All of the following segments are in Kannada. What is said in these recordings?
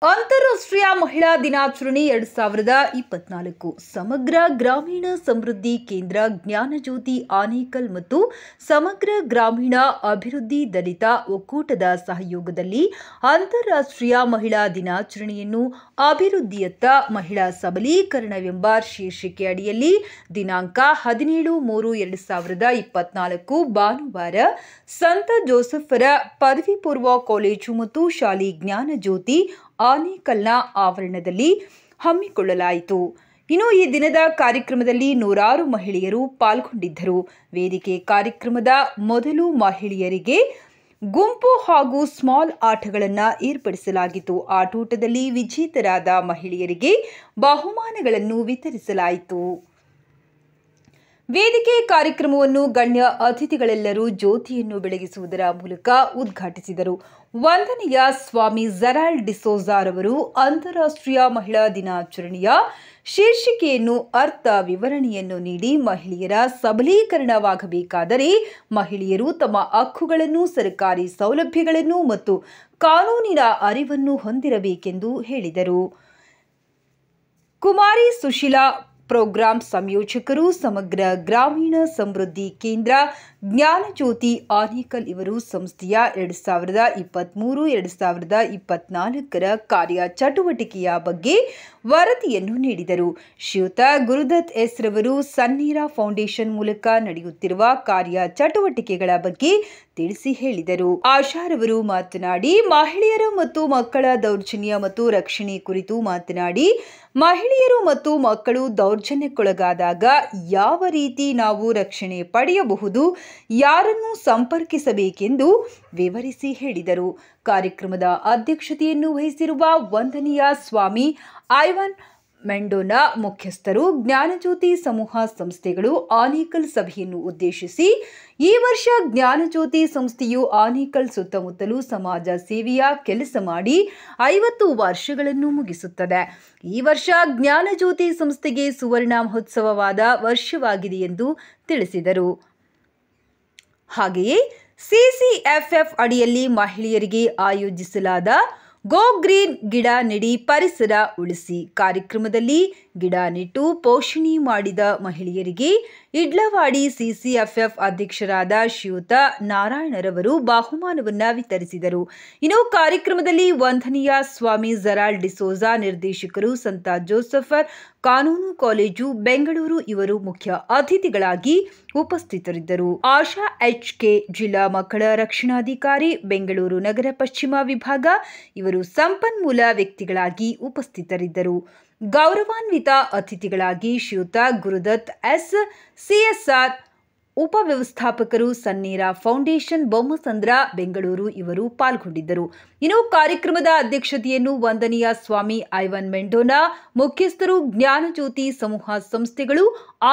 ಅಂತಾರಾಷ್ಟ್ರೀಯ ಮಹಿಳಾ ದಿನಾಚರಣೆ 2024 ಸಮಗ್ರ ಗ್ರಾಮೀಣ ಸಮೃದ್ಧಿ ಕೇಂದ್ರ ಜ್ಞಾನಜ್ಯೋತಿ ಆನೇಕಲ್ ಮತ್ತು ಸಮಗ್ರ ಗ್ರಾಮೀಣ ಅಭಿವೃದ್ಧಿ ದಲಿತ ಒಕ್ಕೂಟದ ಸಹಯೋಗದಲ್ಲಿ ಅಂತಾರಾಷ್ಟ್ರೀಯ ಮಹಿಳಾ ದಿನಾಚರಣೆಯನ್ನು ಅಭಿವೃದ್ಧಿಯತ್ತ ಮಹಿಳಾ ಸಬಲೀಕರಣವೆಂಬ ಶೀರ್ಷಿಕೆ ಅಡಿಯಲ್ಲಿ ದಿನಾಂಕ 17/3/2024 ಭಾನುವಾರ ಸಂತ ಜೋಸೆಫರ ಪದವಿ ಪೂರ್ವ ಕಾಲೇಜು ಮತ್ತು ಶಾಲೆ ಜ್ಞಾನಜ್ಯೋತಿ ಆನೇಕಲ್ನ ಆವರಣದಲ್ಲಿ ಹಮ್ಮಿಕೊಳ್ಳಲಾಯಿತು. ಇನ್ನು ಈ ದಿನದ ಕಾರ್ಯಕ್ರಮದಲ್ಲಿ ನೂರಾರು ಮಹಿಳೆಯರು ಪಾಲ್ಗೊಂಡಿದ್ದರು. ವೇದಿಕೆ ಕಾರ್ಯಕ್ರಮದ ಮೊದಲು ಮಹಿಳೆಯರಿಗೆ ಗುಂಪು ಹಾಗೂ ಸ್ಮಾಲ್ ಆಟಗಳನ್ನು ಏರ್ಪಡಿಸಲಾಗಿತ್ತು. ಆಟೋಟದಲ್ಲಿ ವಿಜೇತರಾದ ಮಹಿಳೆಯರಿಗೆ ಬಹುಮಾನಗಳನ್ನು ವಿತರಿಸಲಾಯಿತು. ವೇದಿಕೆ ಕಾರ್ಯಕ್ರಮವನ್ನು ಗಣ್ಯ ಅತಿಥಿಗಳೆಲ್ಲರೂ ಜ್ಯೋತಿಯನ್ನು ಬೆಳಗಿಸುವುದರ ಮೂಲಕ ಉದ್ಘಾಟಿಸಿದರು. ವಂದನೆಯ ಸ್ವಾಮಿ ಜೆರಾಲ್ಡ್ ಡಿಸೋಜಾರವರು ಅಂತಾರಾಷ್ಟ್ರೀಯ ಮಹಿಳಾ ದಿನಾಚರಣೆಯ ಶೀರ್ಷಿಕೆಯನ್ನು ಅರ್ಥ ವಿವರಣೆಯನ್ನು ನೀಡಿ ಮಹಿಳೆಯರ ಸಬಲೀಕರಣವಾಗಬೇಕಾದರೆ ಮಹಿಳೆಯರು ತಮ್ಮ ಹಕ್ಕುಗಳನ್ನು, ಸರ್ಕಾರಿ ಸೌಲಭ್ಯಗಳನ್ನು ಮತ್ತು ಕಾನೂನಿನ ಅರಿವನ್ನು ಹೊಂದಿರಬೇಕೆಂದು ಹೇಳಿದರು. ಕುಮಾರಿ ಸುಶೀಲಾ ಪ್ರೋಗ್ರಾಂ ಸಂಯೋಜಕರು, ಸಮಗ್ರ ಗ್ರಾಮೀಣ ಸಮೃದ್ಧಿ ಕೇಂದ್ರ ಜ್ಞಾನಜ್ಯೋತಿ ಆನೇಕಲ್ ಇವರು ಸಂಸ್ಥೆಯ 2023-2024 ಕಾರ್ಯ ಚಟುವಟಿಕೆಯ ಬಗ್ಗೆ ವರದಿಯನ್ನು ನೀಡಿದರು. ಶ್ರೀಯುತ ಗುರುದತ್ ಎಸ್ ರವರು ಸನ್ನೇರ ಫೌಂಡೇಶನ್ ಮೂಲಕ ನಡೆಯುತ್ತಿರುವ ಕಾರ್ಯ ಚಟುವಟಿಕೆಗಳ ಬಗ್ಗೆ ತಿಳಿಸಿ ಹೇಳಿದರು. ಆಶಾರವರು ಮಾತನಾಡಿ ಮಹಿಳೆಯರು ಮತ್ತು ಮಕ್ಕಳ ದೌರ್ಜನ್ಯ ಮತ್ತು ರಕ್ಷಣೆ ಕುರಿತು ಮಾತನಾಡಿ ಮಹಿಳೆಯರು ಮತ್ತು ಮಕ್ಕಳು ದೌರ್ಜನ್ಯಕ್ಕೊಳಗಾದಾಗ ಯಾವ ರೀತಿ ನಾವು ರಕ್ಷಣೆ ಪಡೆಯಬಹುದು, ಯಾರನ್ನು ಸಂಪರ್ಕಿಸಬೇಕೆಂದು ವಿವರಿಸಿ ಹೇಳಿದರು. ಕಾರ್ಯಕ್ರಮದ ಅಧ್ಯಕ್ಷತೆಯನ್ನು ವಹಿಸಿರುವ ವಂದನೆಯ ಸ್ವಾಮಿ ಐವನ್ ಮೆಂಡೋನಾ ಮುಖ್ಯಸ್ಥರು ಜ್ಞಾನಜ್ಯೋತಿ ಸಮೂಹ ಸಂಸ್ಥೆಗಳು ಆನೇಕಲ್ ಸಭೆಯನ್ನು ಉದ್ದೇಶಿಸಿ ಈ ವರ್ಷ ಜ್ಞಾನಜ್ಯೋತಿ ಸಂಸ್ಥೆಯು ಆನೇಕಲ್ ಸುತ್ತಮುತ್ತಲೂ ಸಮಾಜ ಸೇವೆಯ ಕೆಲಸ ಮಾಡಿ 50 ವರ್ಷಗಳನ್ನು ಮುಗಿಸುತ್ತದೆ. ಈ ವರ್ಷ ಜ್ಞಾನಜ್ಯೋತಿ ಸಂಸ್ಥೆಗೆ ಸುವರ್ಣ ಮಹೋತ್ಸವವಾದ ವರ್ಷವಾಗಿದೆ ಎಂದು ತಿಳಿಸಿದರು. ಹಾಗೆಯೇ ಸಿಸಿಎಫ್ಎಫ್ ಅಡಿಯಲ್ಲಿ ಮಹಿಳೆಯರಿಗೆ ಆಯೋಜಿಸಲಾದ ಗೋ ಗ್ರೀನ್ ಗಿಡ ನೆಡಿ ಪರಿಸರ ಉಳಿಸಿ ಕಾರ್ಯಕ್ರಮದಲ್ಲಿ ಗಿಡ ನೆಟ್ಟು ಪೋಷಣೆ ಮಾಡಿದ ಮಹಿಳೆಯರಿಗೆ ಇಡ್ಲವಾಡಿ ಸಿಸಿಎಫ್ಎಫ್ ಅಧ್ಯಕ್ಷರಾದ ಶ್ರೀಯುತ ನಾರಾಯಣರವರು ಬಹುಮಾನವನ್ನು ವಿತರಿಸಿದರು. ಇನ್ನು ಕಾರ್ಯಕ್ರಮದಲ್ಲಿ ವಂದನೆಯ ಸ್ವಾಮಿ ಜೆರಾಲ್ಡ್ ಡಿಸೋಜಾ ನಿರ್ದೇಶಕರು, ಸಂತ ಜೋಸೆಫರ್ ಕಾನೂನು ಕಾಲೇಜು ಬೆಂಗಳೂರು ಇವರು ಮುಖ್ಯ ಅತಿಥಿಗಳಾಗಿ ಉಪಸ್ಥಿತರಿದ್ದರು. ಆಶಾ HK ಜಿಲ್ಲಾ ಮಕ್ಕಳ ರಕ್ಷಣಾಧಿಕಾರಿ ಬೆಂಗಳೂರು ನಗರ ಪಶ್ಚಿಮ ವಿಭಾಗ ಇವರು ಸಂಪನ್ಮೂಲ ವ್ಯಕ್ತಿಗಳಾಗಿ ಉಪಸ್ಥಿತರಿದ್ದರು. ಗೌರವಾನ್ವಿತ ಅತಿಥಿಗಳಾಗಿ ಶ್ರೀಯುತ ಗುರುದತ್ ಎಸ್ CSR ಉಪವ್ಯವಸ್ಥಾಪಕರು, ಸನ್ನೇರ ಫೌಂಡೇಶನ್ ಬೊಮ್ಮಸಂದ್ರ ಬೆಂಗಳೂರು ಇವರು ಪಾಲ್ಗೊಂಡಿದ್ದರು. ಇನ್ನು ಕಾರ್ಯಕ್ರಮದ ಅಧ್ಯಕ್ಷತೆಯನ್ನು ವಂದನೆಯ ಸ್ವಾಮಿ ಐವನ್ ಮೆಂಡೋನಾ ಮುಖ್ಯಸ್ಥರು ಜ್ಞಾನಜ್ಯೋತಿ ಸಮೂಹ ಸಂಸ್ಥೆಗಳು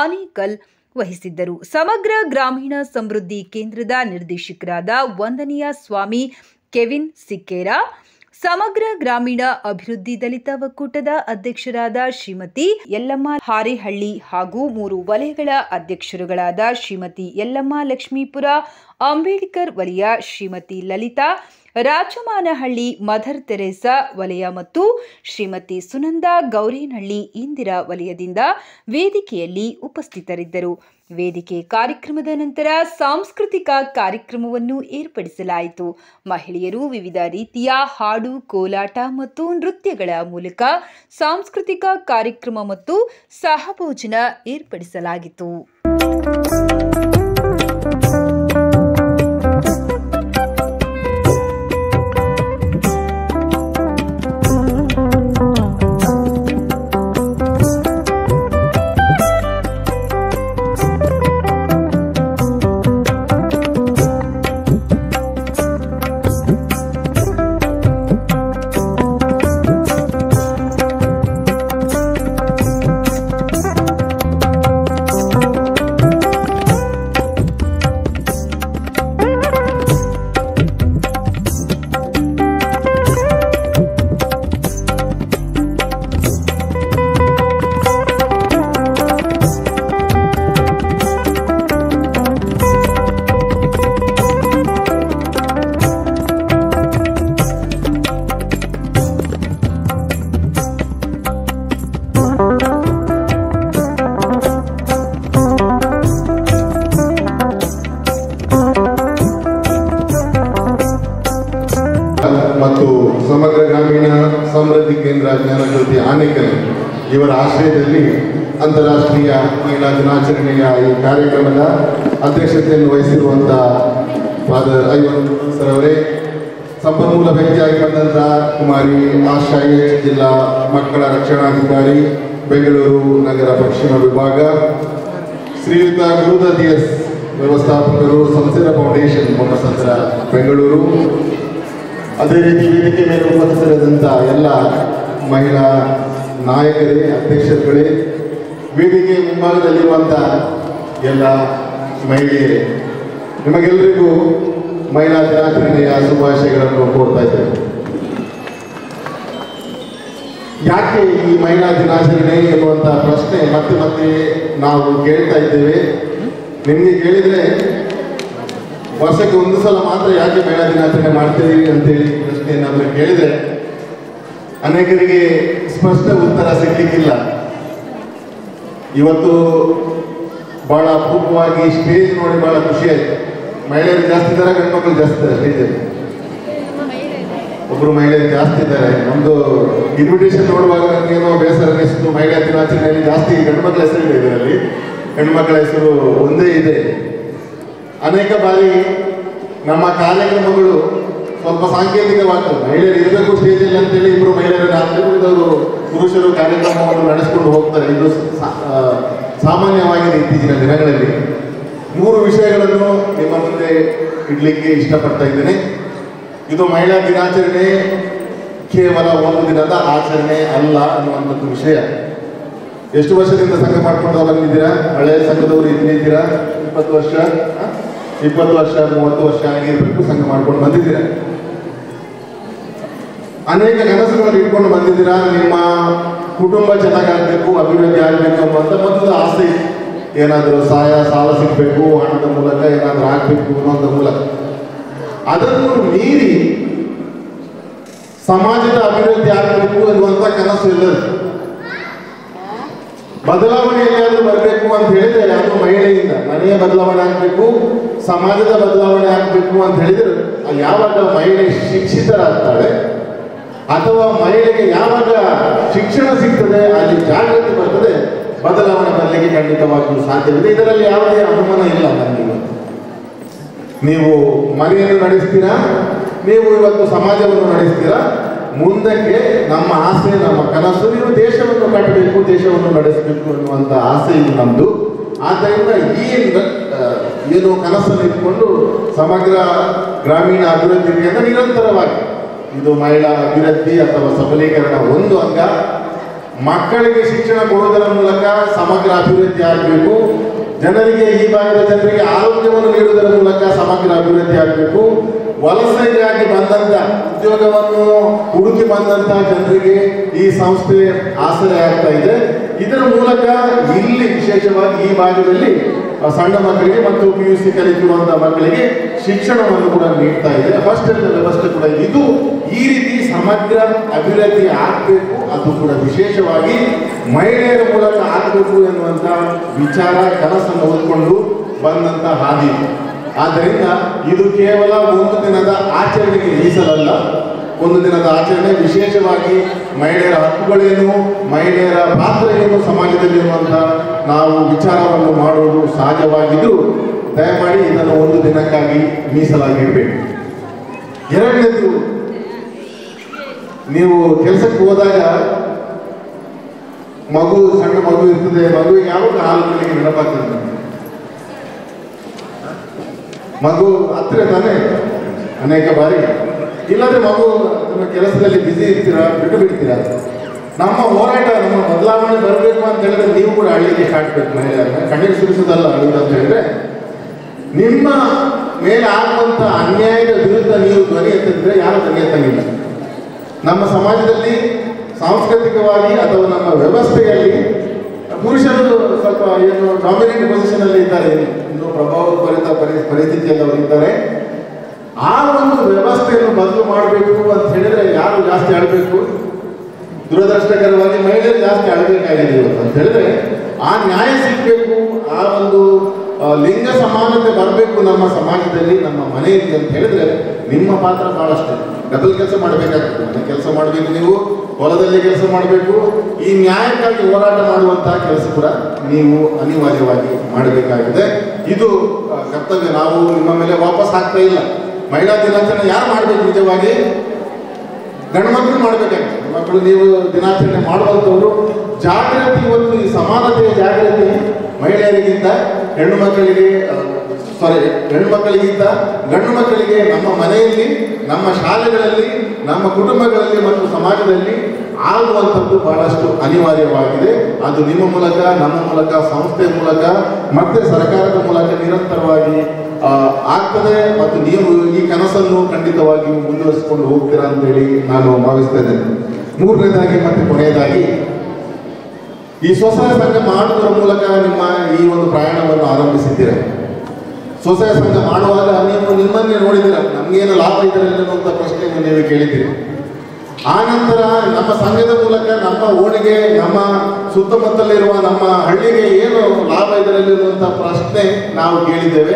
ಆನೇಕಲ್ ವಹಿಸಿದ್ದರು. ಸಮಗ್ರ ಗ್ರಾಮೀಣ ಸಮೃದ್ಧಿ ಕೇಂದ್ರದ ನಿರ್ದೇಶಕರಾದ ವಂದನೆಯ ಸ್ವಾಮಿ ಕೆವಿನ್ ಸಿಕ್ಕೇರ, ಸಮಗ್ರ ಗ್ರಾಮೀಣ ಅಭಿವೃದ್ಧಿ ದಲಿತ ಒಕ್ಕೂಟದ ಅಧ್ಯಕ್ಷರಾದ ಶ್ರೀಮತಿ ಯಲ್ಲಮ್ಮ ಹಾರೇಹಳ್ಳಿ ಹಾಗೂ 3 ವಲಯಗಳ ಅಧ್ಯಕ್ಷರುಗಳಾದ ಶ್ರೀಮತಿ ಯಲ್ಲಮ್ಮ ಲಕ್ಷ್ಮೀಪುರ ಅಂಬೇಡ್ಕರ್ ವಲಯ, ಶ್ರೀಮತಿ ಲಲಿತಾ ರಾಜಮಾನಹಳ್ಳಿ ಮದರ್ ತೆರೇಸಾ ವಲಯ ಮತ್ತು ಶ್ರೀಮತಿ ಸುನಂದಾ ಗೌರೇನಹಳ್ಳಿ ಇಂದಿರಾ ವಲಯದಿಂದ ವೇದಿಕೆಯಲ್ಲಿ ಉಪಸ್ಥಿತರಿದ್ದರು. ವೇದಿಕೆ ಕಾರ್ಯಕ್ರಮದ ನಂತರ ಸಾಂಸ್ಕೃತಿಕ ಕಾರ್ಯಕ್ರಮವನ್ನು ಏರ್ಪಡಿಸಲಾಯಿತು. ಮಹಿಳೆಯರು ವಿವಿಧ ರೀತಿಯ ಹಾಡು, ಕೋಲಾಟ ಮತ್ತು ನೃತ್ಯಗಳ ಮೂಲಕ ಸಾಂಸ್ಕೃತಿಕ ಕಾರ್ಯಕ್ರಮ ಮತ್ತು ಸಹಭೋಜನ ಏರ್ಪಡಿಸಲಾಗಿತ್ತು. ಗ್ರಾಮೀಣ ಸಮೃದ್ಧಿ ಕೇಂದ್ರ ಜ್ಞಾನಜ್ಯೋತಿ ಆನೇಕಲ್ ಇವರ ಆಶ್ರಯದಲ್ಲಿ ಅಂತಾರಾಷ್ಟ್ರೀಯ ಮಹಿಳಾ ದಿನಾಚರಣೆಯ ಈ ಕಾರ್ಯಕ್ರಮದ ಅಧ್ಯಕ್ಷತೆಯನ್ನು ವಹಿಸಿರುವಂಥ ಫಾದರ್ ಐವನ್ ಸರ್ ಅವರೇ, ಸಂಪನ್ಮೂಲ ವ್ಯಕ್ತಿಯಾಗಿ ಬಂದಂಥ ಕುಮಾರಿ ಆಶಾ ಎಚ್, ಜಿಲ್ಲಾ ಮಕ್ಕಳ ರಕ್ಷಣಾಧಿಕಾರಿ ಬೆಂಗಳೂರು ನಗರ ಪಶ್ಚಿಮ ವಿಭಾಗ, ಶ್ರೀಯುತ ಗುರುದತ್ ಎಸ್ ವ್ಯವಸ್ಥಾಪಕರು ಸಂಸದ ಫೌಂಡೇಶನ್ ಮೊಮ್ಮಸಂದ್ರ ಬೆಂಗಳೂರು, ಅದೇ ರೀತಿ ವೇದಿಕೆ ಮೇಲೆ ಉಪಸ್ಥಿತರಾದಂಥ ಎಲ್ಲ ಮಹಿಳಾ ನಾಯಕರೇ, ಅಧ್ಯಕ್ಷರುಗಳೇ, ವೇದಿಕೆ ಮುಂಭಾಗದಲ್ಲಿರುವಂಥ ಎಲ್ಲ ಮಹಿಳೆಯರೇ, ನಿಮಗೆಲ್ಲರಿಗೂ ಮಹಿಳಾ ದಿನಾಚರಣೆಯ ಶುಭಾಶಯಗಳನ್ನು ಕೋರ್ತಾ ಇದ್ದೇವೆ. ಯಾಕೆ ಈ ಮಹಿಳಾ ದಿನಾಚರಣೆ ಎನ್ನುವಂಥ ಪ್ರಶ್ನೆ ಮತ್ತೆ ಮತ್ತೆ ನಾವು ಕೇಳ್ತಾ ಇದ್ದೇವೆ. ನಿಮಗೆ ಕೇಳಿದರೆ ವರ್ಷಕ್ಕೆ ಒಂದು ಸಲ ಮಾತ್ರ ಯಾಕೆ ಮಹಿಳಾ ದಿನಾಚರಣೆ ಮಾಡ್ತೀವಿ ಅಂತೇಳಿ ಪ್ರಶ್ನೆಯನ್ನು ಕೇಳಿದರೆ ಅನೇಕರಿಗೆ ಸ್ಪಷ್ಟ ಉತ್ತರ ಸಿಗ್ಲಿಕ್ಕಿಲ್ಲ. ಇವತ್ತು ಬಹಳ ಅಪರೂಪವಾಗಿ ಸ್ಟೇಜ್ ನೋಡಿ ಬಹಳ ಖುಷಿ ಆಯ್ತು. ಮಹಿಳೆಯರು ಜಾಸ್ತಿ ಇದ್ದಾರೆ, ಗಂಡು ಮಕ್ಕಳು ಜಾಸ್ತಿ ಇದ್ದಾರೆ ಸ್ಟೇಜಲ್ಲಿ. ಒಬ್ಬರು ಮಹಿಳೆಯರು ಜಾಸ್ತಿ ಇದ್ದಾರೆ. ನಮ್ದು ಇನ್ವಿಟೇಷನ್ ನೋಡುವಾಗ ನನಗೇನೋ ಬೇಸರ ಅನಿಸಿತು. ಮಹಿಳಾ ದಿನಾಚರಣೆಯಲ್ಲಿ ಜಾಸ್ತಿ ಗಂಡು ಮಕ್ಕಳ ಹೆಸರಿದೆ, ಇದರಲ್ಲಿ ಹೆಣ್ಣು ಮಕ್ಕಳ ಹೆಸರು ಒಂದೇ ಇದೆ. ಅನೇಕ ಬಾರಿ ನಮ್ಮ ಕಾರ್ಯಕ್ರಮಗಳು ಸ್ವಲ್ಪ ಸಾಂಕೇತಿಕವಾಗ್ತದೆ. ಮಹಿಳೆಯರು ಇರಬೇಕು ಸ್ಟೇಜಲ್ಲಿ ಅಂತೇಳಿ ಇಬ್ಬರು ಮಹಿಳೆಯರನ್ನು ಹಾಕಿದವರು ಪುರುಷರು ಕಾರ್ಯಕ್ರಮವನ್ನು ನಡೆಸಿಕೊಂಡು ಹೋಗ್ತಾರೆ. ಇದು ಸಾಮಾನ್ಯವಾಗಿದೆ ಇತ್ತೀಚಿನ ದಿನಗಳಲ್ಲಿ. 3 ವಿಷಯಗಳನ್ನು ನಿಮ್ಮ ಮುಂದೆ ಇಡಲಿಕ್ಕೆ ಇಷ್ಟಪಡ್ತಾ ಇದ್ದೇನೆ. ಇದು ಮಹಿಳಾ ದಿನಾಚರಣೆ ಕೇವಲ ಒಂದು ದಿನದ ಆಚರಣೆ ಅಲ್ಲ ಅನ್ನುವಂಥದ್ದು ವಿಷಯ. ಎಷ್ಟು ವರ್ಷದಿಂದ ಸಂಘ ಮಾಡ್ಕೊಂಡು ಬಂದಿದ್ದೀರಾ? ಹಳೆಯ ಸಂಘದವರು ಇದ್ದೀರಾ? 20 ವರ್ಷ, 30 ವರ್ಷ ಆಗಿರ್ಬೇಕು ಸಂಘ ಮಾಡ್ಕೊಂಡು ಬಂದಿದ್ದೀರಾ. ಅನೇಕ ಕನಸುಗಳನ್ನು ಇಟ್ಕೊಂಡು ಬಂದಿದ್ದೀರಾ. ನಿಮ್ಮ ಕುಟುಂಬ ಚೆನ್ನಾಗಾಗಬೇಕು, ಅಭಿವೃದ್ಧಿ ಆಗಬೇಕು ಅನ್ನುವಂಥ ಮೊದಲ ಆಸೆ. ಏನಾದರೂ ಸಾಲ ಸಿಗಬೇಕು, ಹಣದ ಮೂಲಕ ಏನಾದರೂ ಆಗಬೇಕು ಅನ್ನೋದ್ರ ಮೂಲಕ. ಅದನ್ನು ಮೀರಿ ಸಮಾಜದ ಅಭಿವೃದ್ಧಿ ಆಗಬೇಕು ಎನ್ನುವಂಥ ಕನಸು ಎಲ್ಲರೂ. ಬದಲಾವಣೆ ಎಲ್ಲಿಯಾದರೂ ಬರಬೇಕು ಅಂತ ಹೇಳಿದ್ರೆ ಅದು ಮಹಿಳೆಯಿಂದ. ಮನೆಯ ಬದಲಾವಣೆ ಆಗಬೇಕು, ಸಮಾಜದ ಬದಲಾವಣೆ ಆಗಬೇಕು ಅಂತ ಹೇಳಿದ್ರೆ ಯಾವಾಗ ಮಹಿಳೆ ಶಿಕ್ಷಿತರಾಗ್ತಾಳೆ ಅಥವಾ ಮಹಿಳೆಗೆ ಯಾವಾಗ ಶಿಕ್ಷಣ ಸಿಗ್ತದೆ, ಅಲ್ಲಿ ಜಾಗೃತಿ ಬರ್ತದೆ, ಬದಲಾವಣೆ ಬರಲಿಕ್ಕೆ ಖಂಡಿತವಾಗಿಯೂ ಸಾಧ್ಯವಿದೆ. ಇದರಲ್ಲಿ ಯಾವುದೇ ಅನುಮಾನ ಇಲ್ಲ ನನಗೆ. ನೀವು ಮನೆಯನ್ನು ನಡೆಸ್ತೀರಾ, ನೀವು ಇವತ್ತು ಸಮಾಜವನ್ನು ನಡೆಸ್ತೀರಾ. ಮುಂದಕ್ಕೆ ನಮ್ಮ ಆಸೆ, ನಮ್ಮ ಕನಸು ನೀವು ದೇಶವನ್ನು ಕಟ್ಟಬೇಕು, ದೇಶವನ್ನು ನಡೆಸಬೇಕು ಅನ್ನುವಂಥ ಆಸೆ ಇದು ನಮ್ಮದು. ಆದ್ದರಿಂದ ಈ ಏನು ಕನಸನ್ನು ಇಟ್ಕೊಂಡು ಸಮಗ್ರ ಗ್ರಾಮೀಣ ಅಭಿವೃದ್ಧಿಗೆ ಅಂತ ನಿರಂತರವಾಗಿ ಇದು ಮಹಿಳಾ ಅಭಿವೃದ್ಧಿ ಅಥವಾ ಸಬಲೀಕರಣ ಒಂದು ಅಂಗ. ಮಕ್ಕಳಿಗೆ ಶಿಕ್ಷಣ ಕೊಡುವುದರ ಮೂಲಕ ಸಮಗ್ರ ಅಭಿವೃದ್ಧಿ ಆಗಬೇಕು. ಜನರಿಗೆ, ಈ ಭಾಗದ ಜನರಿಗೆ ಆರೋಗ್ಯವನ್ನು ನೀಡುವುದರ ಮೂಲಕ ಸಮಗ್ರ ಅಭಿವೃದ್ಧಿ ಆಗಬೇಕು. ವಲಸೆಗಾಗಿ ಬಂದಂಥ, ಉದ್ಯೋಗವನ್ನು ಹುಡುಕಿ ಬಂದಂಥ ಜನರಿಗೆ ಈ ಸಂಸ್ಥೆ ಆಸರೆ ಆಗ್ತಾ ಇದೆ. ಇದರ ಮೂಲಕ ಇಲ್ಲಿ ವಿಶೇಷವಾಗಿ ಈ ಭಾಗದಲ್ಲಿ ಸಣ್ಣ ಮಕ್ಕಳಿಗೆ ಮತ್ತು PUC ಕಲಿತಿರುವಂಥ ಮಕ್ಕಳಿಗೆ ಶಿಕ್ಷಣವನ್ನು ಕೂಡ ನೀಡ್ತಾ ಇದೆ. ಹಾಸ್ಟೆಲ್ ವ್ಯವಸ್ಥೆ ಕೂಡ ಇದು ಈ ರೀತಿ ಸಮಗ್ರ ಅಭಿವೃದ್ಧಿ ಆಗಬೇಕು. ಅದು ಕೂಡ ವಿಶೇಷವಾಗಿ ಮಹಿಳೆಯರ ಮೂಲಕ ಆಗಬೇಕು ಎನ್ನುವಂಥ ವಿಚಾರ, ಕನಸನ್ನು ಹೊಂದಿಕೊಂಡು ಬಂದಂಥ ಹಾದಿ. ಆದ್ದರಿಂದ ಇದು ಕೇವಲ ಒಂದು ದಿನದ ಆಚರಣೆಗೆ ಮೀಸಲಲ್ಲ. ಒಂದು ದಿನದ ಆಚರಣೆ ವಿಶೇಷವಾಗಿ ಮಹಿಳೆಯರ ಹಕ್ಕುಗಳೇನು, ಮಹಿಳೆಯರ ಪಾತ್ರ ಏನು ಸಮಾಜದಲ್ಲಿ ಇರುವಂಥ ನಾವು ವಿಚಾರವನ್ನು ಮಾಡುವುದು ಸಹಜವಾಗಿದ್ದು, ದಯಮಾಡಿ ಇದನ್ನು ಒಂದು ದಿನಕ್ಕಾಗಿ ಮೀಸಲಾಗಿಡಬೇಕು. ಎರಡನೇದು, ನೀವು ಕೆಲಸಕ್ಕೆ ಹೋದಾಗ ಸಣ್ಣ ಮಗು ಇರ್ತದೆ, ಮಗುವಿಗೆ ಯಾವಾಗ ಹಾಲು ಕುಡಿಲಿಕ್ಕೆ ನೆನಪಾಗ್ತದೆ. ಮಗು ಹತ್ತಿರ ತಾನೇ ಅನೇಕ ಬಾರಿ. ಇಲ್ಲಾಂದ್ರೆ ಮಗು ನಿಮ್ಮ ಕೆಲಸದಲ್ಲಿ ಬ್ಯುಸಿ ಇರ್ತೀರಾ, ಬಿಡ್ತೀರಾ. ನಮ್ಮ ಹೋರಾಟ, ನಮ್ಮ ಬದಲಾವಣೆ ಬರಬೇಕು ಅಂತ ಹೇಳಿದ್ರೆ ನೀವು ಕೂಡ ಅಳ್ಳಿಕ್ಕೆ ಸ್ಟಾರ್ಟ್ ಬೇಕು. ಮಹಿಳೆಯರನ್ನ ಕಣ್ಣೀರು ಸುರಿಸೋದಲ್ಲ ಅಳುವುದು ಅಂತ ಹೇಳಿದ್ರೆ, ನಿಮ್ಮ ಮೇಲೆ ಆಗುವಂಥ ಅನ್ಯಾಯದ ವಿರುದ್ಧ ನೀವು ಧ್ವನಿ ಎತ್ತಿದ್ರೆ ಯಾರು ಧ್ವನಿ ಎತ್ತಂಗಿಲ್ಲ. ನಮ್ಮ ಸಮಾಜದಲ್ಲಿ ಸಾಂಸ್ಕೃತಿಕವಾಗಿ ಅಥವಾ ನಮ್ಮ ವ್ಯವಸ್ಥೆಯಲ್ಲಿ ಪುರುಷರು ಸ್ವಲ್ಪ ಏನು ಡಾಮಿನೇಟ್ ಪೊಸಿಷನ್ ಅಲ್ಲಿ ಇದ್ದಾರೆ, ಇನ್ನು ಪ್ರಭಾವಪರಿತ ಪರಿಸ್ಥಿತಿಯಲ್ಲಿ ಅವರು ಇದ್ದಾರೆ. ಆ ಒಂದು ವ್ಯವಸ್ಥೆಯನ್ನು ಬದಲು ಮಾಡಬೇಕು ಅಂತ ಹೇಳಿದ್ರೆ ಯಾರು ಜಾಸ್ತಿ ಆಡಬೇಕು? ದುರದೃಷ್ಟಕರವಾಗಿ ಮಹಿಳೆಯರು ಜಾಸ್ತಿ ಆಡಬೇಕಾಗಿದೆ ಇವತ್ತು ಅಂತ ಹೇಳಿದ್ರೆ, ಆ ನ್ಯಾಯ ಸಿಗಬೇಕು, ಆ ಒಂದು ಲಿಂಗ ಸಮಾನತೆ ಬರಬೇಕು ನಮ್ಮ ಸಮಾಜದಲ್ಲಿ, ನಮ್ಮ ಮನೆಯಲ್ಲಿ ಅಂತ ಹೇಳಿದ್ರೆ ನಿಮ್ಮ ಪಾತ್ರ ಬಹಳಷ್ಟು. ಡಬಲ್ ಕೆಲಸ ಮಾಡಬೇಕಾಗ್ತದೆ. ಮನೆ ಕೆಲಸ ಮಾಡಬೇಕು, ನೀವು ಹೊಲದಲ್ಲಿ ಕೆಲಸ ಮಾಡಬೇಕು, ಈ ನ್ಯಾಯಕ್ಕಾಗಿ ಹೋರಾಟ ಮಾಡುವಂತಹ ಕೆಲಸ ಕೂಡ ನೀವು ಅನಿವಾರ್ಯವಾಗಿ ಮಾಡಬೇಕಾಗಿದೆ. ಇದು ಕರ್ತವ್ಯ. ನಾವು ನಿಮ್ಮ ಮೇಲೆ ವಾಪಸ್ ಆಗ್ತಾ ಇಲ್ಲ. ಮಹಿಳಾ ದಿನಾಚರಣೆ ಯಾರು ಮಾಡಬೇಕು? ನಿಜವಾಗಿ ಗಂಡು ಮಕ್ಕಳು ಮಾಡಬೇಕಾಗ್ತದೆ. ಮಕ್ಕಳು ನೀವು ದಿನಾಚರಣೆ ಮಾಡುವಂಥವ್ರು ಜಾಗೃತಿ, ಇವತ್ತು ಈ ಸಮಾನತೆಯ ಜಾಗೃತಿ ಮಹಿಳೆಯರಿಗಿಂತ ಹೆಣ್ಣು ಮಕ್ಕಳಿಗಿಂತ ಗಂಡು ಮಕ್ಕಳಿಗೆ ನಮ್ಮ ಮನೆಯಲ್ಲಿ, ನಮ್ಮ ಶಾಲೆಗಳಲ್ಲಿ, ನಮ್ಮ ಕುಟುಂಬಗಳಲ್ಲಿ ಮತ್ತು ಸಮಾಜದಲ್ಲಿ ಆಗುವಂಥದ್ದು ಬಹಳಷ್ಟು ಅನಿವಾರ್ಯವಾಗಿದೆ. ಅದು ನಿಮ್ಮ ಮೂಲಕ, ನಮ್ಮ ಮೂಲಕ, ಸಂಸ್ಥೆ ಮೂಲಕ ಮತ್ತೆ ಸರ್ಕಾರದ ಮೂಲಕ ನಿರಂತರವಾಗಿ ಆಗ್ತದೆ. ಮತ್ತು ನೀವು ಈ ಕನಸನ್ನು ಖಂಡಿತವಾಗಿಯೂ ಮುಂದುವರಿಸಿಕೊಂಡು ಹೋಗ್ತೀರಾ ಅಂತೇಳಿ ನಾನು ಭಾವಿಸ್ತಾ ಇದ್ದೇನೆ. ಮೂರನೇದಾಗಿ ಮತ್ತು ಕೊನೆಯದಾಗಿ, ಈ ಸ್ವಸಹಾಯ ಸಂಘ ಮಾಡುವುದರ ಮೂಲಕ ನಿಮ್ಮ ಈ ಒಂದು ಪ್ರಯಾಣವನ್ನು ಆರಂಭಿಸಿದ್ದೀರ. ಸ್ವಸಹಾಯ ಸಂಘ ಮಾಡುವಾಗ ನೀವು ನಿಮ್ಮನ್ನೇ ನೋಡಿದ್ದೀರ, ನಮಗೇನು ಲಾಭ ಇದರಲ್ಲಿ ಅನ್ನುವಂಥ ಪ್ರಶ್ನೆಯನ್ನು ನೀವು ಕೇಳಿದ್ದೀರಿ. ಆ ನಂತರ ನಮ್ಮ ಸಂಘದ ಮೂಲಕ ನಮ್ಮ ಓಣಿಗೆ, ನಮ್ಮ ಸುತ್ತಮುತ್ತಲಿರುವ ನಮ್ಮ ಹಳ್ಳಿಗೆ ಏನು ಲಾಭ ಇದರಲ್ಲಿ ಅನ್ನುವಂಥ ಪ್ರಶ್ನೆ ನಾವು ಕೇಳಿದ್ದೇವೆ.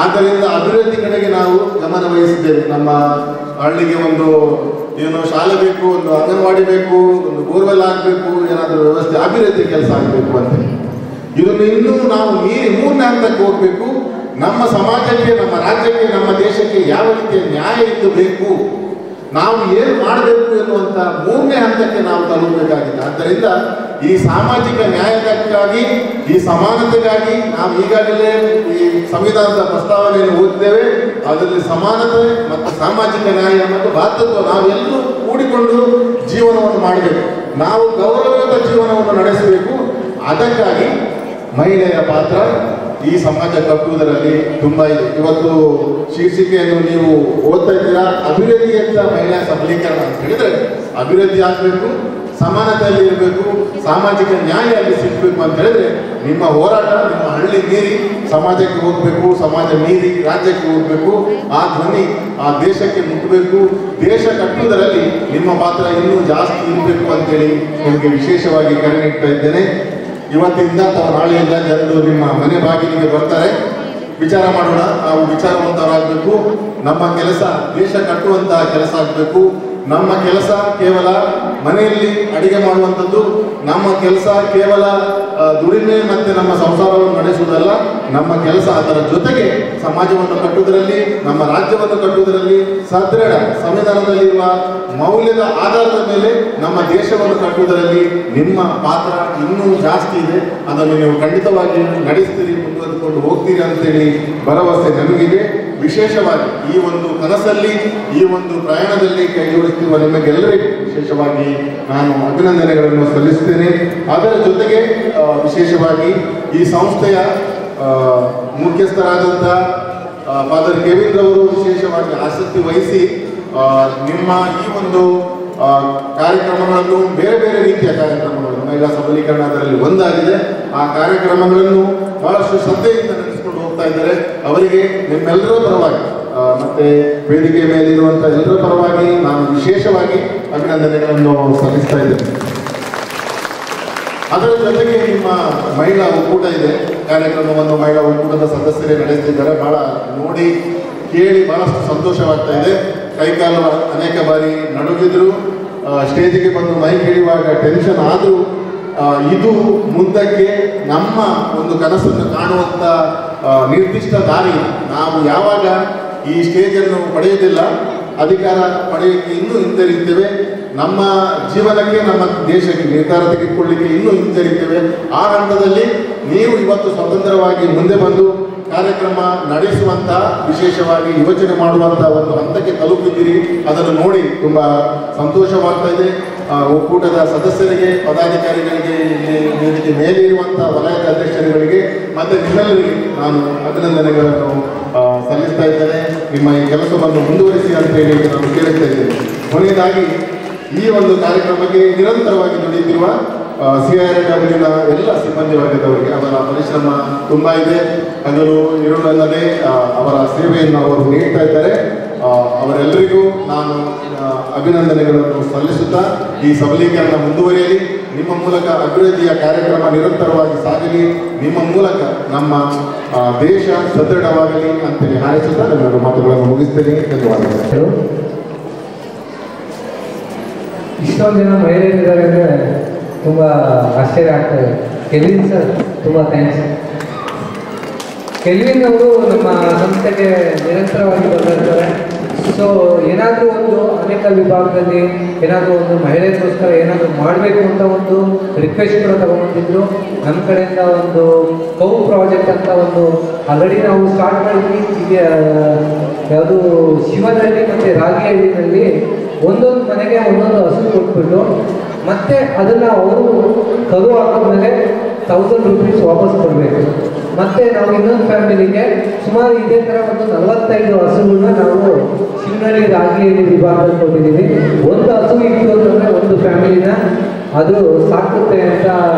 ಆದ್ದರಿಂದ ಅಭಿವೃದ್ಧಿ ಕಡೆಗೆ ನಾವು ಗಮನ ವಹಿಸಿದ್ದೇವೆ. ನಮ್ಮ ಹಳ್ಳಿಗೆ ಒಂದು ಏನು ಶಾಲೆ ಬೇಕು, ಒಂದು ಅಂಗನವಾಡಿ ಬೇಕು, ಒಂದು ಬೋರ್ವೆಲ್ ಆಗಬೇಕು, ಏನಾದರೂ ವ್ಯವಸ್ಥೆ ಅಭಿವೃದ್ಧಿ ಕೆಲಸ ಆಗಬೇಕು ಅಂತ. ಇದನ್ನು ಇನ್ನೂ ನಾವು ಮೀರಿ ಮೂರನೇ ಹಂತಕ್ಕೆ ಹೋಗಬೇಕು. ನಮ್ಮ ಸಮಾಜಕ್ಕೆ, ನಮ್ಮ ರಾಜ್ಯಕ್ಕೆ, ನಮ್ಮ ದೇಶಕ್ಕೆ ಯಾವ ರೀತಿಯ ನ್ಯಾಯ ಇದ್ದು ಬೇಕು, ನಾವು ಏನು ಮಾಡಬೇಕು ಎನ್ನುವಂಥ ಮೂರನೇ ಹಂತಕ್ಕೆ ನಾವು ತಲುಪಬೇಕಾಗಿದೆ. ಆದ್ದರಿಂದ ಈ ಸಾಮಾಜಿಕ ನ್ಯಾಯಕ್ಕಾಗಿ, ಈ ಸಮಾನತೆಗಾಗಿ ನಾವು ಈಗಾಗಲೇ ಈ ಸಂವಿಧಾನದ ಪ್ರಸ್ತಾವನೆಯನ್ನು ಓದಿದ್ದೇವೆ. ಅದರಲ್ಲಿ ಸಮಾನತೆ ಮತ್ತು ಸಾಮಾಜಿಕ ನ್ಯಾಯ ಮತ್ತು ಭಾತೃತ್ವ ನಾವೆಲ್ಲರೂ ಕೂಡಿಕೊಂಡು ಜೀವನವನ್ನು ಮಾಡಬೇಕು. ನಾವು ಗೌರವಯುತ ಜೀವನವನ್ನು ನಡೆಸಬೇಕು. ಅದಕ್ಕಾಗಿ ಮಹಿಳೆಯರ ಪಾತ್ರ ಈ ಸಮಾಜ ಕಟ್ಟುವುದರಲ್ಲಿ ತುಂಬ ಇದೆ. ಇವತ್ತು ಶೀರ್ಷಿಕೆಯನ್ನು ನೀವು ಓದ್ತಾ ಇದ್ದೀರಾ, ಅಭಿವೃದ್ಧಿಯಂತ ಮಹಿಳಾ ಸಬಲೀಕರಣ ಅಂತ ಹೇಳಿದ್ರೆ ಅಭಿವೃದ್ಧಿ ಆಗಬೇಕು, ಸಮಾನತೆಯಲ್ಲಿ ಇರಬೇಕು, ಸಾಮಾಜಿಕ ನ್ಯಾಯ ಅಲ್ಲಿ ಸಿಗಬೇಕು ಅಂತ ಹೇಳಿದ್ರೆ ನಿಮ್ಮ ಹೋರಾಟ ನಿಮ್ಮ ಹಳ್ಳಿ ಮೀರಿ ಸಮಾಜಕ್ಕೆ ಹೋಗಬೇಕು, ಸಮಾಜ ಮೀರಿ ರಾಜ್ಯಕ್ಕೆ ಹೋಗಬೇಕು. ಆ ಧ್ವನಿ ಆ ದೇಶಕ್ಕೆ ಮುಟ್ಟಬೇಕು. ದೇಶ ಕಟ್ಟುವುದರಲ್ಲಿ ನಿಮ್ಮ ಪಾತ್ರ ಇನ್ನೂ ಜಾಸ್ತಿ ಇರಬೇಕು ಅಂತೇಳಿ ನಿಮಗೆ ವಿಶೇಷವಾಗಿ ಕರೆ ನೀಡ್ತಾ ಇದ್ದೇನೆ. ಇವತ್ತಿಂದ ಅಥವಾ ನಾಳೆಯಿಂದ ಜನರು ನಿಮ್ಮ ಮನೆ ಬಾಗಿಲಿಗೆ ಬರ್ತಾರೆ. ವಿಚಾರ ಮಾಡೋಣ, ನಾವು ವಿಚಾರವಂತರಾಗಬೇಕು. ನಮ್ಮ ಕೆಲಸ ದೇಶ ಕಟ್ಟುವಂತಹ ಕೆಲಸ ಆಗಬೇಕು. ನಮ್ಮ ಕೆಲಸ ಕೇವಲ ಮನೆಯಲ್ಲಿ ಅಡಿಗೆ ಮಾಡುವಂಥದ್ದು, ನಮ್ಮ ಕೆಲಸ ಕೇವಲ ದುಡಿಮೆ ಮತ್ತು ನಮ್ಮ ಸಂಸಾರವನ್ನು ನಡೆಸುವುದಲ್ಲ. ನಮ್ಮ ಕೆಲಸ ಅದರ ಜೊತೆಗೆ ಸಮಾಜವನ್ನು ಕಟ್ಟುವುದರಲ್ಲಿ, ನಮ್ಮ ರಾಜ್ಯವನ್ನು ಕಟ್ಟುವುದರಲ್ಲಿ, ಸದೃಢ ಸಂವಿಧಾನದಲ್ಲಿರುವ ಮೌಲ್ಯದ ಆಧಾರದ ಮೇಲೆ ನಮ್ಮ ದೇಶವನ್ನು ಕಟ್ಟುವುದರಲ್ಲಿ ನಿಮ್ಮ ಪಾತ್ರ ಇನ್ನೂ ಜಾಸ್ತಿ ಇದೆ. ಅದನ್ನು ನೀವು ಖಂಡಿತವಾಗಿ ನಡೆಸ್ತೀರಿ, ಮುಂದುವರೆದುಕೊಂಡು ಹೋಗ್ತೀರಿ ಅಂತೇಳಿ ಭರವಸೆ ನನಗಿದೆ. ವಿಶೇಷವಾಗಿ ಈ ಒಂದು ಕನಸಲ್ಲಿ, ಈ ಒಂದು ಪ್ರಯಾಣದಲ್ಲಿ ಕೈ ಜೋಡಿಸುತ್ತಿರುವ ನಿಮಗೆಲ್ಲರಿಗೂ ವಿಶೇಷವಾಗಿ ನಾನು ಅಭಿನಂದನೆಗಳನ್ನು ಸಲ್ಲಿಸುತ್ತೇನೆ. ಅದರ ಜೊತೆಗೆ ವಿಶೇಷವಾಗಿ ಈ ಸಂಸ್ಥೆಯ ಮುಖ್ಯಸ್ಥರಾದಂಥ ಫಾದರ್ ಕೆವಿನ್ ರವರು ವಿಶೇಷವಾಗಿ ಆಸಕ್ತಿ ವಹಿಸಿ ನಿಮ್ಮ ಈ ಒಂದು ಕಾರ್ಯಕ್ರಮಗಳನ್ನು, ಬೇರೆ ಬೇರೆ ರೀತಿಯ ಕಾರ್ಯಕ್ರಮಗಳನ್ನು, ಮಹಿಳಾ ಸಬಲೀಕರಣ ಅದರಲ್ಲಿ ಒಂದಾಗಿದೆ, ಆ ಕಾರ್ಯಕ್ರಮಗಳನ್ನು ಬಹಳಷ್ಟು ಶ್ರದ್ಧೆಯಿಂದ ನಡೆಸಿಕೊಂಡು ಹೋಗ್ತಾ ಇದ್ದಾರೆ. ಅವರಿಗೆ ನಿಮ್ಮೆಲ್ಲರ ಪರವಾಗಿ ಮತ್ತೆ ವೇದಿಕೆ ಮೇಲಿರುವಂಥ ಎಲ್ಲರ ಪರವಾಗಿ ನಾನು ವಿಶೇಷವಾಗಿ ಅಭಿನಂದನೆಗಳನ್ನು ಸಲ್ಲಿಸ್ತಾ ಇದ್ದೇನೆ. ಅದರ ಜೊತೆಗೆ ನಿಮ್ಮ ಮಹಿಳಾ ಒಕ್ಕೂಟ ಇದೆ, ಕಾರ್ಯಕ್ರಮವನ್ನು ಮಹಿಳಾ ಒಕ್ಕೂಟದ ಸದಸ್ಯರೇ ನಡೆಸ್ತಿದ್ದಾರೆ. ಬಹಳ ನೋಡಿ ಕೇಳಿ ಬಹಳಷ್ಟು ಸಂತೋಷವಾಗ್ತಾ ಇದೆ. ಕೈಕಾಲು ಅನೇಕ ಬಾರಿ ನಡುಗಿದ್ರು, ಸ್ಟೇಜಿಗೆ ಬಂದು ಮೈಕ್ ಹಿಡಿಯುವಾಗ ಟೆನ್ಷನ್ ಆದರೂ ಇದು ಮುಂದಕ್ಕೆ ನಮ್ಮ ಒಂದು ಕನಸನ್ನು ಕಾಣುವಂಥ ನಿರ್ದಿಷ್ಟ ದಾರಿ. ನಾವು ಯಾವಾಗ ಈ ಸ್ಟೇಜನ್ನು ಪಡೆಯುವುದಿಲ್ಲ, ಅಧಿಕಾರ ಪಡೆಯೋಕ್ಕೆ ಇನ್ನೂ ಹಿಂಜರಿತೇವೆ, ನಮ್ಮ ಜೀವನಕ್ಕೆ, ನಮ್ಮ ದೇಶಕ್ಕೆ ನಿರ್ಧಾರ ತೆಗೆದುಕೊಳ್ಳಿಕ್ಕೆ ಇನ್ನೂ ಹಿಂಜರಿತೇವೆ. ಆ ಹಂತದಲ್ಲಿ ನೀವು ಇವತ್ತು ಸ್ವತಂತ್ರವಾಗಿ ಮುಂದೆ ಬಂದು ಕಾರ್ಯಕ್ರಮ ನಡೆಸುವಂಥ, ವಿಶೇಷವಾಗಿ ಯೋಚನೆ ಮಾಡುವಂಥ ಒಂದು ಹಂತಕ್ಕೆ ತಲುಪಿದ್ದೀರಿ. ಅದನ್ನು ನೋಡಿ ತುಂಬ ಸಂತೋಷವಾಗ್ತಾ ಇದೆ. ಒಕ್ಕೂಟದ ಸದಸ್ಯರಿಗೆ, ಪದಾಧಿಕಾರಿಗಳಿಗೆ, ಇಲ್ಲಿ ವೇದಿಕೆ ಮೇಲೆ ಇರುವಂಥ ವಲಯದ ಅಧ್ಯಕ್ಷರುಗಳಿಗೆ ಮತ್ತು ನಿಮ್ಮೆಲ್ಲರಿಗೆ ನಾನು ಅಭಿನಂದನೆಗಳನ್ನು ಸಲ್ಲಿಸ್ತಾ ಇದ್ದೇನೆ. ನಿಮ್ಮ ಈ ಕೆಲಸವನ್ನು ಮುಂದುವರಿಸಿ ಅಂತ ಹೇಳಿ ನಾನು ಕೇಳುತ್ತಾ ಇದ್ದೇನೆ. ಕೊನೆಯದಾಗಿ ಈ ಒಂದು ಕಾರ್ಯಕ್ರಮಕ್ಕೆ ನಿರಂತರವಾಗಿ ದುಡಿಯುತ್ತಿರುವ CIRWನ ಎಲ್ಲ ಸಿಬ್ಬಂದಿ ವರ್ಗದವರಿಗೆ ಅವರ ಪರಿಶ್ರಮ ತುಂಬ ಇದೆ. ಹಗಲು ಇರುಳಲ್ಲದೆ ಅವರ ಸೇವೆಯನ್ನು ಅವರು ನೀಡ್ತಾ ಇದ್ದಾರೆ. ಅವರೆಲ್ಲರಿಗೂ ನಾನು ಅಭಿನಂದನೆಗಳನ್ನು ಸಲ್ಲಿಸುತ್ತಾ ಈ ಸಬಲೀಕರಣ ಮುಂದುವರಿಯಲಿ, ನಿಮ್ಮ ಮೂಲಕ ಅಭಿವೃದ್ಧಿಯ ಕಾರ್ಯಕ್ರಮ ನಿರಂತರವಾಗಿ ಸಾಗಲಿ, ನಿಮ್ಮ ಮೂಲಕ ನಮ್ಮ ದೇಶ ಸದೃಢವಾಗಲಿ ಅಂತೇಳಿ ಹಾರೈಸುತ್ತಾ ನನ್ನ ಮಾತುಗಳನ್ನು ಮುಗಿಸ್ತೇನೆ. ಧನ್ಯವಾದಗಳು. ಇಷ್ಟೊಂದು ಜನ ಮಹಿಳೆಯರಿದ್ದಾರೆ ಅಂದರೆ ತುಂಬ ಆಶ್ಚರ್ಯ ಆಗ್ತದೆ. ಕೆಲ್ವಿನ್ ಸರ್ ತುಂಬ ಥ್ಯಾಂಕ್ಸ್. ಕೆಲ್ವಿನ್ ಅವರು ನಮ್ಮ ಸಂಸ್ಥೆಗೆ ನಿರಂತರವಾಗಿ ಬರ್ತಿರ್ತಾರೆ. ಸೊ ಏನಾದರೂ ಒಂದು ಅನೇಕಲ್ ವಿಭಾಗದಲ್ಲಿ ಏನಾದರೂ ಒಂದು ಮಹಿಳೆಯರಿಗೋಸ್ಕರ ಏನಾದರೂ ಮಾಡಬೇಕು ಅಂತ ಒಂದು ರಿಕ್ವೆಸ್ಟ್ ಕೂಡ ತಗೊಂಡಿದ್ರು. ನಮ್ಮ ಕಡೆಯಿಂದ ಒಂದು ಕೌ ಪ್ರಾಜೆಕ್ಟ್ ಅಂತ ಒಂದು ಆಲ್ರೆಡಿ ನಾವು ಸ್ಟಾರ್ಟ್ ಮಾಡಿದ್ವಿ. ಯಾವುದು ಶಿವನಹಳ್ಳಿ ಮತ್ತು ರಾಗಿಹಳ್ಳಿನಲ್ಲಿ ಒಂದೊಂದು ಮನೆಗೆ ಒಂದೊಂದು ಹಸು ಕೊಟ್ಬಿಟ್ಟು ಮತ್ತೆ ಅದನ್ನು ಅವರು ಕರು ಹಾಕಿದ್ಮೇಲೆ 1000 ರೂಪೀಸ್ ವಾಪಸ್ ಕೊಡಬೇಕು. ಮತ್ತು ನಾವು ಇನ್ನೊಂದು ಫ್ಯಾಮಿಲಿಗೆ ಸುಮಾರು ಇದೇ ಥರ ಒಂದು 45 ಹಸುಗಳನ್ನ ನಾವು ಶಿವನಹಳ್ಳಿ ರಾಗಿಹಳ್ಳಿ ವಿಭಾಗದಲ್ಲಿ ಕೊಟ್ಟಿದ್ದೀವಿ. ಒಂದು ಹಸು ಇತ್ತು ಅಂತಂದರೆ ಒಂದು ಫ್ಯಾಮಿಲಿನ ಅದು ಸಾಕುತ್ತೆ ಅಂತ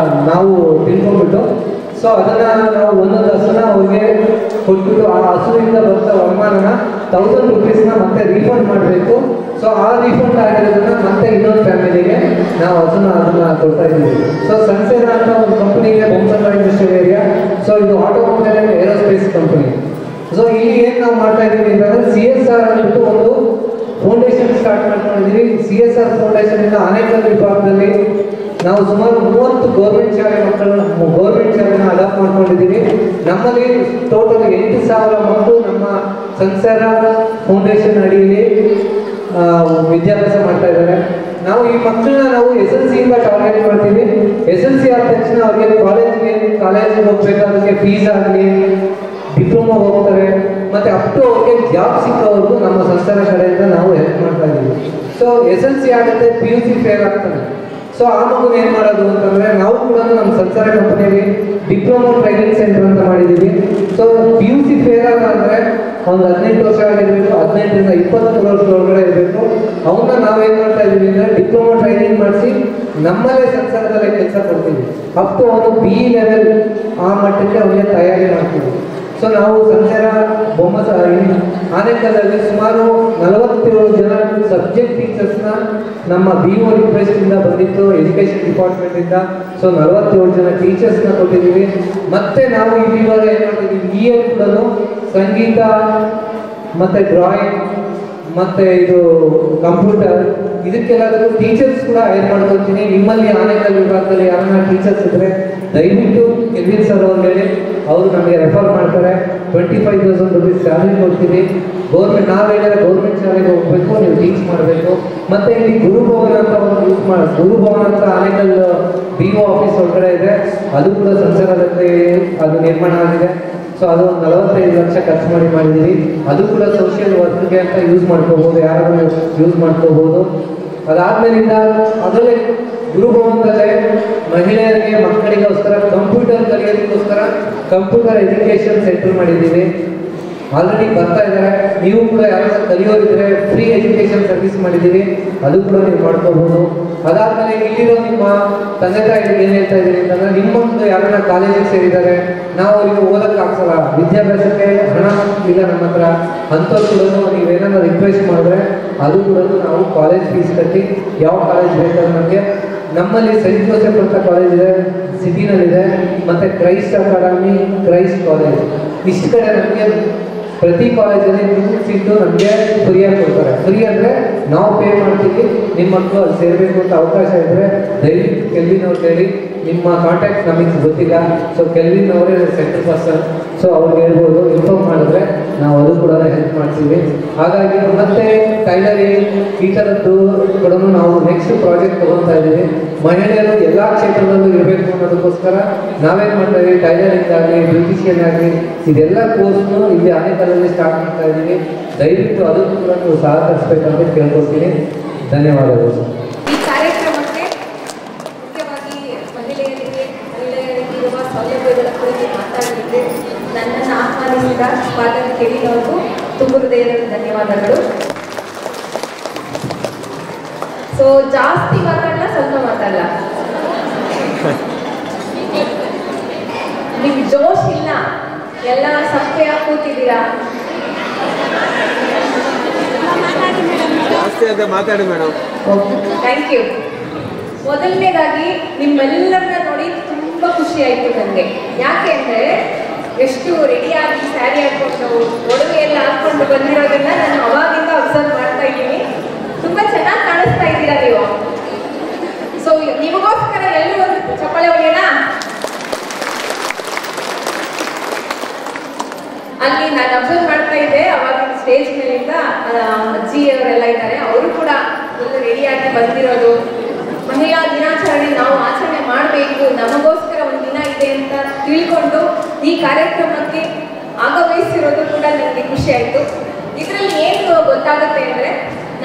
ನಾವು ತಿಳ್ಕೊಂಡ್ಬಿಟ್ಟು ಸೊ ಅದನ್ನು ನಾವು ಒಂದೊಂದು ಹಸುನ ಅವ್ರಿಗೆ ಕೊಟ್ಬಿಟ್ಟು ಆ ಹಸುವಿಂದ ಬಂದ ವರಮಾನನ 1000 ರೂಪೀಸ್ನ ಮತ್ತೆ ರೀಫಂಡ್ ಮಾಡಬೇಕು. ಸೊ ಆ ರೀಫಂಡ್ ಆಗಿರೋದನ್ನ ಮತ್ತೆ ಇನ್ನೊಂದು ಫ್ಯಾಮಿಲಿಗೆ ನಾವು ಅದನ್ನ ಕೊಡ್ತಾ ಇದ್ದೀವಿ. ಸೊ ಸನ್ಸೇನಾ ಅಂತ ಒಂದು ಕಂಪನಿಗೆ ಬೊಮ್ಮಸಂದ್ರ ಇಂಡಸ್ಟ್ರಿಯಲ್ ಏರಿಯಾ. ಸೊ ಇದು automobile and aerospace company. So ಇಲ್ಲಿ ಏನು ನಾವು ಮಾಡ್ತಾ ಇದ್ದೀವಿ ಅಂತಂದರೆ CSR ಅಂದ್ಬಿಟ್ಟು ಒಂದು ಫೌಂಡೇಶನ್ ಸ್ಟಾರ್ಟ್ ಮಾಡ್ಕೊಂಡಿದ್ದೀವಿ. CSR ಫೌಂಡೇಶನಿಂದ ಆನೇಕಲ್ ವಿಭಾಗದಲ್ಲಿ ನಾವು ಸುಮಾರು 30 ಗೌರ್ಮೆಂಟ್ ಶಾಲೆನ ಅಡಾಪ್ಟ್ ಮಾಡ್ಕೊಂಡಿದ್ದೀವಿ. ನಮ್ಮಲ್ಲಿ ಟೋಟಲ್ 8,000 ಮಕ್ಕಳು ನಮ್ಮ ಸಂಸಾರ ಫೌಂಡೇಶನ್ ಅಡಿಯಲ್ಲಿ ವಿದ್ಯಾಭ್ಯಾಸ ಮಾಡ್ತಾ ಇದ್ದಾರೆ. ನಾವು ಈ ಮಕ್ಕಳನ್ನ ನಾವು SLC ಇಂದ ಟಾರ್ಗೆಟ್ ಮಾಡ್ತೀವಿ. SLC ಆದ ತಕ್ಷಣ ಅವ್ರಿಗೆ ಕಾಲೇಜಿಗೆ ಹೋಗ್ಬೇಕಾದ್ರೆ ಫೀಸ್ ಆಗಲಿ, ಡಿಪ್ಲೊಮಾ ಹೋಗ್ತಾರೆ, ಮತ್ತು ಅಪ್ ಟು ಅವ್ರಿಗೆ ಜಾಬ್ ಸಿಕ್ಕವರೆಗೂ ನಮ್ಮ ಸಂಸ್ಥಾನ ಕಡೆಯಿಂದ ನಾವು ಹೆಲ್ಪ್ ಮಾಡ್ತಾ ಇದ್ದೀವಿ. ಸೊ SLC ಆಗುತ್ತೆ, PUC ಫೇಲ್ ಆಗ್ತಾನೆ. ಸೊ ಆ ಮಗು ಏನು ಮಾಡೋದು ಅಂತಂದರೆ ನಾವು ಕೂಡ ನಮ್ಮ ಸಂಸಾರ ಕಂಪನಿಯಲ್ಲಿ ಡಿಪ್ಲೊಮಾ ಟ್ರೈನಿಂಗ್ ಸೆಂಟರ್ ಅಂತ ಮಾಡಿದ್ದೀವಿ. ಸೊ PUC ಫೇಲ್ ಅಂದರೆ ಒಂದು 18 ವರ್ಷ ಆಗಿರಬೇಕು, 18ರಿಂದ 23 ವರ್ಷದ ಒಳಗಡೆ ಇರಬೇಕು. ಅವನ್ನ ನಾವೇನು ಮಾಡ್ತಾ ಇದ್ದೀವಿ ಅಂದರೆ ಡಿಪ್ಲೊಮಾ ಟ್ರೈನಿಂಗ್ ಮಾಡಿಸಿ ನಮ್ಮಲ್ಲೇ ಸಂಸಾರದಲ್ಲೇ ಕೆಲಸ ಕೊಡ್ತೀವಿ. ಅಪ್ ಟು ಅವನು BE ಲೆವೆಲ್ ಆ ಮಟ್ಟಕ್ಕೆ ಅವನಿಗೆ ತಯಾರಿ ಮಾಡ್ತೀವಿ. ಸೊ ನಾವು ಸಂಸಾರ ಆನೇಕಲ್ಲಲ್ಲಿ ಸುಮಾರು 47 ಜನ ಸಬ್ಜೆಕ್ಟ್ ಟೀಚರ್ಸ್ನ ನಮ್ಮ BO ರಿಕ್ವೆಸ್ಟಿಂದ ಬಂದಿತ್ತು, ಎಜುಕೇಷನ್ ಡಿಪಾರ್ಟ್ಮೆಂಟಿಂದ. ಸೊ 47 ಜನ ಟೀಚರ್ಸ್ನ ಕೊಟ್ಟಿದ್ದೀವಿ. ಮತ್ತು ನಾವು ಇವಾಗ ಏನು ಮಾಡ್ತಿದ್ದೀವಿ, EL ಕೂಡ ಸಂಗೀತ ಮತ್ತು ಡ್ರಾಯಿಂಗ್ ಮತ್ತು ಇದು ಕಂಪ್ಯೂಟರ್ ಇದಕ್ಕೆಲ್ಲದಕ್ಕೂ ಟೀಚರ್ಸ್ ಕೂಡ ಹೈರ್ ಮಾಡ್ಕೊತೀನಿ. ನಿಮ್ಮಲ್ಲಿ ಆನೇಕಲ್ ವಿಭಾಗದಲ್ಲಿ ಯಾರನ್ನ ಟೀಚರ್ಸ್ ಇದ್ದರೆ ದಯವಿಟ್ಟು ಕೆಲ್ವಿನ್ ಸರ್ ಅವ್ರು ಹೇಳಿ, ಅವರು ನಮಗೆ ರೆಫರ್ ಮಾಡ್ತಾರೆ. 25,000 ರೂಪೀಸ್ ಸ್ಯಾಲರಿ ಕೊಡ್ತೀವಿ. ನಾವೇನಾದ್ರೆ ಗೌರ್ಮೆಂಟ್ ಶಾಲೆಗೆ ಹೋಗ್ಬೇಕು, ನೀವು ಟೀಚ್ ಮಾಡಬೇಕು. ಮತ್ತು ಇಲ್ಲಿ ಗುರುಭವನ ಅಂತ ಒಂದು ಗುರುಭವನ ಅಂತ ಆನೇಕಲ್ BO ಆಫೀಸ್ ಒಳಗಡೆ ಇದೆ, ಅದು ಕೂಡ ಸಂಸಾರದಲ್ಲಿ ಅದು ನಿರ್ಮಾಣ ಆಗಿದೆ. ಸೊ ಅದು 45 ಲಕ್ಷ ಖರ್ಚು ಮಾಡಿದ್ದೀವಿ. ಅದು ಕೂಡ ಸೋಷಿಯಲ್ ವರ್ಕ್ಗೆ ಅಂತ ಯೂಸ್ ಮಾಡ್ಕೋಬೋದು, ಯಾರಾದರೂ ಯೂಸ್ ಮಾಡ್ಕೋಬೋದು. ಅದಾದ್ಮೇಲಿಂದ ಅದರಲ್ಲೇ ಗುರುಭವನದಲ್ಲೇ ಮಹಿಳೆಯರಿಗೆ ಮಕ್ಕಳಿಗೋಸ್ಕರ ಕಂಪ್ಯೂಟರ್ ಕಲಿಯೋದಕ್ಕೋಸ್ಕರ ಕಂಪ್ಯೂಟರ್ ಎಜುಕೇಷನ್ ಸೆಂಟರ್ ಮಾಡಿದ್ದೀವಿ. ಆಲ್ರೆಡಿ ಬರ್ತಾ ಇದ್ದಾರೆ. ನೀವು ಕೂಡ ಯಾರಾದ್ರೂ ಕಲಿಯೋರಿದ್ರೆ ಫ್ರೀ ಎಜುಕೇಷನ್ ಸರ್ವಿಸ್ ಮಾಡಿದ್ದೀವಿ, ಅದು ಕೂಡ ನೀವು ಮಾಡ್ಕೋಬೋದು. ಅದಾದಮೇಲೆ ಇಲ್ಲಿರೋ ನಿಮ್ಮ ತಂದೆ ತಾಯಿಗಳಿಗೆ ಏನು ಹೇಳ್ತಾ ಇದ್ದೀರಿ ಅಂತಂದರೆ, ನಿಮ್ಮ ಮಕ್ಕಳು ಯಾರನ್ನ ಕಾಲೇಜಿಗೆ ಸೇರಿದ್ದಾರೆ, ನಾವು ಅವರಿಗೆ ಓದಕ್ಕೆ ಆಗ್ಸಲ್ಲ, ವಿದ್ಯಾಭ್ಯಾಸಕ್ಕೆ ಹಣ ಇಲ್ಲ ನಮ್ಮ ಹತ್ರ ಅಂಥವ್ರು ಕೂಡ ನೀವೇನಾದ್ರು ರಿಕ್ವೆಸ್ಟ್ ಮಾಡಿದ್ರೆ ಅದು ಕೂಡ ನಾವು ಕಾಲೇಜ್ ಫೀಸ್ ಕಟ್ಟಿ ಯಾವ ಕಾಲೇಜ್ ಬೇಕಾದ್ರೆ ನಮಗೆ ನಮ್ಮಲ್ಲಿ ಸೆಂಟ್ ಜೋಸೆಫ್ ಅಂತ ಕಾಲೇಜ್ ಇದೆ, ಸಿಟಿನಲ್ಲಿದೆ, ಮತ್ತು ಕ್ರೈಸ್ಟ್ ಅಕಾಡೆಮಿ, ಕ್ರೈಸ್ಟ್ ಕಾಲೇಜ್. ಇಷ್ಟು ಕಡೆ ನಮಗೆ ಪ್ರತಿ ಕಾಲೇಜಲ್ಲಿ 100 ಸೀಟು ನಮಗೆ ಫ್ರೀಯಾಗಿ ಕೊಡ್ತಾರೆ. ಫ್ರೀ ಅಂದರೆ ನಾವು ಪೇ ಮಾಡ್ತೀವಿ, ನಿಮ್ಮ ಮಕ್ಕಳು ಅಲ್ಲಿ ಸೇರಬೇಕು ಅಂತ ಅವಕಾಶ ಇದ್ದರೆ ದಯವಿಟ್ಟು ಕೆಲ್ವಿನ್ ಅವ್ರು ಹೇಳಿ. ನಿಮ್ಮ ಕಾಂಟ್ಯಾಕ್ಟ್ ನಮಗೆ ಗೊತ್ತಿಲ್ಲ, ಸೊ ಕೆಲ್ವಿನ್ ಅವರೇ ಸೆಂಟರ್ ಪರ್ಸನ್, ಸೊ ಅವ್ರಿಗೆ ಹೇಳ್ಬೋದು, ಇನ್ಫಾರ್ಮ್ ಮಾಡಿದ್ರೆ ನಾವು ಅದು ಕೂಡ ಹೆಲ್ಪ್ ಮಾಡ್ತೀವಿ. ಹಾಗಾಗಿ ಮತ್ತೆ ಟೈಲರಿಂಗ್ ಈ ಥರದ್ದು ಕೂಡ ನಾವು ನೆಕ್ಸ್ಟ್ ಪ್ರಾಜೆಕ್ಟ್ ತೊಗೊಳ್ತಾ ಇದ್ದೀವಿ. ಮಹಿಳೆಯರು ಎಲ್ಲ ಕ್ಷೇತ್ರದಲ್ಲೂ ಇರಬೇಕು ಅನ್ನೋದಕ್ಕೋಸ್ಕರ ನಾವೇನು ಮಾಡ್ತಾ ಇದ್ದೀವಿ, ಟೈಲರಿಂಗ್ ಆಗಲಿ, ಬ್ಯೂಟಿಷಿಯನ್ ಆಗಲಿ, ಇದೆಲ್ಲ ಕೋರ್ಸ್ನು ಇಲ್ಲಿ ಆನೇಕಲ್ಲಲ್ಲಿ ಸ್ಟಾರ್ಟ್ ಮಾಡ್ತಾ ಇದ್ದೀವಿ. ದಯವಿಟ್ಟು ಅದನ್ನು ಕೂಡ ನೀವು ಸಹಕರಿಸಬೇಕಂತ ಕೇಳ್ಕೊಳ್ತೀನಿ. ಧನ್ಯವಾದಗಳು. ಈ ಕಾರ್ಯಕ್ರಮಕ್ಕೆ ಮುಖ್ಯವಾಗಿ ಮಹಿಳೆಯರಿಗೆ ಇರುವ ಸೌಲಭ್ಯಗಳ ಕುರಿತು ಮಾತಾಡಲಿಕ್ಕೆ ನನ್ನನ್ನು ಆಹ್ವಾನಿಸಿದ ಫಾದರ್ ಕೆವಿನ್ ಅವ್ರಿಗೂ ತುಂಬ ಹೃದಯದ ಧನ್ಯವಾದಗಳು. ಸೊ ಜಾಸ್ತಿ ಮಾತಾಡಲ್ಲ, ಸ್ವಲ್ಪ ಮಾತಾಡಲ್ಲ, ನಿಮ್ಗೆ ಜೋಶ್ ಇಲ್ಲ, ಎಲ್ಲ ಸತ್ಯ ಕೂತಿದ್ದೀರಾ. ಜಾಸ್ತಿ ಅಂತ ಮಾತಾಡಿ ಮೇಡಮ್. Thank you. ಮೊದಲನೇದಾಗಿ ನಿಮ್ಮೆಲ್ಲರನ್ನ ನೋಡಿ ತುಂಬ ಖುಷಿ ಆಯಿತು ನನಗೆ. ಯಾಕೆ ಅಂದರೆ ಎಷ್ಟು ರೆಡಿಯಾಗಿ ಸ್ಯಾರಿ ಹಾಕ್ಕೊಂಡು ಒಡವೆ ಎಲ್ಲ ಹಾಕ್ಕೊಂಡು ಬಂದಿರೋದನ್ನ ನಾನು ಅವಾಗಿಂದ ಅಬ್ಸರ್ವ್ ಮಾಡ್ತಾ ಇದ್ದೀನಿ. ತುಂಬ ಚೆನ್ನಾಗಿ ಕಾಣಿಸ್ತಾ ಇದ್ದೀರಾ ನೀವು. ಸೊ ನಿಮಗೋಸ್ಕರ ಎಲ್ಲರೂ ಒಂದು ಚಪ್ಪಾಳೆ ಹೊಡೆಯೋಣ. ಅಲ್ಲಿ ನಾನು ಅಬ್ಸರ್ವ್ ಮಾಡ್ತಾ ಇದ್ದೆ, ಅವಾಗ ಸ್ಟೇಜ್ ಮೇಲಿಂದ ಅಜ್ಜಿ ಅವರೆಲ್ಲ ಇದ್ದಾರೆ, ಅವರು ಕೂಡ ಒಂದು ರೆಡಿಯಾಗಿ ಬಂದಿರೋದು. ಮಹಿಳಾ ದಿನಾಚರಣೆ ನಾವು ಆಚರಣೆ ಮಾಡಬೇಕು, ನಮಗೋಸ್ಕರ ಒಂದು ದಿನ ಇದೆ ಅಂತ ತಿಳ್ಕೊಂಡು ಈ ಕಾರ್ಯಕ್ರಮಕ್ಕೆ ಆಗಮಿಸಿರೋದು ಕೂಡ ನನಗೆ ಖುಷಿ ಆಯಿತು. ಇದರಲ್ಲಿ ಏನು ಗೊತ್ತಾಗುತ್ತೆ ಅಂದರೆ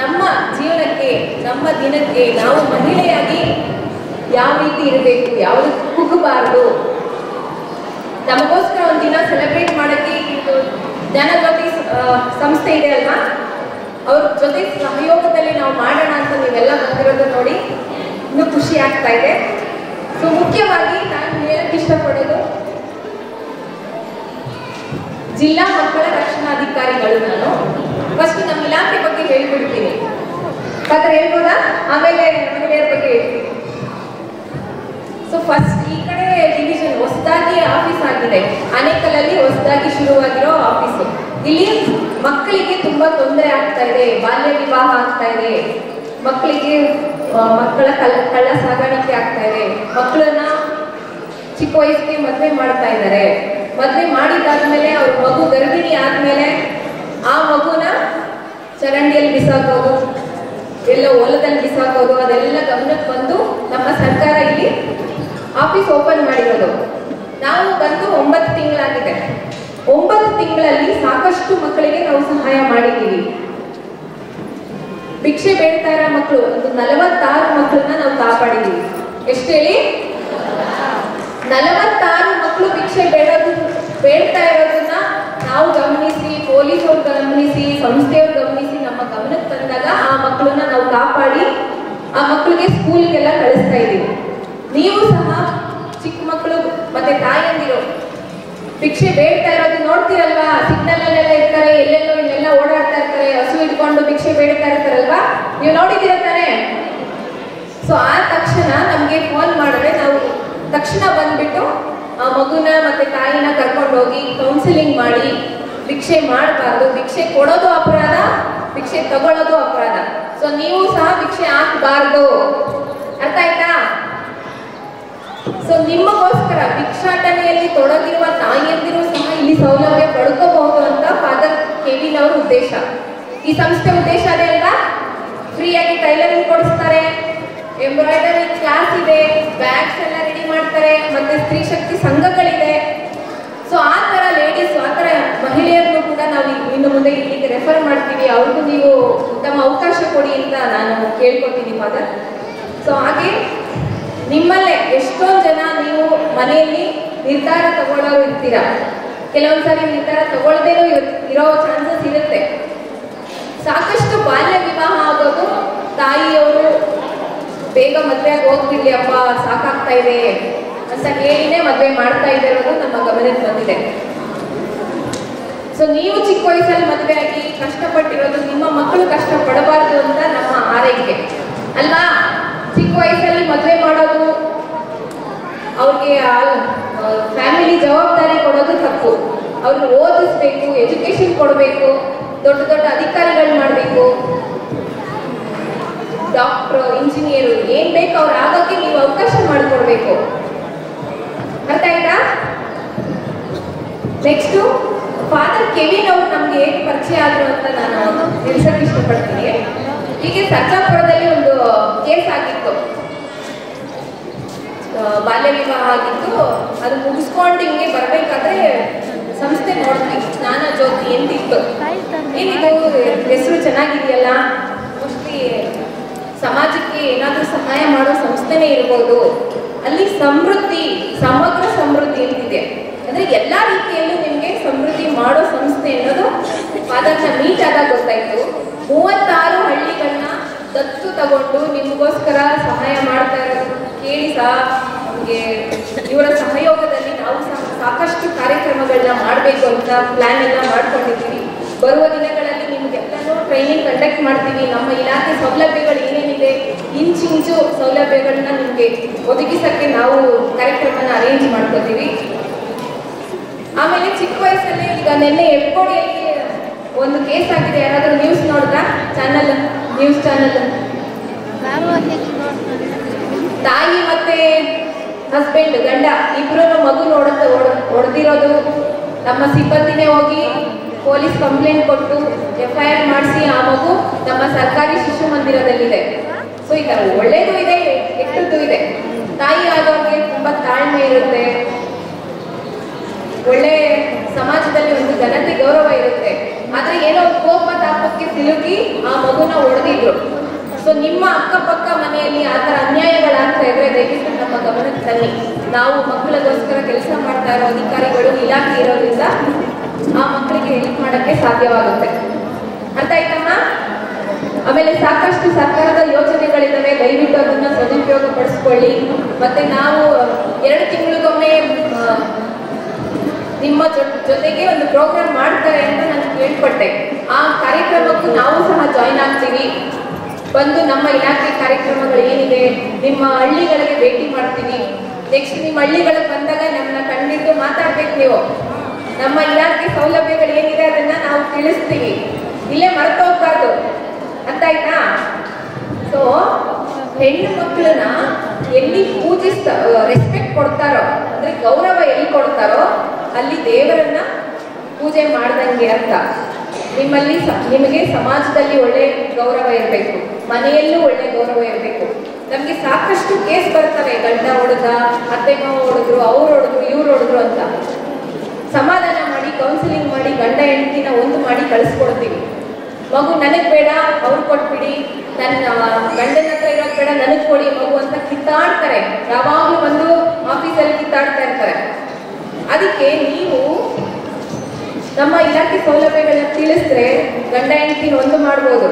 ನಮ್ಮ ಜೀವನಕ್ಕೆ, ನಮ್ಮ ದಿನಕ್ಕೆ ನಾವು ಮಹಿಳೆಯಾಗಿ ಯಾವ ರೀತಿ ಇರಬೇಕು, ಯಾವುದು ಕುಗ್ಗಬಾರ್ದು. ನಮಗೋಸ್ಕರ ಒಂದು ದಿನ ಸೆಲೆಬ್ರೇಟ್ ಮಾಡೋಕ್ಕೆ ಇದು ಜ್ಞಾನಜ್ಯೋತಿ ಸಂಸ್ಥೆ ಇದೆ ಅಲ್ವಾ, ಅವ್ರ ಜೊತೆ ಸಹಯೋಗದಲ್ಲಿ ನಾವು ಮಾಡೋಣ ಅಂತ ನೀವೆಲ್ಲ ಬಂದಿರೋದು ನೋಡಿ ಇನ್ನೂ ಖುಷಿ ಆಗ್ತಾ ಇದೆ. ಸೊ ಮುಖ್ಯವಾಗಿ ನಾನು ಹೇಳಕ್ಕೆ ಇಷ್ಟಪಡೋದು, ಜಿಲ್ಲಾ ಮಕ್ಕಳ ರಕ್ಷಣಾಧಿಕಾರಿಗಳು ನಾನು. ಫಸ್ಟ್ ನಮ್ಮ ಇಲಾಖೆ ಬಗ್ಗೆ ಹೇಳ್ಬಿಡ್ತೀನಿ, ಆದ್ರೆ ಹೇಳ್ಬೋದಾ, ಆಮೇಲೆ ಮಹಿಳೆಯರ ಬಗ್ಗೆ ಹೇಳ್ತೀನಿ. ಸೊ ಫಸ್ಟ್ ಈ ಕಡೆ ಡಿವಿಷನ್ ಹೊಸದಾಗಿ ಆಫೀಸ್ ಆಗಿದೆ, ಆನೇಕಲ್ಲಲ್ಲಿ ಹೊಸದಾಗಿ ಶುರುವಾಗಿರೋ ಆಫೀಸು. ಇಲ್ಲಿ ಮಕ್ಕಳಿಗೆ ತುಂಬಾ ತೊಂದರೆ ಆಗ್ತಾ ಇದೆ, ಬಾಲ್ಯ ವಿವಾಹ ಆಗ್ತಾ ಇದೆ, ಮಕ್ಕಳಿಗೆ ಮಕ್ಕಳ ಕಳ್ಳ ಸಾಗಾಣಿಕೆ ಆಗ್ತಾ ಇದೆ, ಮಕ್ಕಳನ್ನ ಚಿಕ್ಕ ವಯಸ್ಸಿಗೆ ಮದುವೆ ಮಾಡ್ತಾ ಇದ್ದಾರೆ. ಮದುವೆ ಮಾಡಿದಾದ್ಮೇಲೆ ಅವ್ರ ಮಗು ಗರ್ಭಿಣಿ ಆದ್ಮೇಲೆ ಆ ಮಗುನ ಚರಂಡಿಯಲ್ಲಿ ಬಿಸಾಕೋದು, ಎಲ್ಲ ಹೊಲದಲ್ಲಿ ಬಿಸಾಕೋದು, ಅದೆಲ್ಲ ಗಮನಕ್ಕೆ ಬಂದು ನಮ್ಮ ಸರ್ಕಾರ ಇಲ್ಲಿ ಆಫೀಸ್ ಓಪನ್ ಮಾಡಿರೋದು. ನಾವು ಬಂದು 9 ತಿಂಗಳಾಗಿದೆ. 9 ತಿಂಗಳಲ್ಲಿ ಸಾಕಷ್ಟು ಮಕ್ಕಳಿಗೆ ನಾವು ಸಹಾಯ ಮಾಡಿದ್ದೀವಿ. ಭಿಕ್ಷೆ ಬೇಡ್ತಾ ಇರೋ ಮಕ್ಕಳು ಒಂದು 46 ಮಕ್ಕಳನ್ನ ನಾವು ಕಾಪಾಡಿದ್ದೀವಿ. ಎಷ್ಟು ಹೇಳಿ? 46 ಮಕ್ಕಳು ಭಿಕ್ಷೆ ಬೇಡ್ತಾ ಇರೋದನ್ನ ನಾವು ಗಮನಿಸಿ, ಪೊಲೀಸ್ ಅವ್ರು ಗಮನಿಸಿ, ಸಂಸ್ಥೆಯವ್ರು ಗಮನಿಸಿ, ನಮ್ಮ ಗಮನಕ್ಕೆ ಬಂದಾಗ ಆ ಮಕ್ಕಳನ್ನ ನಾವು ಕಾಪಾಡಿ ಆ ಮಕ್ಕಳಿಗೆ ಸ್ಕೂಲ್ಗೆಲ್ಲ ಕಳಿಸ್ತಾ ಇದ್ದೀವಿ. ನೀವು ಸಹ ಚಿಕ್ಕ ಮಕ್ಕಳು ಮತ್ತೆ ತಾಯಂದಿರು ಭಿಕ್ಷೆ ಬೇಡ್ತಾ ಇರೋದು ನೋಡ್ತೀರಲ್ವಾ, ಸಿಗ್ನಲ್ ಅಲ್ಲೆಲ್ಲ ಇರ್ತಾರೆ, ಎಲ್ಲೆಲ್ಲೋ ಇಲ್ಲೆಲ್ಲ ಓಡಾಡ್ತಾ ಇರ್ತಾರೆ, ಹಸು ಇಟ್ಕೊಂಡು ಭಿಕ್ಷೆ ಬೇಡ್ತಾ ಇರ್ತಾರಲ್ವಾ, ನೀವು ನೋಡಿದ್ದೀರ ತಾನೆ. ಸೊ ಆ ತಕ್ಷಣ ನಮ್ಗೆ ಫೋನ್ ಮಾಡಿದ್ರೆ ನಾವು ತಕ್ಷಣ ಬಂದ್ಬಿಟ್ಟು ಆ ಮಗುನ ಮತ್ತೆ ತಾಯಿನ ಕರ್ಕೊಂಡು ಹೋಗಿ ಕೌನ್ಸಿಲಿಂಗ್ ಮಾಡಿ, ಭಿಕ್ಷೆ ಮಾಡಬಾರ್ದು, ಭಿಕ್ಷೆ ಕೊಡೋದು ಅಪರಾಧ, ಭಿಕ್ಷೆ ತಗೊಳ್ಳೋದು ಅಪರಾಧ. ಸೊ ನೀವು ಸಹ ಭಿಕ್ಷೆ ಹಾಕಬಾರ್ದು, ಅರ್ಥ ಆಯ್ತಾ? ಸೊ ನಿಮಗೋಸ್ಕರ ಭಿಕ್ಷಾಟನೆಯಲ್ಲಿ ತೊಡಗಿರುವ ತಾಯಿಯಂದಿರು ಸಹ ಇಲ್ಲಿ ಸೌಲಭ್ಯ ಪಡ್ಕೋಬಹುದು ಅಂತ ಫಾದರ್ ಕೆವಿನ್ ಅವ್ರ ಉದ್ದೇಶ. ಈ ಸಂಸ್ಥೆ ಉದ್ದೇಶ ಅದೇ ಅಲ್ವಾ? ಫ್ರೀಯಾಗಿ ಟೈಲರಿಂಗ್ ಕೊಡಿಸ್ತಾರೆ, ಎಂಬ್ರಾಯ್ಡರಿ ಕ್ಲಾಸ್ ಇದೆ, ಬ್ಯಾಗ್ಸ್ ಎಲ್ಲ ರೆಡಿ ಮಾಡ್ತಾರೆ, ಮತ್ತೆ ಸ್ತ್ರೀ ಶಕ್ತಿ ಸಂಘಗಳಿದೆ. ಸೊ ಆ ಥರ ಲೇಡೀಸ್, ಆ ಥರ ಮಹಿಳೆಯರನ್ನು ಕೂಡ ನಾವು ಇನ್ನು ಮುಂದೆ ಇಲ್ಲಿಗೆ ರೆಫರ್ ಮಾಡ್ತೀವಿ. ಅವ್ರಿಗೂ ನೀವು ಉತ್ತಮ ಅವಕಾಶ ಕೊಡಿ ಅಂತ ನಾನು ಕೇಳ್ಕೊತೀನಿ ಫಾದರ್. ಸೊ ಹಾಗೆ ನಿಮ್ಮಲ್ಲೇ ಎಷ್ಟೊಂದು ಜನ ನೀವು ಮನೆಯಲ್ಲಿ ನಿರ್ಧಾರ ತಗೊಳ್ಳೋರು ಇರ್ತೀರಾ, ಕೆಲವೊಂದ್ಸರಿ ನಿರ್ಧಾರ ತಗೊಳ್ದೇನೂ ಇರೋ ಚಾನ್ಸಸ್ ಇರುತ್ತೆ. ಸಾಕಷ್ಟು ಬಾಲ್ಯ ವಿವಾಹ ಆಗೋದು ತಾಯಿಯವರು ಬೇಗ ಮದುವೆಗೆ ಹೋಗ್ಬಿಡ್ಲಿ ಅಪ್ಪ, ಸಾಕಾಗ್ತಾ ಇದೆ ಅಂತ ಹೇಳಿನೇ ಮದುವೆ ಮಾಡ್ತಾ ಇರೋದು ನಮ್ಮ ಗಮನಕ್ಕೆ ಬಂದಿದೆ. ಸೊ ನೀವು ಚಿಕ್ಕ ವಯಸ್ಸಲ್ಲಿ ಮದುವೆ ಆಗಿ ಕಷ್ಟಪಟ್ಟಿರೋದು ನಿಮ್ಮ ಮಕ್ಕಳು ಕಷ್ಟಪಡಬಾರ್ದು ಅಂತ ನಮ್ಮ ಆರೈಕೆ ಅಲ್ವಾ? ಚಿಕ್ಕ ವಯಸ್ಸಲ್ಲಿ ಮದುವೆ ಮಾಡೋದು, ಅವ್ರಿಗೆ ಫ್ಯಾಮಿಲಿ ಜವಾಬ್ದಾರಿ ಕೊಡೋದು ತಪ್ಪು. ಅವ್ರನ್ನ ಓದಿಸ್ಬೇಕು, ಎಜುಕೇಶನ್ ಕೊಡಬೇಕು, ದೊಡ್ಡ ದೊಡ್ಡ ಅಧಿಕಾರಿಗಳು ಮಾಡಬೇಕು, ಡಾಕ್ಟ್ರು, ಇಂಜಿನಿಯರು ಏನ್ ಬೇಕು ಅವ್ರು ಆಗೋಕ್ಕೆ ನೀವು ಅವಕಾಶ ಮಾಡಿಕೊಡ್ಬೇಕು. ಅರ್ಥ ಆಯ್ತಾ? ನೆಕ್ಸ್ಟು ಫಾದರ್ ಕೆವಿನ್ ಅವರು ನಮ್ಗೆ ಹೇಗೆ ಪರಿಚಯ ಆದ್ರು ಅಂತ ನಾನು ತಿಳಿಸಕ್ಕೆ ಇಷ್ಟಪಡ್ತೀನಿ. ಹೀಗೆ ಸರ್ಜಾಪುರದಲ್ಲಿ ಒಂದು ಕೇಸ್ ಆಗಿತ್ತು, ಬಾಲ್ಯ ವಿವಾಹ ಆಗಿತ್ತು. ಅದು ಮುಗಿಸ್ಕೊಂಡು ಹಿಂಗೆ ಬರ್ಬೇಕಾದ್ರೆ ಸಂಸ್ಥೆ ನೋಡ್ತೀವಿ, ಜ್ಞಾನ ಜ್ಯೋತಿ ಎಂತಿತ್ತು. ಏನಿದು ಹೆಸರು ಚೆನ್ನಾಗಿದೆಯಲ್ಲ, ಮೋಸ್ಟ್ಲಿ ಸಮಾಜಕ್ಕೆ ಏನಾದರೂ ಸಹಾಯ ಮಾಡೋ ಸಂಸ್ಥೆನೇ ಇರ್ಬೋದು. ಅಲ್ಲಿ ಸಮೃದ್ಧಿ, ಸಮಗ್ರ ಸಮೃದ್ಧಿ ಅಂತಿದೆ, ಅಂದ್ರೆ ಎಲ್ಲಾ ರೀತಿಯಲ್ಲೂ ನಿಮ್ಗೆ ಸಮೃದ್ಧಿ ಮಾಡೋ ಸಂಸ್ಥೆ ಅನ್ನೋದು ಫಾದರ್ನ ಮೀಟ್ ಆದಾಗ ಗೊತ್ತಾಯ್ತು. 36 ಹಳ್ಳಿಗಳನ್ನ ದತ್ತು ತಗೊಂಡು ನಿಮಗೋಸ್ಕರ ಸಹಾಯ ಮಾಡ್ತಾ ಇರೋದು ಕೇಳಿ ಸಹ ನಮಗೆ ಇವರ ಸಹಯೋಗದಲ್ಲಿ ನಾವು ಸಹ ಸಾಕಷ್ಟು ಕಾರ್ಯಕ್ರಮಗಳನ್ನ ಮಾಡಬೇಕು ಅಂತ ಪ್ಲಾನ್ ಎಲ್ಲ ಮಾಡ್ಕೊಂಡಿದ್ದೀವಿ. ಬರುವ ದಿನಗಳಲ್ಲಿ ನಿಮ್ಗೆಲ್ಲನೂ ಟ್ರೈನಿಂಗ್ ಕಂಡಕ್ಟ್ ಮಾಡ್ತೀವಿ. ನಮ್ಮ ಇಲಾಖೆ ಸೌಲಭ್ಯಗಳು ಏನೇನಿದೆ ಇಂಚಿಂಚು ಸೌಲಭ್ಯಗಳನ್ನ ನಿಮಗೆ ಒದಗಿಸಕ್ಕೆ ನಾವು ಕಾರ್ಯಕ್ರಮನ ಅರೇಂಜ್ ಮಾಡ್ಕೋತೀವಿ. ಆಮೇಲೆ ಚಿಕ್ಕ ವಯಸ್ಸಲ್ಲಿ ಈಗ ನಿನ್ನೆ ಎಪ್ಪೋಡಿಯಲ್ಲಿ ಒಂದು ಕೇಸ್ ಆಗಿದೆ. ಯಾರಾದರೂ ನ್ಯೂಸ್ ನೋಡಿದ್ರಾ? ನ್ಯೂಸ್ ಚಾನಲ್ ತಾಯಿ ಮತ್ತೆ ಹಸ್ಬೆಂಡ್ ಗಂಡ ಇಬ್ರು ಮಗು ಹೊಡೆದಿರೋದು, ನಮ್ಮ ಸಿಬ್ಬಂದಿನೇ ಹೋಗಿ ಪೊಲೀಸ್ ಕಂಪ್ಲೇಂಟ್ ಕೊಟ್ಟು FIR ಮಾಡಿಸಿ ಆ ಮಗು ನಮ್ಮ ಸರ್ಕಾರಿ ಶಿಶು ಮಂದಿರದಲ್ಲಿದೆ. ಸೊ ಈಗ ಒಳ್ಳೇದು ಇದೆ, ಕೆಟ್ಟದ್ದು ಇದೆ. ತಾಯಿ ಆದವ್ರಿಗೆ ತುಂಬಾ ತಾಳ್ಮೆ ಇರುತ್ತೆ, ಒಳ್ಳೆ ಸಮಾಜದಲ್ಲಿ ಒಂದು ಘನತೆ ಗೌರವ ಇರುತ್ತೆ. ಆದ್ರೆ ಏನೋ ಕೋಪ ತಾಪಕ್ಕೆ ಸಿಲುಕಿ ಆ ಮಗುನ ಹೊಡೆದಿದ್ರು. ಸೊ ನಿಮ್ಮ ಅಕ್ಕಪಕ್ಕ ಮನೆಯಲ್ಲಿ ಆ ಥರ ಅನ್ಯಾಯಗಳಾಗ್ತಾ ಇದ್ರೆ ದಯವಿಟ್ಟು ನಮ್ಮ ಗಮನಕ್ಕೆ ತನ್ನಿ. ನಾವು ಮಕ್ಕಳಿಗೋಸ್ಕರ ಕೆಲಸ ಮಾಡ್ತಾ ಇರೋ ಅಧಿಕಾರಿಗಳು ಇಲಾಖೆ ಇರೋದ್ರಿಂದ ಆ ಮಕ್ಕಳಿಗೆ ಹೆಲ್ಪ್ ಮಾಡೋಕ್ಕೆ ಸಾಧ್ಯವಾಗುತ್ತೆ. ಅರ್ಥ ಆಯ್ತಮ್ಮ? ಆಮೇಲೆ ಸಾಕಷ್ಟು ಸರ್ಕಾರದ ಯೋಜನೆಗಳಿದ್ದಾವೆ, ದಯವಿಟ್ಟು ಅದನ್ನ ಸದುಪಯೋಗ ಪಡಿಸ್ಕೊಳ್ಳಿ. ಮತ್ತೆ ನಾವು 2 ತಿಂಗಳಿಗೊಮ್ಮೆ ನಿಮ್ಮ ಜೊತೆಗೆ ಒಂದು ಪ್ರೋಗ್ರಾಮ್ ಮಾಡ್ತಾರೆ ಅಂತ ನಾನು ಕೇಳ್ಪಟ್ಟೆ. ಆ ಕಾರ್ಯಕ್ರಮಕ್ಕೂ ನಾವು ಸಹ ಜಾಯಿನ್ ಆಗ್ತೀವಿ. ಬಂದು ನಮ್ಮ ಇಲಾಖೆ ಕಾರ್ಯಕ್ರಮಗಳು ಏನಿದೆ ನಿಮ್ಮ ಹಳ್ಳಿಗಳಿಗೆ ಭೇಟಿ ಮಾಡ್ತೀವಿ. ನೆಕ್ಸ್ಟ್ ನಿಮ್ಮ ಹಳ್ಳಿಗಳಿಗೆ ಬಂದಾಗ ನಮ್ಮನ್ನ ಕಂಡಿದ್ದು ಮಾತಾಡ್ಬೇಕು ನೀವು. ನಮ್ಮ ಇಲಾಖೆ ಸೌಲಭ್ಯಗಳು ಏನಿದೆ ಅದನ್ನ ನಾವು ತಿಳಿಸ್ತೀವಿ, ಇಲ್ಲೇ ಮರೆತು ಹೋಗ್ಬಾರ್ದು. ಅರ್ಥ ಆಯ್ತಾ? ಸೊ ಹೆಣ್ಣು ಮಕ್ಕಳನ್ನ ಎಲ್ಲಿ ರೆಸ್ಪೆಕ್ಟ್ ಕೊಡ್ತಾರೋ, ಅಂದ್ರೆ ಗೌರವ ಎಲ್ಲಿ ಕೊಡ್ತಾರೋ ಅಲ್ಲಿ ದೇವರನ್ನ ಪೂಜೆ ಮಾಡ್ದಂಗೆ ಅಂತ. ನಿಮಗೆ ಸಮಾಜದಲ್ಲಿ ಒಳ್ಳೆ ಗೌರವ ಇರಬೇಕು, ಮನೆಯಲ್ಲೂ ಒಳ್ಳೆ ಗೌರವ ಇರಬೇಕು. ನಮ್ಗೆ ಸಾಕಷ್ಟು ಕೇಸ್ ಬರ್ತವೆ, ಗಂಡ ಹೊಡೆದ, ಅತ್ತೆ ಮಾವ ಹೊಡೆದ್ರು, ಅವ್ರು ಹೊಡೆದ್ರು, ಇವ್ರು ಹೊಡೆದ್ರು ಅಂತ. ಸಮಾಧಾನ ಮಾಡಿ ಕೌನ್ಸಿಲಿಂಗ್ ಮಾಡಿ ಗಂಡ ಹೆಂಡತಿನ ಒಂದು ಮಾಡಿ ಕಳಿಸ್ಕೊಡ್ತೀವಿ. ಮಗು ನನಗ್ ಬೇಡ ಅವ್ರು ಕೊಟ್ಬಿಡಿ, ನನ್ನ ಗಂಡನ ಹತ್ರ ಇರೋದು ಬೇಡ ನನಗ್ ಕೊಡಿ ಮಗು ಅಂತ ಕಿತ್ತಾಡ್ತಾರೆ. ಯಾವಾಗಲೂ ಬಂದು ಆಫೀಸಲ್ಲಿ ಕಿತ್ತಾಡ್ತಾ ಇರ್ತಾರೆ. ಅದಕ್ಕೆ ನೀವು ನಮ್ಮ ಇಲಾಖೆ ಸೌಲಭ್ಯಗಳನ್ನ ತಿಳಿಸಿದ್ರೆ ಗಂಡ ಹೆಂಡತಿನ ಒಂದು ಮಾಡ್ಬೋದು.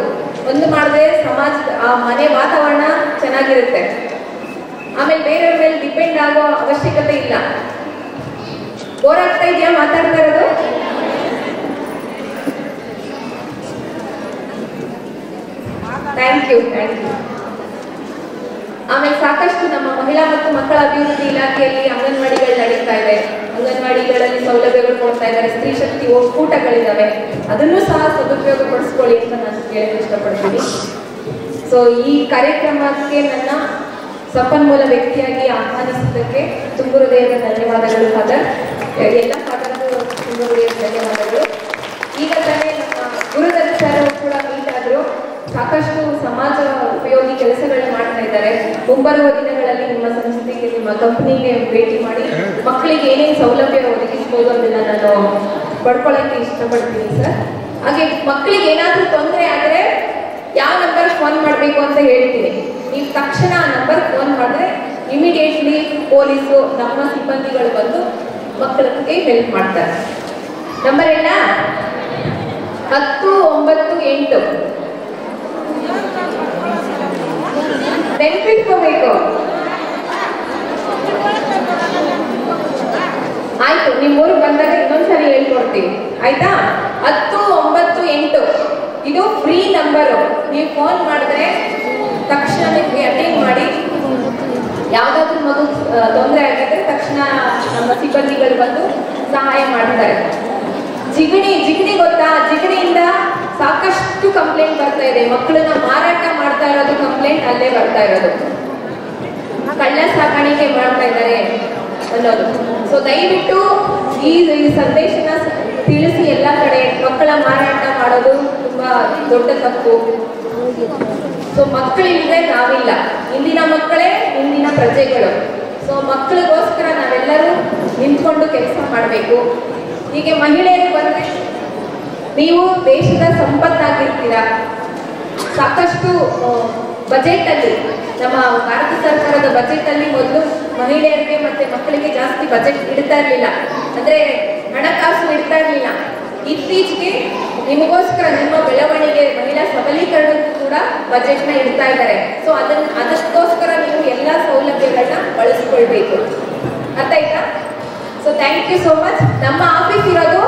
ಒಂದು ಮಾಡಿದ್ರೆ ಸಮಾಜದ ಆ ಮನೆ ವಾತಾವರಣ ಚೆನ್ನಾಗಿರುತ್ತೆ. ಆಮೇಲೆ ಬೇರೆಯವ್ರ ಮೇಲೆ ಡಿಪೆಂಡ್ ಆಗೋ ಅವಶ್ಯಕತೆ ಇಲ್ಲ. ಬೋರ್ ಆಗ್ತಾ ಇದೆಯಾ ಮಾತಾಡ್ತಾ ಇರೋದು? Thank you. ಆಮೇಲೆ ಸಾಕಷ್ಟು ನಮ್ಮ ಮಹಿಳಾ ಮತ್ತು ಮಕ್ಕಳ ಅಭಿವೃದ್ಧಿ ಇಲಾಖೆಯಲ್ಲಿ ಅಂಗನವಾಡಿಗಳು ನಡೀತಾ ಇದೆ. ಅಂಗನವಾಡಿಗಳಲ್ಲಿ ಸೌಲಭ್ಯಗಳು ಕೊಡ್ತಾ ಇದ್ದಾರೆ, ಸ್ತ್ರೀ ಶಕ್ತಿ ಒಕ್ಕೂಟಗಳಿದ್ದಾವೆ. ಅದನ್ನು ಸಹ ಸದುಪಯೋಗ ಪಡಿಸ್ಕೊಳ್ಳಿ ಅಂತ ನಾನು ಕೇಳಕ್ಕೆ ಇಷ್ಟಪಡ್ತೀನಿ. ಸೊ ಈ ಕಾರ್ಯಕ್ರಮಕ್ಕೆ ನನ್ನ ಸಂಪನ್ಮೂಲ ವ್ಯಕ್ತಿಯಾಗಿ ಆಹ್ವಾನಿಸಿದ್ದಕ್ಕೆ ತುಂಬ ಹೃದಯದ ಧನ್ಯವಾದಗಳು ಫಾದರ್. ಎಲ್ಲ ಫಾದರ್ಗೂ ತುಂಬ ಹೃದಯದ ಧನ್ಯವಾದಗಳು. ಈಗ ತಾನೇ ನಮ್ಮ ಗುರುದತ್ತ ಸರ್ ಕೂಡ ಮೀಟ್ ಆದ್ರು. ಸಾಕಷ್ಟು ಸಮಾಜ ಉಪಯೋಗಿ ಕೆಲಸಗಳನ್ನ ಮಾಡ್ತಾ ಇದ್ದಾರೆ. ಮುಂಬರುವ ದಿನಗಳಲ್ಲಿ ನಿಮ್ಮ ಸಂಸ್ಥೆಗೆ, ನಿಮ್ಮ ಕಂಪನಿಗೆ ಭೇಟಿ ಮಾಡಿ ಮಕ್ಕಳಿಗೆ ಏನೇನು ಸೌಲಭ್ಯ ಒದಗಿಸ್ಬೋದು ಅದನ್ನ ನಾನು ಪಡ್ಕೊಳ್ಳೋಕ್ಕೆ ಇಷ್ಟಪಡ್ತೀನಿ ಸರ್. ಹಾಗೆ ಮಕ್ಕಳಿಗೆ ಏನಾದರೂ ತೊಂದರೆ ಆದರೆ ಯಾವ ನಂಬರ್ ಫೋನ್ ಮಾಡಬೇಕು ಅಂತ ಹೇಳ್ತೀನಿ. ನೀವು ತಕ್ಷಣ ಆ ನಂಬರ್ ಫೋನ್ ಮಾಡಿದ್ರೆ ಇಮಿಡಿಯೇಟ್ಲಿ ಪೊಲೀಸು ನಮ್ಮ ಸಿಬ್ಬಂದಿಗಳು ಬಂದು ಮಕ್ಕಳಿಗೆ ಹೆಲ್ಪ್ ಮಾಡ್ತಾರೆ. ನಂಬರ್ ಎಲ್ಲ 1098 ನೆನ್ಪಿಟ್ಕೋಬೇಕು. ಆಯ್ತು, ನಿಮ್ಮ ಊರಿಗೆ ಬಂದಾಗ ಇನ್ನೊಂದ್ಸರಿ ಹೇಳ್ಕೊಡ್ತೀವಿ ಆಯ್ತಾ? 1098 ಇದು ಫ್ರೀ ನಂಬರು. ನೀವು ಫೋನ್ ಮಾಡಿದ್ರೆ ತಕ್ಷಣ ಅಟೆಂಡ್ ಮಾಡಿ. ಯಾವ್ದಾದ್ರು ಮಗು ತೊಂದರೆ ಆಗಿದ್ರೆ ತಕ್ಷಣ ನಮ್ಮ ಸಿಬ್ಬಂದಿಗಳು ಬಂದು ಸಹಾಯ ಮಾಡ್ತಾರೆ. ಜಿಗಣಿ ಗೊತ್ತಾ? ಜಿಗಣಿಯಿಂದ ಸಾಕಷ್ಟು ಕಂಪ್ಲೇಂಟ್ ಬರ್ತಾ ಇದೆ. ಮಕ್ಕಳನ್ನ ಮಾರಾಟ ಮಾಡ್ತಾ ಇರೋದು ಕಂಪ್ಲೇಂಟ್ ಅಲ್ಲೇ ಬರ್ತಾ ಇರೋದು. ಕಳ್ಳ ಸಾಕಾಣಿಕೆ ಮಾಡ್ತಾ ಇದ್ದಾರೆ ಅನ್ನೋದು. ಸೊ ದಯವಿಟ್ಟು ಈ ಸಂದೇಶನ ತಿಳಿಸಿ ಎಲ್ಲ ಕಡೆ. ಮಕ್ಕಳ ಮಾರಾಟ ಮಾಡೋದು ತುಂಬಾ ದೊಡ್ಡ ತಪ್ಪು. ಸೊ ಮಕ್ಕಳಿಲ್ಲದೆ ನಾವಿಲ್ಲ. ಇಂದಿನ ಮಕ್ಕಳೇ ಇಂದಿನ ಪ್ರಜೆಗಳು. ಸೊ ಮಕ್ಕಳಿಗೋಸ್ಕರ ನಾವೆಲ್ಲರೂ ನಿಂತ್ಕೊಂಡು ಕೆಲಸ ಮಾಡಬೇಕು. ಹೀಗೆ ಮಹಿಳೆಯರು ಬಂದರೆ ನೀವು ದೇಶದ ಸಂಪತ್ತಾಗಿರ್ತೀರಾ. ಸಾಕಷ್ಟು ಬಜೆಟಲ್ಲಿ, ನಮ್ಮ ಭಾರತ ಸರ್ಕಾರದ ಬಜೆಟಲ್ಲಿ ಮೊದಲು ಮಹಿಳೆಯರಿಗೆ ಮತ್ತು ಮಕ್ಕಳಿಗೆ ಜಾಸ್ತಿ ಬಜೆಟ್ ಇಡ್ತಾ ಇರಲಿಲ್ಲ, ಅಂದರೆ ಹಣಕಾಸು ಇಡ್ತಾ ಇರಲಿಲ್ಲ. ಇತ್ತೀಚೆಗೆ ನಿಮಗೋಸ್ಕರ, ನಿಮ್ಮ ಬೆಳವಣಿಗೆ, ಮಹಿಳಾ ಸಬಲೀಕರಣಕ್ಕೂ ಕೂಡ ಬಜೆಟ್ನ ಇಡ್ತಾ ಇದ್ದಾರೆ. ಸೊ ಅದಕ್ಕೋಸ್ಕರ ನೀವು ಎಲ್ಲ ಸೌಲಭ್ಯಗಳನ್ನ ಬಳಸ್ಕೊಳ್ಬೇಕು. ಅರ್ಥ ಆಯ್ತಾ? So thank you so much. ನಮ್ಮ ಆಫೀಸ್ ಇರೋದು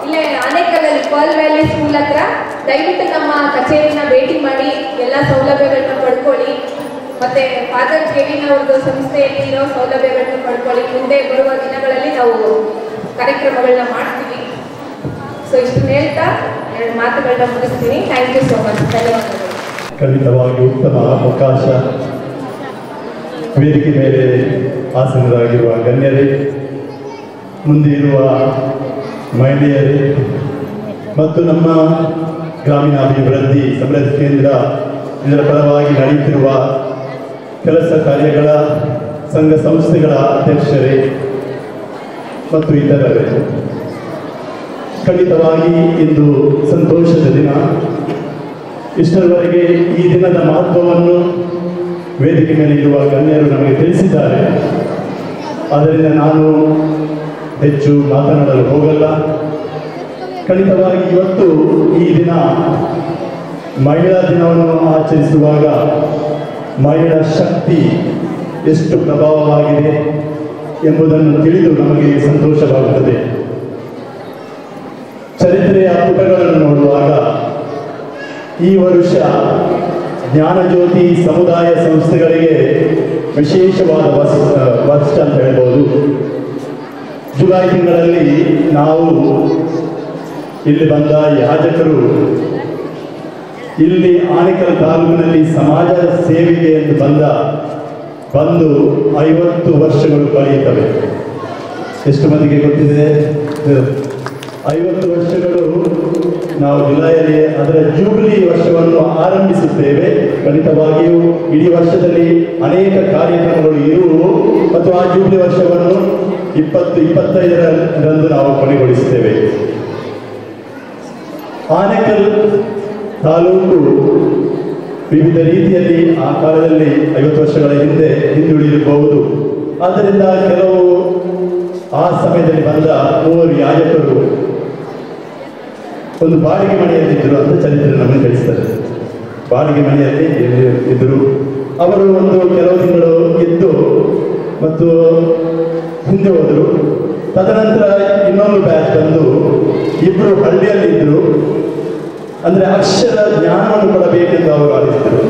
ಇಲ್ಲೇ ಆನೇಕಲ್ಲಲ್ಲಿ ಪರ್ಲ್ ವ್ಯಾಲಿ ಸ್ಕೂಲ್ ಹತ್ರ ದಯವಿಟ್ಟು ನಮ್ಮ ಕಚೇರಿನ ಭೇಟಿ ಮಾಡಿ ಎಲ್ಲ ಸೌಲಭ್ಯಗಳನ್ನ ಪಡ್ಕೊಳ್ಳಿ. ಮತ್ತೆ ಫಾದರ್ ಕೆವಿನ್ ಅವ್ರದ್ದು ಸಂಸ್ಥೆಯಲ್ಲಿ ಇರೋ ಸೌಲಭ್ಯಗಳನ್ನ ಪಡ್ಕೊಳ್ಳಿ. ಮುಂದೆ ಬರುವ ದಿನಗಳಲ್ಲಿ ನಾವು ಕಾರ್ಯಕ್ರಮಗಳನ್ನ ಮಾಡ್ತೀವಿ. ಸೊ ಇಷ್ಟು ಹೇಳ್ತಾ ಎರಡು ಮಾತುಗಳನ್ನ ಮುಗಿಸ್ತೀನಿ. Thank you so much. ಧನ್ಯವಾದಗಳು. ಖಂಡಿತವಾಗಿ ಉತ್ತಮ ಅವಕಾಶ. ವೇದಿಕೆ ಮೇಲೆ ಆಸೀನರಾಗಿರುವ ಗಣ್ಯರೇ, ಮುಂದೆ ಇರುವ ಮಹಿಳೆಯರೇ ಮತ್ತು ನಮ್ಮ ಗ್ರಾಮೀಣಾಭಿವೃದ್ಧಿ ಸಮೃದ್ಧಿ ಕೇಂದ್ರ ಇದರ ಪರವಾಗಿ ನಡೆಯುತ್ತಿರುವ ಕೆಲಸ ಕಾರ್ಯಗಳ ಸಂಘ ಸಂಸ್ಥೆಗಳ ಅಧ್ಯಕ್ಷರೇ ಮತ್ತು ಇತರರೇ, ಖಂಡಿತವಾಗಿ ಇಂದು ಸಂತೋಷದ ದಿನ. ಇಷ್ಟರವರೆಗೆ ಈ ದಿನದ ಮಹತ್ವವನ್ನು ವೇದಿಕೆ ಮೇಲೆ ಇರುವ ಗಣ್ಯರು ನಮಗೆ ತಿಳಿಸಿದ್ದಾರೆ. ಆದ್ದರಿಂದ ನಾನು ಹೆಚ್ಚು ಮಾತನಾಡಲು ಹೋಗಲ್ಲ. ಖಂಡಿತವಾಗಿ ಇವತ್ತು ಈ ದಿನ ಮಹಿಳಾ ದಿನವನ್ನು ಆಚರಿಸುವಾಗ ಮಹಿಳಾ ಶಕ್ತಿ ಎಷ್ಟು ಪ್ರಭಾವವಾಗಿದೆ ಎಂಬುದನ್ನು ತಿಳಿದು ನಮಗೆ ಸಂತೋಷವಾಗುತ್ತದೆ. ಚರಿತ್ರೆಯ ಪುಟಗಳನ್ನು ನೋಡುವಾಗ ಈ ವರ್ಷ ಜ್ಞಾನಜ್ಯೋತಿ ಸಮುದಾಯ ಸಂಸ್ಥೆಗಳಿಗೆ ವಿಶೇಷವಾದ ವರ್ಷ ಅಂತ ಹೇಳ್ಬೋದು. ಜುಲೈ ತಿಂಗಳಲ್ಲಿ ನಾವು ಇಲ್ಲಿ ಬಂದ ಯಾಜಕರು ಇಲ್ಲಿ ಆನೇಕಲ್ ತಾಲೂಕಿನಲ್ಲಿ ಸಮಾಜ ಸೇವೆಗೆ ಎಂದು ಬಂದು 50 ವರ್ಷಗಳು ಕಳೆಯುತ್ತವೆ. ಎಷ್ಟು ಮಂದಿಗೆ ಗೊತ್ತಿದೆ? 50 ವರ್ಷಗಳು ನಾವು ಜುಲೈಯಲ್ಲಿ ಅದರ ಜೂಬಿಲಿ ವರ್ಷವನ್ನು ಆರಂಭಿಸುತ್ತೇವೆ. ಖಂಡಿತವಾಗಿಯೂ ಇಡೀ ವರ್ಷದಲ್ಲಿ ಅನೇಕ ಕಾರ್ಯಕ್ರಮಗಳು ಇರುವು ಮತ್ತು ಆ ಜೂಬಿಲಿ ವರ್ಷವನ್ನು 25ರಂದು ನಾವು ಕೊನೆಗೊಳಿಸುತ್ತೇವೆ. ಆನೇಕಲ್ ತಾಲೂಕು ವಿವಿಧ ರೀತಿಯಲ್ಲಿ ಆ ಕಾಲದಲ್ಲಿ 50 ವರ್ಷಗಳ ಹಿಂದೆ ಹಿಂದುಳಿದಿರಬಹುದು. ಆದ್ದರಿಂದ ಕೆಲವು ಆ ಸಮಯದಲ್ಲಿ ಬಂದ 3 ಯಾಜಕರು ಒಂದು ಬಾಡಿಗೆ ಮನೆಯಲ್ಲಿದ್ದರು ಅಂತ ಚರಿತ್ರೆ ನಮಗೆ ತಿಳಿಸ್ತಾರೆ. ಬಾಡಿಗೆ ಮನೆಯಲ್ಲಿ ಇದ್ದರು. ಅವರು ಕೆಲವು ತಿಂಗಳು ಇದ್ದು ಮತ್ತು ಹಿಂದೆ ಹೋದರು. ತದನಂತರ ಇನ್ನೊಂದು ಬ್ಯಾಚ್ ಬಂದು ಇಬ್ಬರು ಹಳ್ಳಿಯಲ್ಲಿ ಇದ್ದರು. ಅಂದರೆ ಅಕ್ಷರ ಜ್ಞಾನವನ್ನು ಕೊಡಬೇಕೆಂದು ಅವರು ಆಲಿಸಿದರು.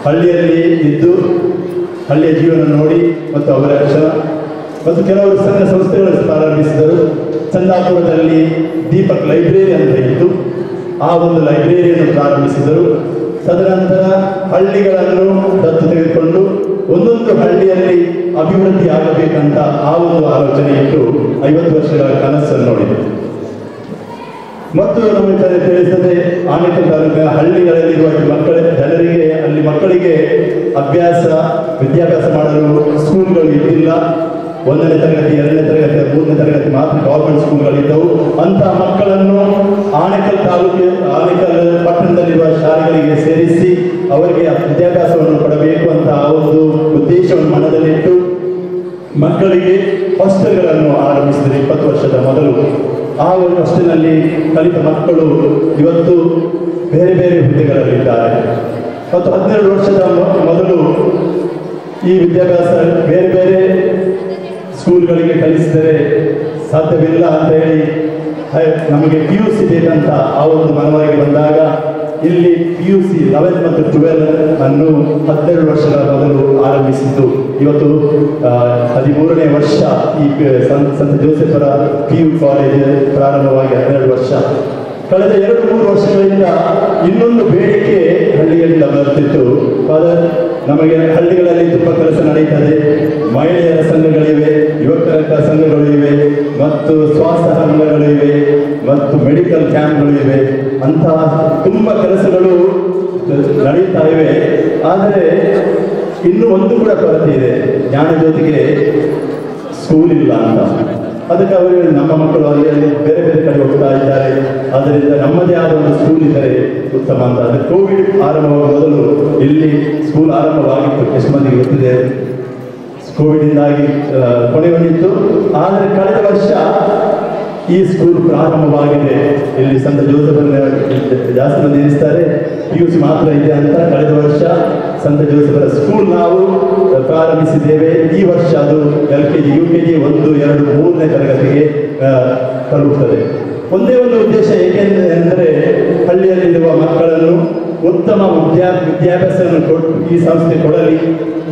ಹಳ್ಳಿಯಲ್ಲಿ ಇದ್ದು ಹಳ್ಳಿಯ ಜೀವನ ನೋಡಿ ಮತ್ತು ಅವರ ಅಕ್ಷರ ಮತ್ತು ಕೆಲವರು ಸಂಘ ಸಂಸ್ಥೆಗಳನ್ನು ಪ್ರಾರಂಭಿಸಿದರು. ಚಂದಾಪುರದಲ್ಲಿ ದೀಪಕ್ ಲೈಬ್ರರಿ ಅಂತ ಇತ್ತು. ಆ ಒಂದು ಲೈಬ್ರರಿಯನ್ನು ಪ್ರಾರಂಭಿಸಿದರು. ತದನಂತರ ಹಳ್ಳಿಗಳನ್ನು ದತ್ತು ತೆಗೆದುಕೊಂಡು ಒಂದೊಂದು ಹಳ್ಳಿಯಲ್ಲಿ ಅಭಿವೃದ್ಧಿ ಆಗಬೇಕಂತ ಆ ಒಂದು ಆಲೋಚನೆ ಇಟ್ಟು 50 ವರ್ಷಗಳ ಕನಸನ್ನು ನೋಡಿದರು. ಮತ್ತು ನಮಗೆ ತಿಳಿಸದೆ ಆನೇಕಲ್ ತಾಲೂಕಿನ ಹಳ್ಳಿಗಳಲ್ಲಿರುವ ಜನರಿಗೆ ಅಲ್ಲಿ ಮಕ್ಕಳಿಗೆ ವಿದ್ಯಾಭ್ಯಾಸ ಮಾಡಲು ಸ್ಕೂಲ್ಗಳು ಇದ್ದಿಲ್ಲ. 1ನೇ ತರಗತಿ 2ನೇ ತರಗತಿ 3ನೇ ತರಗತಿ ಮಾತ್ರ ಗವರ್ಮೆಂಟ್ ಸ್ಕೂಲ್ಗಳಿದ್ದವು. ಅಂತಹ ಮಕ್ಕಳನ್ನು ಆನೇಕಲ್ ಪಟ್ಟಣದಲ್ಲಿರುವ ಶಾಲೆಗಳಿಗೆ ಸೇರಿಸಿ ಅವರಿಗೆ ವಿದ್ಯಾಭ್ಯಾಸವನ್ನು ಕೊಡಬೇಕು ಅಂತ ಆ ಒಂದು ಉದ್ದೇಶವನ್ನು ಮನದಲ್ಲಿಟ್ಟು ಮಕ್ಕಳಿಗೆ ಹಾಸ್ಟೆಲ್ಗಳನ್ನು ಆರಂಭಿಸಿದರು 20 ವರ್ಷದ ಮೊದಲು. ಆ ಒಂದು ಹಾಸ್ಟೆಲ್ನಲ್ಲಿ ಕಲಿತ ಮಕ್ಕಳು ಇವತ್ತು ಬೇರೆ ಬೇರೆ ಹುದ್ದೆಗಳಲ್ಲಿದ್ದಾರೆ. ಮತ್ತು 12 ವರ್ಷದ ಮೊದಲು ಈ ವಿದ್ಯಾಭ್ಯಾಸ ಬೇರೆ ಬೇರೆ ಸ್ಕೂಲ್ಗಳಿಗೆ ಕಲಿಸಿದರೆ ಸಾಧ್ಯವಿಲ್ಲ ಅಂತ ಹೇಳಿ ನಮಗೆ PUC ಬೇಕಂತ ಆ ಒಂದು ಮನವರಿಕೆ ಬಂದಾಗ ಇಲ್ಲಿ PUC 11 ಮತ್ತು 12 ಅನ್ನು 12 ವರ್ಷಗಳ ಮೊದಲು ಆರಂಭಿಸಿದ್ದು. ಇವತ್ತು 13ನೇ ವರ್ಷ ಈ ಸಂತ ಜೋಸೆಫರ PU ಕಾಲೇಜ್ ಪ್ರಾರಂಭವಾಗಿ 12 ವರ್ಷ. ಕಳೆದ 2-3 ವರ್ಷಗಳಿಂದ ಇನ್ನೊಂದು ಬೇಡಿಕೆ ಹಳ್ಳಿಗಳಿಂದ ಬರುತ್ತಿತ್ತು. ಫಾದರ್, ನಮಗೆ ಹಳ್ಳಿಗಳಲ್ಲಿ ತುಂಬ ಕೆಲಸ ನಡೀತದೆ. ಮಹಿಳೆಯರ ಸಂಘಗಳಿವೆ, ಯುವಕರ ಸಂಘಗಳು ಇವೆ ಮತ್ತು ಸ್ವಾಸ್ಥ್ಯ ಸಂಘಗಳು ಇವೆ ಮತ್ತು ಮೆಡಿಕಲ್ ಕ್ಯಾಂಪ್ಗಳು ಇವೆ. ಅಂತಹ ತುಂಬ ಕೆಲಸಗಳು ನಡೀತಾ ಇವೆ. ಆದರೆ ಇನ್ನೂ ಒಂದು ಕೂಡ ಕೊರತೆ ಇದೆ. ಜ್ಞಾನಜ್ಯೋತಿಗೆ ಸ್ಕೂಲ್ ಇಲ್ಲ ಅಂತ. ಅದಕ್ಕೆ ಅವರು ನಮ್ಮ ಮಕ್ಕಳು ಅಲ್ಲಿ ಬೇರೆ ಬೇರೆ ಕಡೆ ಹೋಗ್ತಾ ಇದ್ದಾರೆ. ಆದ್ದರಿಂದ ನಮ್ಮದೇ ಆದ ಒಂದು ಸ್ಕೂಲ್ ಇದ್ದರೆ ಉತ್ತಮ ಅಂತ. ಅದು ಕೋವಿಡ್ ಆರಂಭವಾಗುವ ಮೊದಲು ಇಲ್ಲಿ ಸ್ಕೂಲ್ ಆರಂಭವಾಗಿತ್ತು. ಎಷ್ಟು ಮಂದಿಗೆ ಗೊತ್ತಿದೆ? ಕೋವಿಡಿಂದಾಗಿ ಕೊನೆಗೊಂಡಿತ್ತು. ಆದರೆ ಕಳೆದ ವರ್ಷ ಈ ಸ್ಕೂಲ್ ಪ್ರಾರಂಭವಾಗಿದೆ. ಇಲ್ಲಿ ಸಂತ ಜೋಸೆಫರನ್ನ ಜಾಸ್ತಿ ಮಂದಿ ಎನಿಸ್ತಾರೆ, PUC ಮಾತ್ರ ಇದೆ ಅಂತ. ಕಳೆದ ವರ್ಷ ಸಂತ ಜೋಸೆಫರ ಸ್ಕೂಲ್ ನಾವು ಪ್ರಾರಂಭಿಸಿದ್ದೇವೆ. ಈ ವರ್ಷ ಅದು LKG, UKG 1, 2, 3ನೇ ತರಗತಿಗೆ ತಲುಪುತ್ತದೆ. ಒಂದೇ ಒಂದು ಉದ್ದೇಶ ಏಕೆಂದರೆ ಹಳ್ಳಿಯಲ್ಲಿರುವ ಮಕ್ಕಳನ್ನು ಉತ್ತಮ ವಿದ್ಯಾಭ್ಯಾಸವನ್ನು ಕೊಟ್ಟು ಈ ಸಂಸ್ಥೆ ಕೊಡಲಿ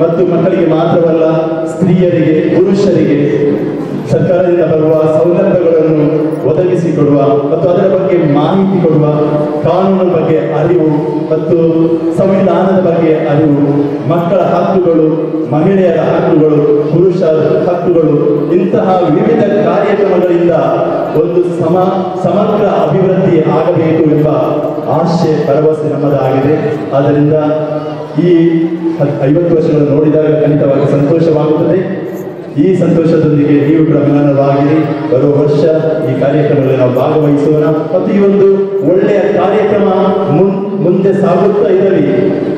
ಮತ್ತು ಮಕ್ಕಳಿಗೆ ಮಾತ್ರವಲ್ಲ ಸ್ತ್ರೀಯರಿಗೆ ಪುರುಷರಿಗೆ ಸರ್ಕಾರದಿಂದ ಬರುವ ಸೌಲಭ್ಯಗಳನ್ನು ಒದಗಿಸಿಕೊಡುವ ಮತ್ತು ಅದರ ಬಗ್ಗೆ ಮಾಹಿತಿ ಕೊಡುವ, ಕಾನೂನು ಬಗ್ಗೆ ಅರಿವು ಮತ್ತು ಸಂವಿಧಾನದ ಬಗ್ಗೆ ಅರಿವು, ಮಕ್ಕಳ ಹಕ್ಕುಗಳು, ಮಹಿಳೆಯರ ಹಕ್ಕುಗಳು, ಪುರುಷರ ಹಕ್ಕುಗಳು, ಇಂತಹ ವಿವಿಧ ಕಾರ್ಯಕ್ರಮಗಳಿಂದ ಒಂದು ಸಮಗ್ರ ಅಭಿವೃದ್ಧಿ ಆಗಬೇಕು ಎಂಬ ಆಶೆ ಭರವಸೆ ನಮ್ಮದಾಗಿದೆ. ಆದ್ದರಿಂದ ಈ 50 ವರ್ಷಗಳನ್ನು ನೋಡಿದಾಗ ಖಂಡಿತವಾಗಿ ಸಂತೋಷವಾಗುತ್ತದೆ. ಈ ಸಂತೋಷದೊಂದಿಗೆ ನೀವು ಕೂಡ ಮಿಲನವಾಗಿರಿ. ಬರುವ ವರ್ಷ ಈ ಕಾರ್ಯಕ್ರಮದಲ್ಲಿ ನಾವು ಭಾಗವಹಿಸೋಣ ಮತ್ತು ಈ ಒಂದು ಒಳ್ಳೆಯ ಕಾರ್ಯಕ್ರಮ ಮುಂದೆ ಸಾಗುತ್ತಾ ಇರಲಿ.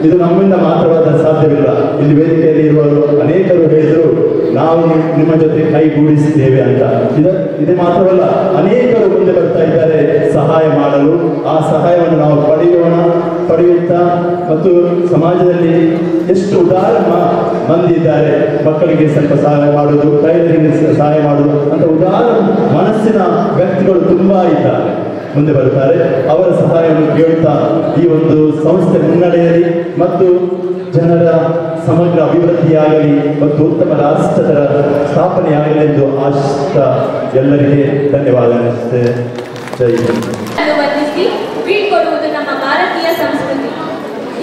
ಇದು ನಮ್ಮಿಂದ ಮಾತ್ರವಾದ ಸಾಧ್ಯವಿಲ್ಲ. ಇಲ್ಲಿ ವೇದಿಕೆಯಲ್ಲಿ ಇರುವವರು ಅನೇಕರು ಹೇಳಿದರು ನಾವು ನಿಮ್ಮ ಜೊತೆ ಕೈಗೂಡಿಸಿದ್ದೇವೆ ಅಂತ. ಇದೇ ಮಾತ್ರವಲ್ಲ, ಅನೇಕರು ಮುಂದೆ ಬರ್ತಾ ಇದ್ದಾರೆ ಸಹಾಯ ಮಾಡಲು. ಆ ಸಹಾಯವನ್ನು ನಾವು ಪಡೆಯುತ್ತಾ ಮತ್ತು ಸಮಾಜದಲ್ಲಿ ಎಷ್ಟು ಉದಾರ ಮಂದಿ ಇದ್ದಾರೆ. ಮಕ್ಕಳಿಗೆ ಸ್ವಲ್ಪ ಸಹಾಯ ಮಾಡುವುದು, ಟೈಲರಿಂಗ್ ಸಹಾಯ ಮಾಡುವುದು ಅಂತ ಉದಾರ ಮನಸ್ಸಿನ ವ್ಯಕ್ತಿಗಳು ತುಂಬಾ ಇದ್ದಾರೆ, ಮುಂದೆ ಬರುತ್ತಾರೆ. ಅವರ ಸಹಾಯವನ್ನು ಕೇಳುತ್ತಾ ಈ ಒಂದು ಸಂಸ್ಥೆ ಮುನ್ನಡೆಯಲಿ ಮತ್ತು ಜನರ ಸಮಗ್ರ ಅಭಿವೃದ್ಧಿಯಾಗಲಿ ಮತ್ತು ಉತ್ತಮ ರಾಷ್ಟ್ರದ ಸ್ಥಾಪನೆಯಾಗಲಿ ಎಂದು ಆಶಿಸುತ್ತಾ ಎಲ್ಲರಿಗೆ ಧನ್ಯವಾದ. ಜೈ ಹಿಂದ್. ಬೀಳ್ಕೊಡುವುದು ನಮ್ಮ ಭಾರತೀಯ ಸಂಸ್ಕೃತಿ.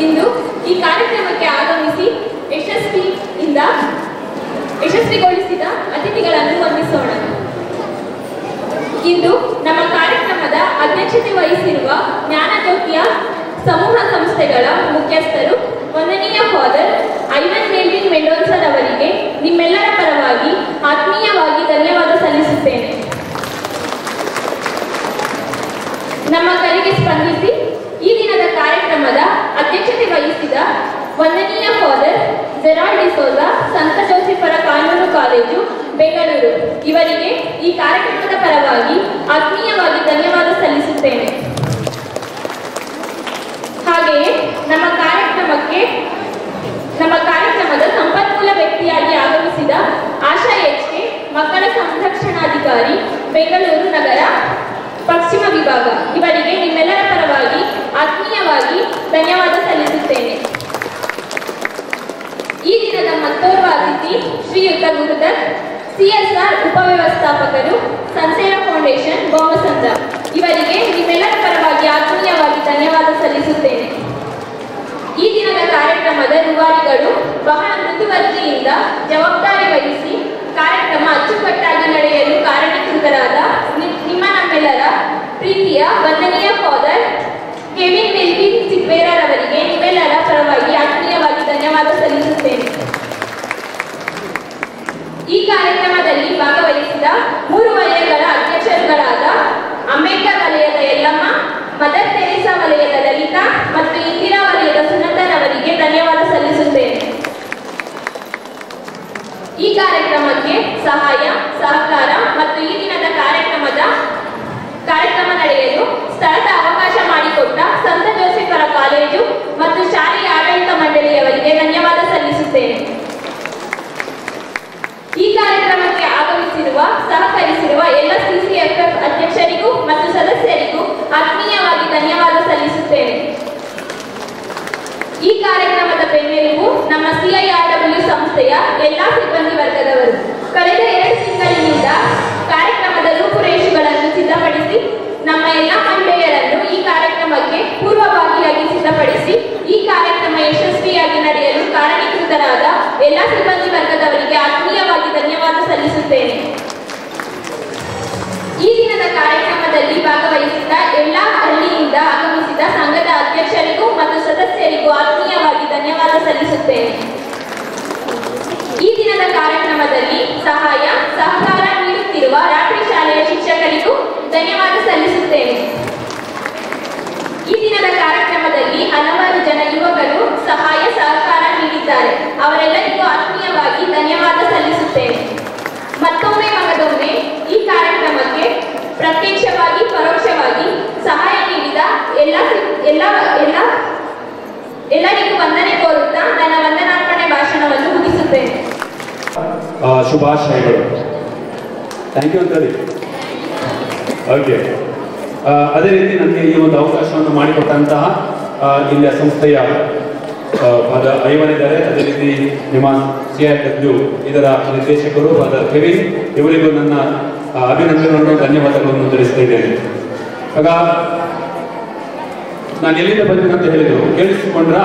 ಇಂದು ಈ ಕಾರ್ಯಕ್ರಮಕ್ಕೆ ಆಗಮಿಸಿ ಯಶಸ್ವಿಗೊಳಿಸಿದ ಅತಿಥಿಗಳನ್ನು ವಂದಿಸೋಣ. ಇಂದು ನಮ್ಮ ಕಾರ್ಯಕ್ರಮದ ಅಧ್ಯಕ್ಷತೆ ವಹಿಸಿರುವ ಜ್ಞಾನಜ್ಯೋತಿಯ ಸಮೂಹ ಸಂಸ್ಥೆಗಳ ಮುಖ್ಯಸ್ಥರು ವಂದನೀಯ ಫಾದರ್ ಐವನ್ ಮೇಲ್ವಿನ್ ಮೆಂಡೋನ್ಸರ್ ಅವರಿಗೆ ನಿಮ್ಮೆಲ್ಲರ ಪರವಾಗಿ ಆತ್ಮೀಯವಾಗಿ ಧನ್ಯವಾದ ಸಲ್ಲಿಸುತ್ತೇನೆ. ನಮ್ಮ ಕರೆಗೆ ಸ್ಪಂದಿಸಿ ಈ ದಿನದ ಕಾರ್ಯಕ್ರಮದ ಅಧ್ಯಕ್ಷತೆ ವಹಿಸಿದ ವಂದನೀಯ ಫಾದರ್ ಜೆರಾಲ್ಡ್ ಡಿಸೋಜಾ, ಸಂತ ಜೋಸೆಫರ ಕಾನೂನು ಕಾಲೇಜು, ಬೆಂಗಳೂರು ಇವರಿಗೆ ಈ ಕಾರ್ಯಕ್ರಮದ ಪರವಾಗಿ ಆತ್ಮೀಯವಾಗಿ ಧನ್ಯವಾದ ಸಲ್ಲಿಸುತ್ತೇನೆ. ಹಾಗೆಯೇ ನಮ್ಮ ಕಾರ್ಯಕ್ರಮದ ಸಂಪನ್ಮೂಲ ವ್ಯಕ್ತಿಯಾಗಿ ಆಗಮಿಸಿದ ಆಶಾ ಎಚ್.ಕೆ, ಮಕ್ಕಳ ಸಂರಕ್ಷಣಾಧಿಕಾರಿ, ಬೆಂಗಳೂರು ನಗರ ಪಶ್ಚಿಮ ವಿಭಾಗ ಇವರಿಗೆ ನಿಮ್ಮೆಲ್ಲರ ಪರವಾಗಿ ಆತ್ಮೀಯವಾಗಿ ಧನ್ಯವಾದ ಸಲ್ಲಿಸುತ್ತೇನೆ. ಈ ದಿನದ ಮತ್ತೋರ್ವ ಅತಿಥಿ ಶ್ರೀಯುತ ಗುರುದತ್, CSR ಉಪವ್ಯವಸ್ಥಾಪಕರು, ಸನ್ಸೇರಾ ಫೌಂಡೇಶನ್, ಬೊಮ್ಮಸಂದ್ರ ಇವರಿಗೆ ನಿಮ್ಮೆಲ್ಲರ ಪರವಾಗಿ ಆತ್ಮೀಯವಾಗಿ ಧನ್ಯವಾದ ಸಲ್ಲಿಸುತ್ತೇನೆ. ಈ ದಿನದ ಕಾರ್ಯಕ್ರಮದ ರೂವಾರಿಗಳು ಬಹಳ ಮುತುವರ್ಜಿಯಿಂದ ಜವಾಬ್ದಾರಿ ವಹಿಸಿ ಕಾರ್ಯಕ್ರಮ ಅಚ್ಚುಕಟ್ಟಾಗಿ ನಡೆಯಲು ಕಾರಣೀಕೃತರಾದ ನಮ್ಮೆಲ್ಲರ ಪ್ರೀತಿಯ ವಂದನೀಯ ಫಾದರ್ ಕೆವಿನ್ ಮೆಲ್ವಿನ್ ಸಿಕ್ವೇರರ್ ಅವರಿಗೆ ನಿಮ್ಮೆಲ್ಲರ ಪರವಾಗಿ ಆತ್ಮೀಯವಾಗಿ ಧನ್ಯವಾದ ಸಲ್ಲಿಸುತ್ತೇನೆ. ಈ ಕಾರ್ಯಕ್ರಮದಲ್ಲಿ ಭಾಗವಹಿಸಿದ 3 ವಲಯಗಳ ಅಧ್ಯಕ್ಷರುಗಳಾದ ಅಂಬೇಡ್ಕರ್ ವಲಯದ ಯಲ್ಲಮ್ಮ, ಮದರ್ ತೆರೇಸಾ ವಲಯದ ಲಲಿತಾ ಮತ್ತು ಇಂದಿರಾ ವಲಯದ ಸುನಂದರವರಿಗೆ ಧನ್ಯವಾದ ಸಲ್ಲಿಸುತ್ತೇನೆ. ಈ ಕಾರ್ಯಕ್ರಮಕ್ಕೆ ಸಹಾಯ, ಸಹಕಾರ ಮತ್ತು ಈ ದಿನದ ಕಾರ್ಯಕ್ರಮ ನಡೆಯಲು ಸ್ಥಳದ ಅವಕಾಶ ಮಾಡಿಕೊಟ್ಟ ಸಂತ ಜೋಸೆಫರ ಕಾಲೇಜು ಮತ್ತು ಶಾಲೆಯ ಆಡಳಿತ ಮಂಡಳಿಯವರಿಗೆ ಧನ್ಯವಾದ ಸಲ್ಲಿಸುತ್ತೇನೆ. ಈ ಕಾರ್ಯಕ್ರಮಕ್ಕೆ ಆಗಮಿಸಿರುವ, ಸಹಕರಿಸಿರುವ ಎಲ್ಲ CCFF ಅಧ್ಯಕ್ಷರಿಗೂ ಮತ್ತು ಸದಸ್ಯರಿಗೂ ಆತ್ಮೀಯವಾಗಿ ಧನ್ಯವಾದ ಸಲ್ಲಿಸುತ್ತೇನೆ. ಈ ಕಾರ್ಯಕ್ರಮದ ಬೆನ್ನೆಲುಬು ನಮ್ಮ CIRW ಸಂಸ್ಥೆಯ ಎಲ್ಲಾ ಸಿಬ್ಬಂದಿ ವರ್ಗದವರು. ಕಳೆದ 2 ತಿಂಗಳಿನಿಂದ ಕಾರ್ಯಕ್ರಮದ ರೂಪುರೇಷೆಗಳನ್ನು ಸಿದ್ಧಪಡಿಸಿ ನಮ್ಮ ಎಲ್ಲ ಮಹಿಳೆಯರನ್ನು ಈ ಕಾರ್ಯಕ್ರಮಕ್ಕೆ ಪೂರ್ವಭಾವಿಯಾಗಿ ಸಿದ್ಧಪಡಿಸಿ ಈ ಕಾರ್ಯಕ್ರಮ ಯಶಸ್ವಿಯಾಗಿ ನಡೆಯಲು ಕಾರಣೀಕೃತರಾದ ಎಲ್ಲ ಸಿಬ್ಬಂದಿ ವರ್ಗದವರಿಗೆ ಆತ್ಮೀಯವಾಗಿ ಧನ್ಯವಾದ ಸಲ್ಲಿಸುತ್ತೇನೆ. ಈ ದಿನದ ಕಾರ್ಯಕ್ರಮದಲ್ಲಿ ಭಾಗವಹಿಸಿದ ಎಲ್ಲ ಹಳ್ಳಿಯಿಂದ ಆಗಮಿಸಿದ ಸಂಘದ ಅಧ್ಯಕ್ಷರಿಗೂ ಮತ್ತು ಸದಸ್ಯರಿಗೂ ಆತ್ಮೀಯವಾಗಿ ಧನ್ಯವಾದ ಸಲ್ಲಿಸುತ್ತೇನೆ. ಈ ದಿನದ ಕಾರ್ಯಕ್ರಮದಲ್ಲಿ ಸಹಾಯ, ಸಹಕಾರ ನೀಡುತ್ತಿರುವ ರಾತ್ರಿ ಶಾಲೆಯ ಶಿಕ್ಷಕರಿಗೂ ಧನ್ಯವಾದ ಸಲ್ಲಿಸುತ್ತೇನೆ. ಈ ದಿನದ ಕಾರ್ಯಕ್ರಮದಲ್ಲಿ ಹಲವಾರು ಜನ ಯುವಕರು ಸಹಾಯ, ಸಹಕಾರ ನೀಡಿದ್ದಾರೆ. ಅವರೆಲ್ಲರಿಗೂ ಆತ್ಮೀಯವಾಗಿ ಧನ್ಯವಾದ ಸಲ್ಲಿಸುತ್ತೇನೆ. ಮತ್ತೊಮ್ಮೆ ಮಗದೊಮ್ಮೆ ಈ ಕಾರ್ಯಕ್ರಮಕ್ಕೆ ಪ್ರತ್ಯಕ್ಷವಾಗಿ ಪರೋಕ್ಷವಾಗಿ ಸಹಾಯ ನೀಡಿದ ಎಲ್ಲರಿಗೂ ವಂದನೆ ಕೋರುತ್ತಾ ನನ್ನ ವಂದನಾರ್ಪಣೆ ಭಾಷಣವನ್ನು ಮುಗಿಸುತ್ತೇನೆ. ಶುಭಾಶಯಗಳು. ಥ್ಯಾಂಕ್ ಯು ಅಂತೇಳಿ. ಓಕೆ, ಅದೇ ರೀತಿ ನನಗೆ ಈ ಒಂದು ಅವಕಾಶವನ್ನು ಮಾಡಿಕೊಟ್ಟಂತಹ ಇಲ್ಲಿಯ ಸಂಸ್ಥೆಯ ಐವನಿದ್ದಾರೆ, ಅದೇ ರೀತಿ ನಿಮ್ಮ CIW ಇದರ ನಿರ್ದೇಶಕರು ಕೆವಿನ್, ಇವರಿಗೂ ನನ್ನ ಅಭಿನಂದನೆಗಳನ್ನು ಧನ್ಯವಾದಗಳನ್ನು ತಿಳಿಸ್ತಾ ಇದ್ದೇನೆ. ಆಗ ನಾನು ಎಲ್ಲಿಂದ ಬಂದಿದ್ದೆ ಅಂತ ಹೇಳಿದ್ರು, ಕೇಳಿಸಿಕೊಂಡ್ರ?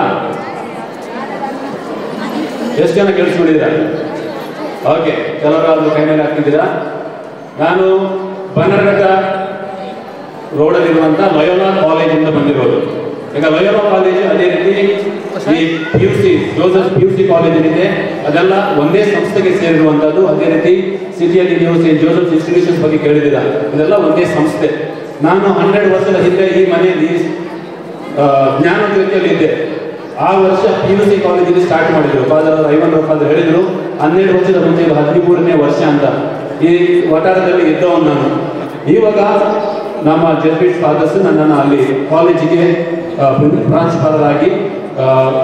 ಎಷ್ಟು ಜನ ಕೇಳಿಸ್ಕೊಂಡಿದ್ದೀರಾ? ಓಕೆ, ಕೆಲವರಾದ್ರೂ ಕೈ ಮೇಲೆ ಹಾಕ್ತಿದ್ದೀರಾ. ನಾನು ಬನ್ನರಘಟ್ಟ ರೋಡಲ್ಲಿರುವಂಥ ಲಯೋಲಾ ಕಾಲೇಜಿಂದ ಬಂದಿರೋದು. ಈಗ ಲಯೋಲಾ ಕಾಲೇಜು ಅದೇ ರೀತಿ ಈ PUC ಜೋಸೆಫ್ PUC ಕಾಲೇಜ್ ಏನಿದೆ ಅದೆಲ್ಲ ಒಂದೇ ಸಂಸ್ಥೆಗೆ ಸೇರಿರುವಂಥದ್ದು. ಅದೇ ರೀತಿ ಸಿಟಿಯಲ್ಲಿ ನೀವು ಜೋಸೆಫ್ ಇನ್ಸ್ಟಿಟ್ಯೂಷನ್ಸ್ ಬಗ್ಗೆ ಕೇಳಿದ್ದೀರಾ, ಇದೆಲ್ಲ ಒಂದೇ ಸಂಸ್ಥೆ. ನಾನು 12 ವರ್ಷದ ಹಿಂದೆ ಈ ಮನೆಯಲ್ಲಿ ಜ್ಞಾನ ಜ್ಯೋತಿಯಲ್ಲಿ ಇದ್ದೆ. ಆ ವರ್ಷ PUC ಕಾಲೇಜಲ್ಲಿ ಸ್ಟಾರ್ಟ್ ಮಾಡಿದ್ರು. ಫಾದರ್ ಐವನ್ ಫಾದರ್ ಹೇಳಿದ್ರು 12 ವರ್ಷದ ಮುಂಚೆ 13ನೇ ವರ್ಷ ಅಂತ. ಈ ವಟಾರದಲ್ಲಿ ಇದ್ದವನು ನಾನು. ಇವಾಗ ನಮ್ಮ ಜೆಸ್ವಿಟ್ ಫಾದರ್ಸ್ ನನ್ನನ್ನು ಅಲ್ಲಿ ಕಾಲೇಜಿಗೆ ಪ್ರಾಂಶುಪಾಲರಾಗಿ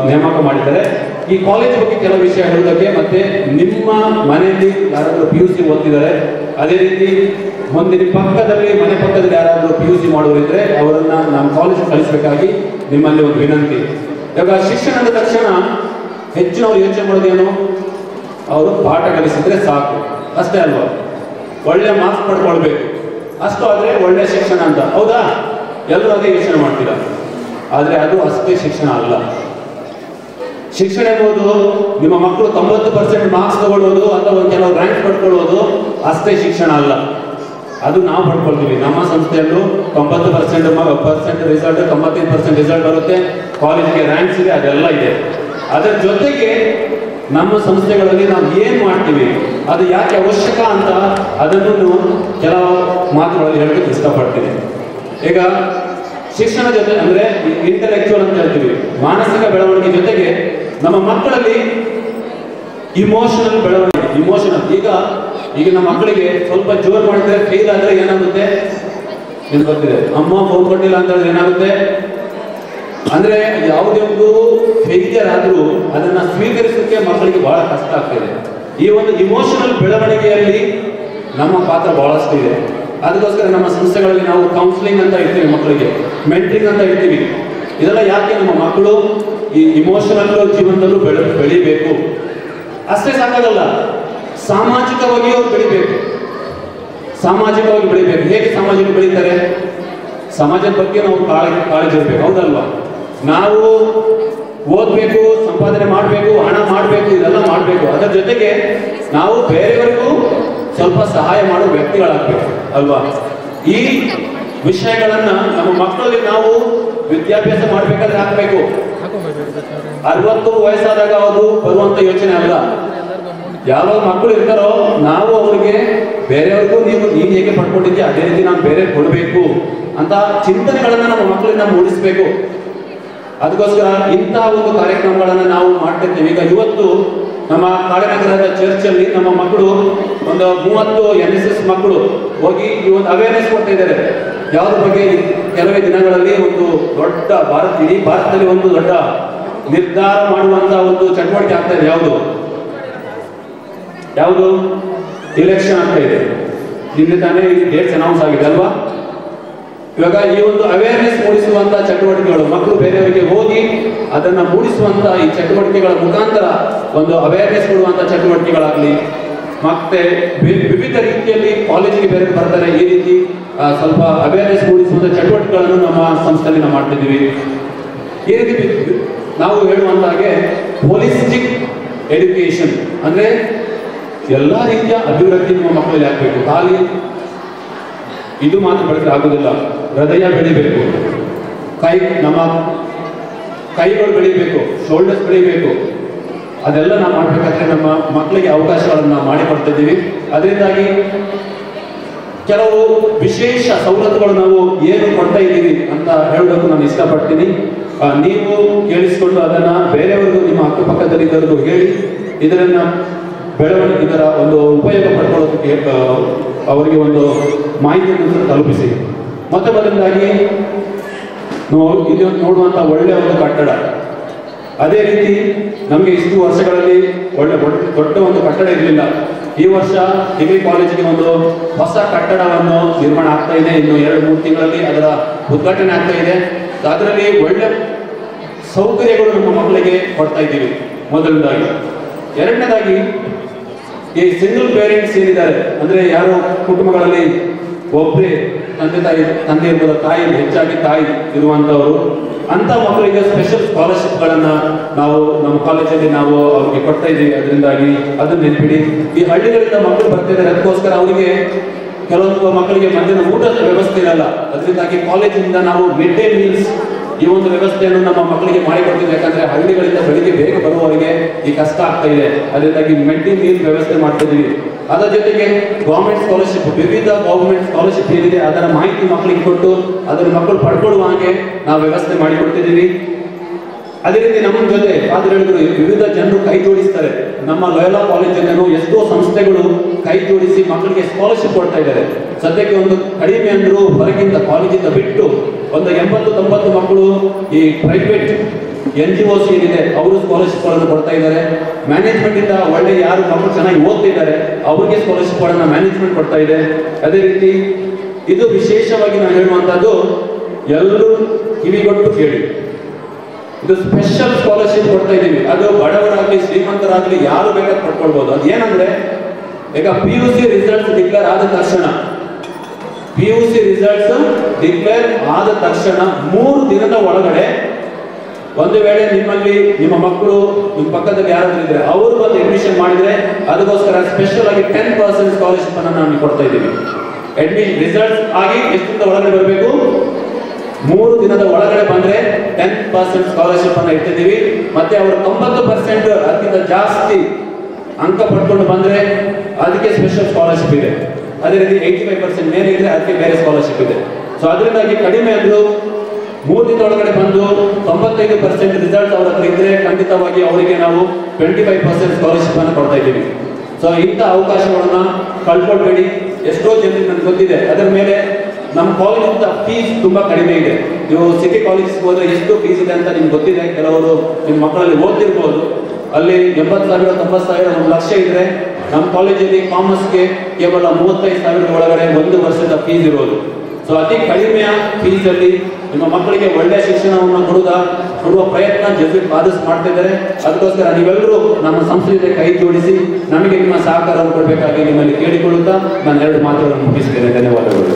ನೇಮಕ ಮಾಡಿದ್ದಾರೆ. ಈ ಕಾಲೇಜ್ ಬಗ್ಗೆ ಕೆಲವು ವಿಷಯ ಹೇಳೋದಕ್ಕೆ, ಮತ್ತೆ ನಿಮ್ಮ ಮನೆಯಲ್ಲಿ ಯಾರಾದರೂ PUC ಓದ್ತಿದ್ದಾರೆ, ಅದೇ ರೀತಿ ಮುಂದೆ ಪಕ್ಕದಲ್ಲಿ ಮನೆ ಪಕ್ಕದಲ್ಲಿ ಯಾರಾದರೂ PUC ಮಾಡೋರಿದ್ರೆ ಅವರನ್ನ ನಮ್ಮ ಕಾಲೇಜ್ ಕಳಿಸಬೇಕಾಗಿ ನಿಮ್ಮಲ್ಲಿ ಒಂದು ವಿನಂತಿ. ಇವಾಗ ಶಿಕ್ಷಣದ ತಕ್ಷಣ ಹೆಚ್ಚಿನವ್ರು ಯೋಚನೆ ಮಾಡೋದೇನು, ಅವರು ಪಾಠ ಕಲಿಸಿದ್ರೆ ಸಾಕು ಅಷ್ಟೇ ಅಲ್ವಾ, ಒಳ್ಳೆ ಮಾರ್ಕ್ಸ್ ಪಡ್ಕೊಳ್ಬೇಕು ಅಷ್ಟು ಆದರೆ ಒಳ್ಳೆ ಶಿಕ್ಷಣ ಅಂತ. ಹೌದಾ? ಎಲ್ಲರೂ ಅದೇ ಯೋಚನೆ ಮಾಡ್ತೀರಾ. ಆದರೆ ಅದು ಅಷ್ಟೇ ಶಿಕ್ಷಣ ಅಲ್ಲ. ಶಿಕ್ಷಣ ಎಂಬುದು ನಿಮ್ಮ ಮಕ್ಕಳು 90% ಮಾರ್ಕ್ಸ್ ತಗೊಳ್ಳೋದು ಅಥವಾ ಕೆಲವು ರ್ಯಾಂಕ್ ಪಡ್ಕೊಳ್ಳೋದು ಅಷ್ಟೇ ಶಿಕ್ಷಣ ಅಲ್ಲ. ಅದು ನಾವು ಪಡ್ಕೊಳ್ತೀವಿ. ನಮ್ಮ ಸಂಸ್ಥೆಯಲ್ಲೂ 90% ರಿಸಲ್ಟ್, 95% ರಿಸಲ್ಟ್ ಬರುತ್ತೆ, ಕಾಲೇಜಿಗೆ ರ್ಯಾಂಕ್ಸ್ ಇದೆ, ಅದೆಲ್ಲ ಇದೆ. ಅದರ ಜೊತೆಗೆ ನಮ್ಮ ಸಂಸ್ಥೆಗಳಲ್ಲಿ ನಾವು ಏನು ಮಾಡ್ತೀವಿ, ಅದು ಯಾಕೆ ಅವಶ್ಯಕ ಅಂತ ಅದನ್ನು ಕೆಲವು ಮಾತುಗಳಲ್ಲಿ ಹೇಳಲಿಕ್ಕೆ ಇಷ್ಟಪಡ್ತೀನಿ. ಈಗ ಶಿಕ್ಷಣ ಜೊತೆ ಅಂದರೆ ಇಂಟೆಲೆಕ್ಚುವಲ್ ಅಂತ ಹೇಳ್ತೀವಿ, ಮಾನಸಿಕ ಬೆಳವಣಿಗೆ ಜೊತೆಗೆ ನಮ್ಮ ಮಕ್ಕಳಲ್ಲಿ ಇಮೋಷನಲ್ ಬೆಳವಣಿಗೆ. ಇಮೋಷನಲ್ ಈಗ ನಮ್ಮ ಮಕ್ಕಳಿಗೆ ಸ್ವಲ್ಪ ಜೋರು ಮಾಡಿದ್ರೆ ಫೇಲ್ ಆದರೆ ಏನಾಗುತ್ತೆ ಏನು ಗೊತ್ತಿದೆ, ಅಮ್ಮ ಫೋನ್ ಕೊಟ್ಟಿಲ್ಲ ಅಂತ ಹೇಳಿದ್ರೆ ಏನಾಗುತ್ತೆ ಅಂದ್ರೆ ಯಾವುದೇ ಒಂದು ಫೇಲಿಯರ್ ಆದರೂ ಅದನ್ನ ಸ್ವೀಕರಿಸಲಿಕ್ಕೆ ಮಕ್ಕಳಿಗೆ ಬಹಳ ಕಷ್ಟ ಆಗ್ತಿದೆ. ಈ ಒಂದು ಇಮೋಷನಲ್ ಬೆಳವಣಿಗೆಯಲ್ಲಿ ನಮ್ಮ ಪಾತ್ರ ಬಹಳಷ್ಟು ಇದೆ. ಅದಕ್ಕೋಸ್ಕರ ನಮ್ಮ ಸಂಸ್ಥೆಗಳಲ್ಲಿ ನಾವು ಕೌನ್ಸಿಲಿಂಗ್ ಅಂತ ಇರ್ತೀವಿ, ಮಕ್ಕಳಿಗೆ ಮೆಂಟರಿಂಗ್ ಅಂತ ಇರ್ತೀವಿ. ಇದೆಲ್ಲ ಯಾಕೆ ನಮ್ಮ ಮಕ್ಕಳು ಈ ಇಮೋಷನಲ್ ಜೀವನದಲ್ಲೂ ಬೆಳಿಬೇಕು. ಅಷ್ಟೇ ಸಾಕಾಗಲ್ಲ, ಸಾಮಾಜಿಕವಾಗಿ ಅವ್ರು ಬೆಳಿಬೇಕು. ಸಾಮಾಜಿಕವಾಗಿ ಬೆಳಿಬೇಕು. ಹೇಗೆ ಸಾಮಾಜಿಕ ಬೆಳೀತಾರೆ? ಸಮಾಜದ ಬಗ್ಗೆ ನಾವು ಕಾಳಜಿ ಇರಬೇಕು. ಹೌದಲ್ವಾ? ನಾವು ಓದಬೇಕು, ಸಂಪಾದನೆ ಮಾಡಬೇಕು, ಹಣ ಮಾಡಬೇಕು, ಇದೆಲ್ಲ ಮಾಡಬೇಕು. ಅದರ ಜೊತೆಗೆ ನಾವು ಬೇರೆಯವರಿಗೂ ಸ್ವಲ್ಪ ಸಹಾಯ ಮಾಡೋ ವ್ಯಕ್ತಿಗಳಾಗಬೇಕು ಅಲ್ವಾ? ಈ ವಿಷಯಗಳನ್ನ ನಮ್ಮ ಮಕ್ಕಳಲ್ಲಿ ನಾವು ವಿದ್ಯಾಭ್ಯಾಸ ಮಾಡಬೇಕಾದ್ರೆ ಹಾಕಬೇಕು. 60 ವಯಸ್ಸಾದಾಗ ಅವರು ಬರುವಂತ ಯೋಚನೆ ಅಲ್ಲ. ಯಾವಾಗ ಮಕ್ಕಳು ಇರ್ತಾರೋ ನಾವು ಅವರಿಗೆ ಬೇರೆಯವ್ರಿಗೂ ನೀನು ಹೇಗೆ ಪಡ್ಕೊಂಡಿದ್ಯಾ ಅದೇ ರೀತಿ ನಾನು ಬೇರೆ ಕೊಡಬೇಕು ಅಂತ ಚಿಂತನೆಗಳನ್ನ ನಮ್ಮ ಮಕ್ಕಳನ್ನ ಮೂಡಿಸಬೇಕು. ಅದಕ್ಕೋಸ್ಕರ ಇಂತಹ ಒಂದು ಕಾರ್ಯಕ್ರಮಗಳನ್ನು ನಾವು ಮಾಡ್ತಿರ್ತೀವಿ. ಈಗ ಇವತ್ತು ನಮ್ಮ ಕಾಳಿನಗರದ ಚರ್ಚಲ್ಲಿ ನಮ್ಮ ಮಕ್ಕಳು ಒಂದು 30 NSS ಮಕ್ಕಳು ಹೋಗಿ ಈ ಒಂದು ಅವೇರ್ನೆಸ್ ಕೊಡ್ತಾ ಇದ್ದಾರೆ. ಯಾವುದ್ರ ಬಗ್ಗೆ? ಕೆಲವೇ ದಿನಗಳಲ್ಲಿ ಒಂದು ದೊಡ್ಡ ಇಡೀ ಭಾರತದಲ್ಲಿ ಒಂದು ದೊಡ್ಡ ನಿರ್ಧಾರ ಮಾಡುವಂತ ಒಂದು ಚಟುವಟಿಕೆ ಆಗ್ತಾ ಇದೆ. ಯಾವುದು? ಎಲೆಕ್ಷನ್ ಆಗ್ತಾ ಇದೆ. ನಿನ್ನೆ ತಾನೇ ಡೇಟ್ಸ್ ಅನೌನ್ಸ್ ಆಗಿದೆ ಅಲ್ವಾ? ಇವಾಗ ಈ ಒಂದು ಅವೇರ್ನೆಸ್ ಮೂಡಿಸುವಂತ ಚಟುವಟಿಕೆಗಳು, ಮಕ್ಕಳು ಬೇರೆಯವರಿಗೆ ಹೋಗಿ ಅದನ್ನ ಮೂಡಿಸುವಂತ ಈ ಚಟುವಟಿಕೆಗಳ ಮುಖಾಂತರ ಒಂದು ಅವೇರ್ನೆಸ್ ಕೊಡುವಂತ ಚಟುವಟಿಕೆಗಳಾಗಲಿ, ಮತ್ತೆ ವಿವಿಧ ರೀತಿಯಲ್ಲಿ ಕಾಲೇಜಿಗೆ ಬೇರೆ ಬರ್ತಾರೆ, ಈ ರೀತಿ ಸ್ವಲ್ಪ ಅವೇರ್ನೆಸ್ ಮೂಡಿಸುವಂತ ಚಟುವಟಿಕೆಗಳನ್ನು ನಮ್ಮ ಸಂಸ್ಥೆಯಲ್ಲಿ ನಾವು ಮಾಡ್ತಿದ್ದೀವಿ. ಈ ರೀತಿ ನಾವು ಹೇಳುವಂತ ಹಾಗೆ ಹೋಲಿಸ್ಟಿಕ್ ಎಜುಕೇಶನ್ ಅಂದ್ರೆ ಎಲ್ಲ ರೀತಿಯ ಅಭಿವೃದ್ಧಿ ನಿಮ್ಮ ಮಕ್ಕಳಲ್ಲಿ ಆಗಬೇಕು. ಖಾಲಿ ಇದು ಮಾತ್ರ ಬೆಳೆದ್ರೆ ಆಗೋದಿಲ್ಲ. ಹೃದಯ ಬೆಳಿಬೇಕು, ನಮ್ಮ ಕೈಗಳು ಬೆಳಿಬೇಕು, ಶೋಲ್ಡರ್ಸ್ ಬೆಳಿಬೇಕು. ಅದೆಲ್ಲ ನಾವು ಮಾಡಬೇಕಾದ್ರೆ ನಮ್ಮ ಮಕ್ಕಳಿಗೆ ಅವಕಾಶಗಳನ್ನು ನಾವು ಮಾಡಿಕೊಡ್ತಾ ಇದ್ದೀವಿ. ಅದರಿಂದಾಗಿ ಕೆಲವು ವಿಶೇಷ ಸವಲತ್ತುಗಳು ನಾವು ಏನು ಕೊಡ್ತಾ ಇದ್ದೀವಿ ಅಂತ ಹೇಳೋದಕ್ಕೂ ನಾನು ಇಷ್ಟಪಡ್ತೀನಿ. ನೀವು ಕೇಳಿಸಿಕೊಂಡು ಅದನ್ನ ಬೇರೆಯವ್ರಿಗೂ ನಿಮ್ಮ ಅಕ್ಕಪಕ್ಕದಲ್ಲಿ ಇದ್ದವ್ರಿಗೂ ಹೇಳಿ ಇದನ್ನ ಬೆಳವಣಿಗೆ, ಇದರ ಒಂದು ಉಪಯೋಗ ಪಡ್ಕೊಳ್ಳೋದಕ್ಕೆ ಅವರಿಗೆ ಒಂದು ಮಾಹಿತಿಯನ್ನು ತಲುಪಿಸಿ. ಮತ್ತೆ ಮೊದಲನೇದಾಗಿ ಇದು ನೋಡುವಂಥ ಒಳ್ಳೆಯ ಒಂದು ಕಟ್ಟಡ. ಅದೇ ರೀತಿ ನಮಗೆ ಇಷ್ಟು ವರ್ಷಗಳಲ್ಲಿ ಒಳ್ಳೆ ದೊಡ್ಡ ಒಂದು ಕಟ್ಟಡ ಇರಲಿಲ್ಲ. ಈ ವರ್ಷ ಡಿಗ್ರಿ ಕಾಲೇಜಿಗೆ ಒಂದು ಹೊಸ ಕಟ್ಟಡವನ್ನು ನಿರ್ಮಾಣ ಆಗ್ತಾ ಇದೆ. ಇನ್ನು 2-3 ತಿಂಗಳಲ್ಲಿ ಅದರ ಉದ್ಘಾಟನೆ ಆಗ್ತಾ ಇದೆ. ಅದರಲ್ಲಿ ಒಳ್ಳೆ ಸೌಕರ್ಯಗಳು ನಮ್ಮ ಮಕ್ಕಳಿಗೆ ಕೊಡ್ತಾ ಇದ್ದೀವಿ ಮೊದಲನೇದಾಗಿ. ಎರಡನೇದಾಗಿ ಈ ಸಿಂಗಲ್ ಪೇರೆಂಟ್ಸ್ ಏನಿದ್ದಾರೆ, ಅಂದ್ರೆ ಯಾರು ಕುಟುಂಬಗಳಲ್ಲಿ ಒಬ್ಬರೇ ತಂದೆ ಇರ್ಬೋದು, ತಾಯಿ ಹೆಚ್ಚಾಗಿ ತಾಯಿ ಇರುವಂತವರು, ಅಂತ ಮಕ್ಕಳಿಗೆ ಸ್ಪೆಷಲ್ ಸ್ಕಾಲರ್ಶಿಪ್ಗಳನ್ನ ನಾವು ನಮ್ಮ ಕಾಲೇಜಲ್ಲಿ ನಾವು ಅವ್ರಿಗೆ ಕೊಡ್ತಾ ಇದ್ದೀವಿ. ಅದರಿಂದಾಗಿ ಅದನ್ನ ನೆನ್ಪಿಡಿ. ಈ ಹಳ್ಳಿಗಳಿಂದ ಮಕ್ಕಳು ಬರ್ತಿದ್ದಾರೆ, ಅದಕ್ಕೋಸ್ಕರ ಅವರಿಗೆ ಕೆಲವೊಂದು ಮಕ್ಕಳಿಗೆ ಮಧ್ಯಾಹ್ನ ಊಟದ ವ್ಯವಸ್ಥೆ ಇರಲ್ಲ. ಅದರಿಂದಾಗಿ ಕಾಲೇಜಿಂದ ನಾವು ಮಿಡ್ ಡೇ ಮೀಲ್ಸ್ ಈ ಒಂದು ವ್ಯವಸ್ಥೆಯನ್ನು ನಮ್ಮ ಮಕ್ಕಳಿಗೆ ಮಾಡಿಕೊಡ್ತೀವಿ. ಯಾಕಂದ್ರೆ ಹಳ್ಳಿಗಳಿಂದ ಬೆಳಿಗ್ಗೆ ಬೇಗ ಬರುವವರಿಗೆ ಈ ಕಷ್ಟ ಆಗ್ತಾ ಇದೆ. ಅದರಿಂದಾಗಿ ಮಿಡ್ ಡೇ ಮೀಲ್ ವ್ಯವಸ್ಥೆ ಮಾಡ್ತಿದ್ದೀವಿ. ಅದರ ಜೊತೆಗೆ ಗೌರ್ಮೆಂಟ್ ಸ್ಕಾಲರ್ಶಿಪ್, ವಿವಿಧ ಗೌರ್ಮೆಂಟ್ ಸ್ಕಾಲರ್ಶಿಪ್ ಏನಿದೆ ಅದರ ಮಾಹಿತಿ ಮಕ್ಕಳಿಗೆ ಕೊಟ್ಟು ಅದನ್ನು ಮಕ್ಕಳು ಪಡ್ಕೊಳ್ಳುವ ಹಾಗೆ ನಾವು ವ್ಯವಸ್ಥೆ ಮಾಡಿಕೊಡ್ತಿದ್ದೀವಿ. ಅದೇ ರೀತಿ ನಮ್ಮ ಜೊತೆ ಹೇಳಿದ್ರು ವಿವಿಧ ಜನರು ಕೈ ಜೋಡಿಸ್ತಾರೆ. ನಮ್ಮ ಲಯೋಲಾ ಕಾಲೇಜಲ್ಲೂ ಎಷ್ಟೋ ಸಂಸ್ಥೆಗಳು ಕೈ ಜೋಡಿಸಿ ಮಕ್ಕಳಿಗೆ ಸ್ಕಾಲರ್ಶಿಪ್ ಕೊಡ್ತಾ ಇದ್ದಾರೆ. ಸದ್ಯಕ್ಕೆ ಒಂದು ಕಡಿಮೆ ಅಂದ್ರೂ ಹೊರಗಿಂದ ಕಾಲೇಜಿಂದ ಬಿಟ್ಟು ಒಂದು 80-90 ಮಕ್ಕಳು ಈ ಪ್ರೈವೇಟ್ NGOs ಏನಿದೆ ಅವರು ಸ್ಕಾಲರ್ಶಿಪ್ ಗಳನ್ನು ಕೊಡ್ತಾ ಇದ್ದಾರೆ. ಮ್ಯಾನೇಜ್ಮೆಂಟ್ ಇಂದ ಒಳ್ಳೆ ಯಾರು ಮಕ್ಕಳು ಚೆನ್ನಾಗಿ ಓದ್ತಿದ್ದಾರೆ ಅವರಿಗೆ ಸ್ಕಾಲರ್ಶಿಪ್ ಗಳನ್ನ ಮ್ಯಾನೇಜ್ಮೆಂಟ್ ಕೊಡ್ತಾ ಇದೆ. ಅದೇ ರೀತಿ ಇದು ವಿಶೇಷವಾಗಿ ನಾನು ಹೇಳುವಂತದ್ದು, ಎಲ್ಲರೂ ಕಿವಿಗೊಟ್ಟು ಕೇಳಿ, ಇದು ಸ್ಪೆಷಲ್ ಸ್ಕಾಲರ್ಶಿಪ್ ಕೊಡ್ತಾ ಇದ್ದೀವಿ. ಅದು ಬಡವರಾಗ್ಲಿ ಶ್ರೀಮಂತರಾಗ್ಲಿ ಯಾರು ಬೇಕಾದ್ರೂ ಪಡ್ಕೊಳ್ಬಹುದು. ಅದೇನಂದ್ರೆ ಈಗ PUC ರಿಸಲ್ಟ್ಸ್ ಡಿಕ್ಲೇರ್ ಆದ ತಕ್ಷಣ 3 ದಿನದ ಒಳಗಡೆ ಒಂದು ವೇಳೆ ನಿಮ್ಮಲ್ಲಿ ನಿಮ್ಮ ಮಕ್ಕಳು ನಿಮ್ಮ ಪಕ್ಕದಲ್ಲಿ ಯಾರಾದ್ರೂ ಇದ್ರೆ ಅವರು ಬಂದು ಅಡ್ಮಿಷನ್ ಮಾಡಿದ್ರೆ ಅದಕ್ಕೋಸ್ಕರ ಸ್ಪೆಷಲ್ ಆಗಿ 10% ಸ್ಕಾಲರ್ಶಿಪ್ ಅನ್ನು ನಾವು ಕೊಡ್ತಾ ಇದ್ದೀವಿ. ಅಡ್ಮಿಷನ್ ರಿಸಲ್ಟ್ಸ್ ಆಗಿ ಎಷ್ಟು ಒಳಗಡೆ ಬರಬೇಕು, 3 ದಿನದ ಒಳಗಡೆ ಬಂದ್ರೆ 10% ಸ್ಕಾಲರ್ಶಿಪ್ ಅನ್ನು ಇಟ್ಟಿದ್ದೀವಿ. ಮತ್ತೆ ಅವರು 90% ಅದಕ್ಕಿಂತ ಜಾಸ್ತಿ ಅಂಕ ಪಡ್ಕೊಂಡು ಬಂದ್ರೆ ಅದಕ್ಕೆ ಸ್ಪೆಷಲ್ ಸ್ಕಾಲರ್ಶಿಪ್ ಇದೆ. ಅದೇ ರೀತಿ 85% ಮೇಲೆ ಇದ್ರೆ ಅದಕ್ಕೆ ಬೇರೆ ಸ್ಕಾಲರ್ಶಿಪ್ ಇದೆ. ಸೊ ಅದರಿಂದಾಗಿ ಕಡಿಮೆ ಅಂದ್ರು 3 ದಿನದ ಒಳಗಡೆ ಬಂದು 95% ರಿಸಲ್ಟ್ ಅವರ ಹತ್ರ ಇದ್ರೆ ಖಂಡಿತವಾಗಿ ಅವರಿಗೆ ನಾವು 25% ಸ್ಕಾಲರ್ಶಿಪ್ ಅನ್ನು ಕೊಡ್ತಾ ಇದ್ದೀವಿ. ಸೊ ಇಂಥ ಅವಕಾಶಗಳನ್ನ ಕಳ್ಕೊಳ್ಬೇಡಿ. ಎಷ್ಟೋ ಜನರಿಗೆ ನನಗೆ ಗೊತ್ತಿದೆ. ಅದರ ಮೇಲೆ ನಮ್ಮ ಕಾಲೇಜಿಂದ ಫೀಸ್ ತುಂಬಾ ಕಡಿಮೆ ಇದೆ. ನೀವು ಸಿಟಿ ಕಾಲೇಜ್ ಹೋದ್ರೆ ಎಷ್ಟು ಫೀಸ್ ಇದೆ ಅಂತ ನಿಮ್ಗೆ ಗೊತ್ತಿದೆ. ಕೆಲವರು ನಿಮ್ಮ ಮಕ್ಕಳಲ್ಲಿ ಓದ್ತಿರ್ಬೋದು. ಅಲ್ಲಿ 80,000 90,000 1 ಲಕ್ಷ ಇದ್ರೆ ನಮ್ಮ ಕಾಲೇಜಲ್ಲಿ ಕಾಮರ್ಸ್ಗೆ ಕೇವಲ 35,000 ಒಳಗಡೆ 1 ವರ್ಷದ ಫೀಸ್ ಇರೋದು. ಸೊ ಅತಿ ಕಡಿಮೆಯ ಫೀಸ್ ಅಲ್ಲಿ ನಿಮ್ಮ ಮಕ್ಕಳಿಗೆ ಒಳ್ಳೆಯ ಶಿಕ್ಷಣವನ್ನು ಕೊಡುವ ಪ್ರಯತ್ನ ಜೆಸುಯಿಟ್ ಫಾದರ್ಸ್ ಮಾಡ್ತಿದ್ದಾರೆ. ಅದಕ್ಕೋಸ್ಕರ ನೀವೆಲ್ಲರೂ ನಮ್ಮ ಸಂಸ್ಥೆಗೆ ಕೈ ಜೋಡಿಸಿ ನಮಗೆ ನಿಮ್ಮ ಸಹಕಾರವನ್ನು ಕೊಡಬೇಕಾಗಿ ನಿಮ್ಮಲ್ಲಿ ಕೇಳಿಕೊಳ್ಳುತ್ತಾ ನಾನು 2 ಮಾತುಗಳನ್ನು ಮುಗಿಸ್ತೇನೆ. ಧನ್ಯವಾದಗಳು.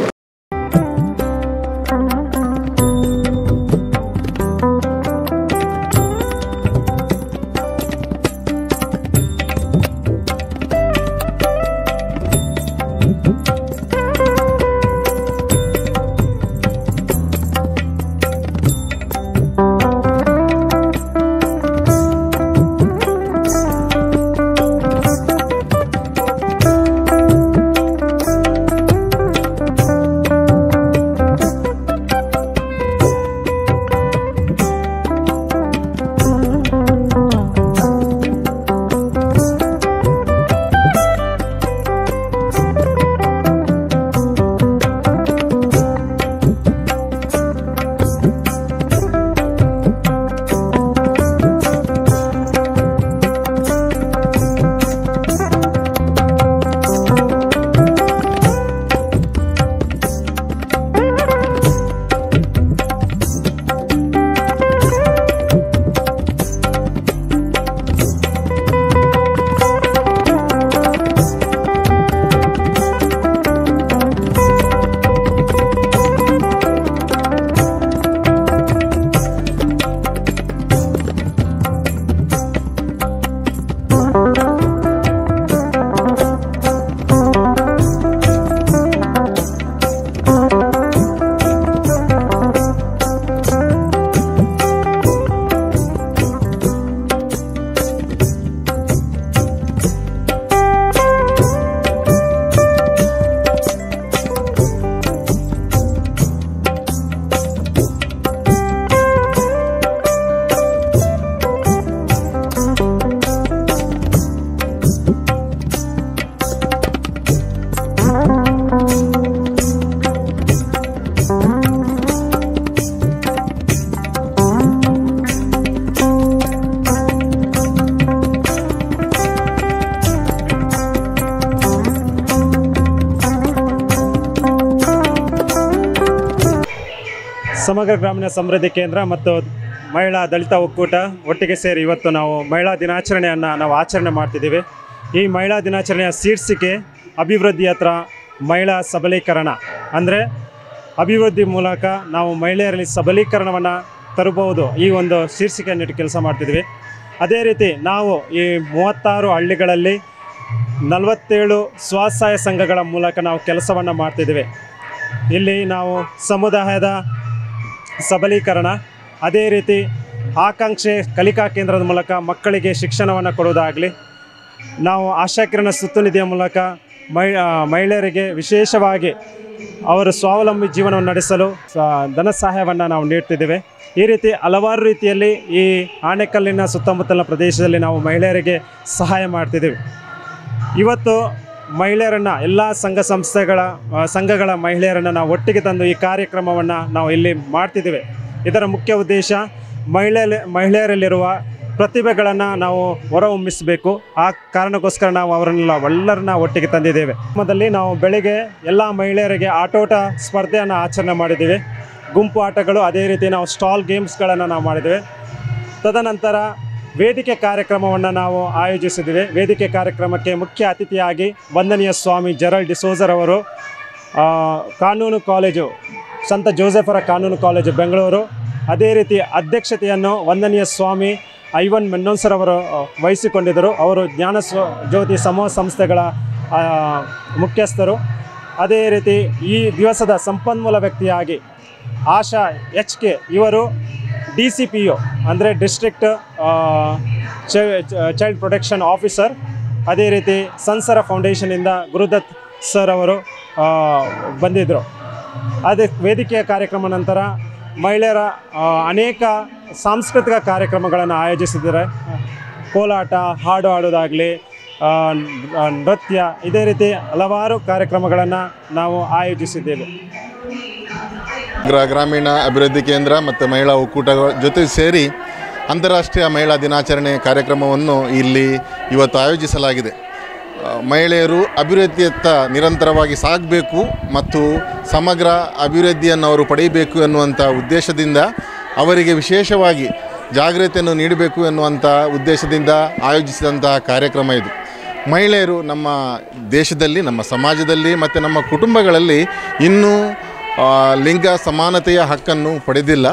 ಸಮಗ್ರ ಗ್ರಾಮೀಣ ಸಮೃದ್ಧಿ ಕೇಂದ್ರ ಮತ್ತು ಮಹಿಳಾ ದಲಿತ ಒಕ್ಕೂಟ ಒಟ್ಟಿಗೆ ಸೇರಿ ಇವತ್ತು ನಾವು ಮಹಿಳಾ ದಿನಾಚರಣೆಯನ್ನು ನಾವು ಆಚರಣೆ ಮಾಡ್ತಿದ್ದೀವಿ. ಈ ಮಹಿಳಾ ದಿನಾಚರಣೆಯ ಶೀರ್ಷಿಕೆ ಅಭಿವೃದ್ಧಿಯತ್ರ ಮಹಿಳಾ ಸಬಲೀಕರಣ. ಅಂದರೆ ಅಭಿವೃದ್ಧಿ ಮೂಲಕ ನಾವು ಮಹಿಳೆಯರಲ್ಲಿ ಸಬಲೀಕರಣವನ್ನು ತರಬಹುದು, ಈ ಒಂದು ಶೀರ್ಷಿಕೆಯನ್ನಿಟ್ಟು ಕೆಲಸ ಮಾಡ್ತಿದ್ವಿ. ಅದೇ ರೀತಿ ನಾವು ಈ 36 ಹಳ್ಳಿಗಳಲ್ಲಿ 47 ಸ್ವಸಹಾಯ ಸಂಘಗಳ ಮೂಲಕ ನಾವು ಕೆಲಸವನ್ನು ಮಾಡ್ತಿದ್ದೀವಿ. ಇಲ್ಲಿ ನಾವು ಸಮುದಾಯದ ಸಬಲೀಕರಣ, ಅದೇ ರೀತಿ ಆಕಾಂಕ್ಷೆ ಕಲಿಕಾ ಕೇಂದ್ರದ ಮೂಲಕ ಮಕ್ಕಳಿಗೆ ಶಿಕ್ಷಣವನ್ನು ಕೊಡುವುದಾಗಲಿ, ನಾವು ಆಶಾಕಿರಣ ಸುತ್ತುನಿಧಿಯ ಮೂಲಕ ಮಹಿಳೆಯರಿಗೆ ವಿಶೇಷವಾಗಿ ಅವರು ಸ್ವಾವಲಂಬಿ ಜೀವನವನ್ನು ನಡೆಸಲು ಧನ ಸಹಾಯವನ್ನು ನಾವು ನೀಡ್ತಿದ್ದೇವೆ. ಈ ರೀತಿ ಹಲವಾರು ರೀತಿಯಲ್ಲಿ ಈ ಆನೆಕಲ್ಲಿನ ಸುತ್ತಮುತ್ತಲಿನ ಪ್ರದೇಶದಲ್ಲಿ ನಾವು ಮಹಿಳೆಯರಿಗೆ ಸಹಾಯ ಮಾಡ್ತಿದ್ದೀವಿ. ಇವತ್ತು ಮಹಿಳೆಯರನ್ನು ಎಲ್ಲ ಸಂಘಗಳ ಮಹಿಳೆಯರನ್ನು ನಾವು ಒಟ್ಟಿಗೆ ತಂದು ಈ ಕಾರ್ಯಕ್ರಮವನ್ನು ನಾವು ಇಲ್ಲಿ ಮಾಡ್ತಿದ್ದೇವೆ. ಇದರ ಮುಖ್ಯ ಉದ್ದೇಶ ಮಹಿಳೆಯರಲ್ಲಿರುವ ಪ್ರತಿಭೆಗಳನ್ನು ನಾವು ಹೊರಹೊಮ್ಮಿಸಬೇಕು. ಆ ಕಾರಣಕ್ಕೋಸ್ಕರ ನಾವು ಎಲ್ಲರನ್ನ ಒಟ್ಟಿಗೆ ತಂದಿದ್ದೇವೆ. ಮೊದಲಲ್ಲಿ ನಾವು ಬೆಳಿಗ್ಗೆ ಎಲ್ಲ ಮಹಿಳೆಯರಿಗೆ ಆಟೋಟ ಸ್ಪರ್ಧೆಯನ್ನು ಆಚರಣೆ ಮಾಡಿದ್ದೀವಿ. ಗುಂಪು ಆಟಗಳು, ಅದೇ ರೀತಿ ನಾವು ಸ್ಟಾಲ್ ಗೇಮ್ಸ್ಗಳನ್ನು ನಾವು ಮಾಡಿದ್ದೇವೆ. ತದನಂತರ ವೇದಿಕೆ ಕಾರ್ಯಕ್ರಮವನ್ನು ನಾವು ಆಯೋಜಿಸಿದ್ದೇವೆ. ವೇದಿಕೆ ಕಾರ್ಯಕ್ರಮಕ್ಕೆ ಮುಖ್ಯ ಅತಿಥಿಯಾಗಿ ವಂದನೀಯ ಸ್ವಾಮಿ ಜೆರಲ್ಡ್ ಡಿಸೋಜರ್ ಅವರು ಕಾನೂನು ಕಾಲೇಜು, ಸಂತ ಜೋಸೆಫರ ಕಾನೂನು ಕಾಲೇಜು ಬೆಂಗಳೂರು, ಅದೇ ರೀತಿ ಅಧ್ಯಕ್ಷತೆಯನ್ನು ವಂದನೀಯ ಸ್ವಾಮಿ ಐವನ್ ಮೆನ್ನೋನ್ಸರ್ ಅವರು ವಹಿಸಿಕೊಂಡಿದ್ದರು. ಅವರು ಜ್ಞಾನ ಜ್ಯೋತಿ ಸಮೂಹ ಸಂಸ್ಥೆಗಳ ಮುಖ್ಯಸ್ಥರು. ಅದೇ ರೀತಿ ಈ ದಿವಸದ ಸಂಪನ್ಮೂಲ ವ್ಯಕ್ತಿಯಾಗಿ ಆಶಾ HK ಇವರು DCPO ಅಂದರೆ ಡಿಸ್ಟ್ರಿಕ್ಟ್ ಚೈಲ್ಡ್ ಪ್ರೊಟೆಕ್ಷನ್ ಆಫೀಸರ್. ಅದೇ ರೀತಿ ಸಂಸರ ಫೌಂಡೇಶನಿಂದ ಗುರುದತ್ ಸರ್ ಅವರು ಬಂದಿದ್ದರು. ಅದೇ ವೇದಿಕೆಯ ಕಾರ್ಯಕ್ರಮ ನಂತರ ಮಹಿಳೆಯರ ಅನೇಕ ಸಾಂಸ್ಕೃತಿಕ ಕಾರ್ಯಕ್ರಮಗಳನ್ನು ಆಯೋಜಿಸಿದ್ದಾರೆ. ಕೋಲಾಟ, ಹಾಡು ಹಾಡೋದಾಗಲಿ, ನೃತ್ಯ, ಇದೇ ರೀತಿ ಹಲವಾರು ಕಾರ್ಯಕ್ರಮಗಳನ್ನು ನಾವು ಆಯೋಜಿಸಿದ್ದೇವೆ. ಗ್ರಾಮೀಣ ಅಭಿವೃದ್ಧಿ ಕೇಂದ್ರ ಮತ್ತು ಮಹಿಳಾ ಒಕ್ಕೂಟಗಳ ಜೊತೆ ಸೇರಿ ಅಂತಾರಾಷ್ಟ್ರೀಯ ಮಹಿಳಾ ದಿನಾಚರಣೆ ಕಾರ್ಯಕ್ರಮವನ್ನು ಇಲ್ಲಿ ಇವತ್ತು ಆಯೋಜಿಸಲಾಗಿದೆ. ಮಹಿಳೆಯರು ಅಭಿವೃದ್ಧಿಯತ್ತ ನಿರಂತರವಾಗಿ ಸಾಗಬೇಕು ಮತ್ತು ಸಮಗ್ರ ಅಭಿವೃದ್ಧಿಯನ್ನು ಅವರು ಪಡೆಯಬೇಕು ಎನ್ನುವಂಥ ಉದ್ದೇಶದಿಂದ ಅವರಿಗೆ ವಿಶೇಷವಾಗಿ ಜಾಗೃತಿಯನ್ನು ನೀಡಬೇಕು ಎನ್ನುವಂಥ ಉದ್ದೇಶದಿಂದ ಆಯೋಜಿಸಿದಂತಹ ಕಾರ್ಯಕ್ರಮ ಇದು. ಮಹಿಳೆಯರು ನಮ್ಮ ದೇಶದಲ್ಲಿ, ನಮ್ಮ ಸಮಾಜದಲ್ಲಿ ಮತ್ತು ನಮ್ಮ ಕುಟುಂಬಗಳಲ್ಲಿ ಇನ್ನೂ ಲಿಂಗ ಸಮಾನತೆಯ ಹಕ್ಕನ್ನು ಪಡೆದಿಲ್ಲ.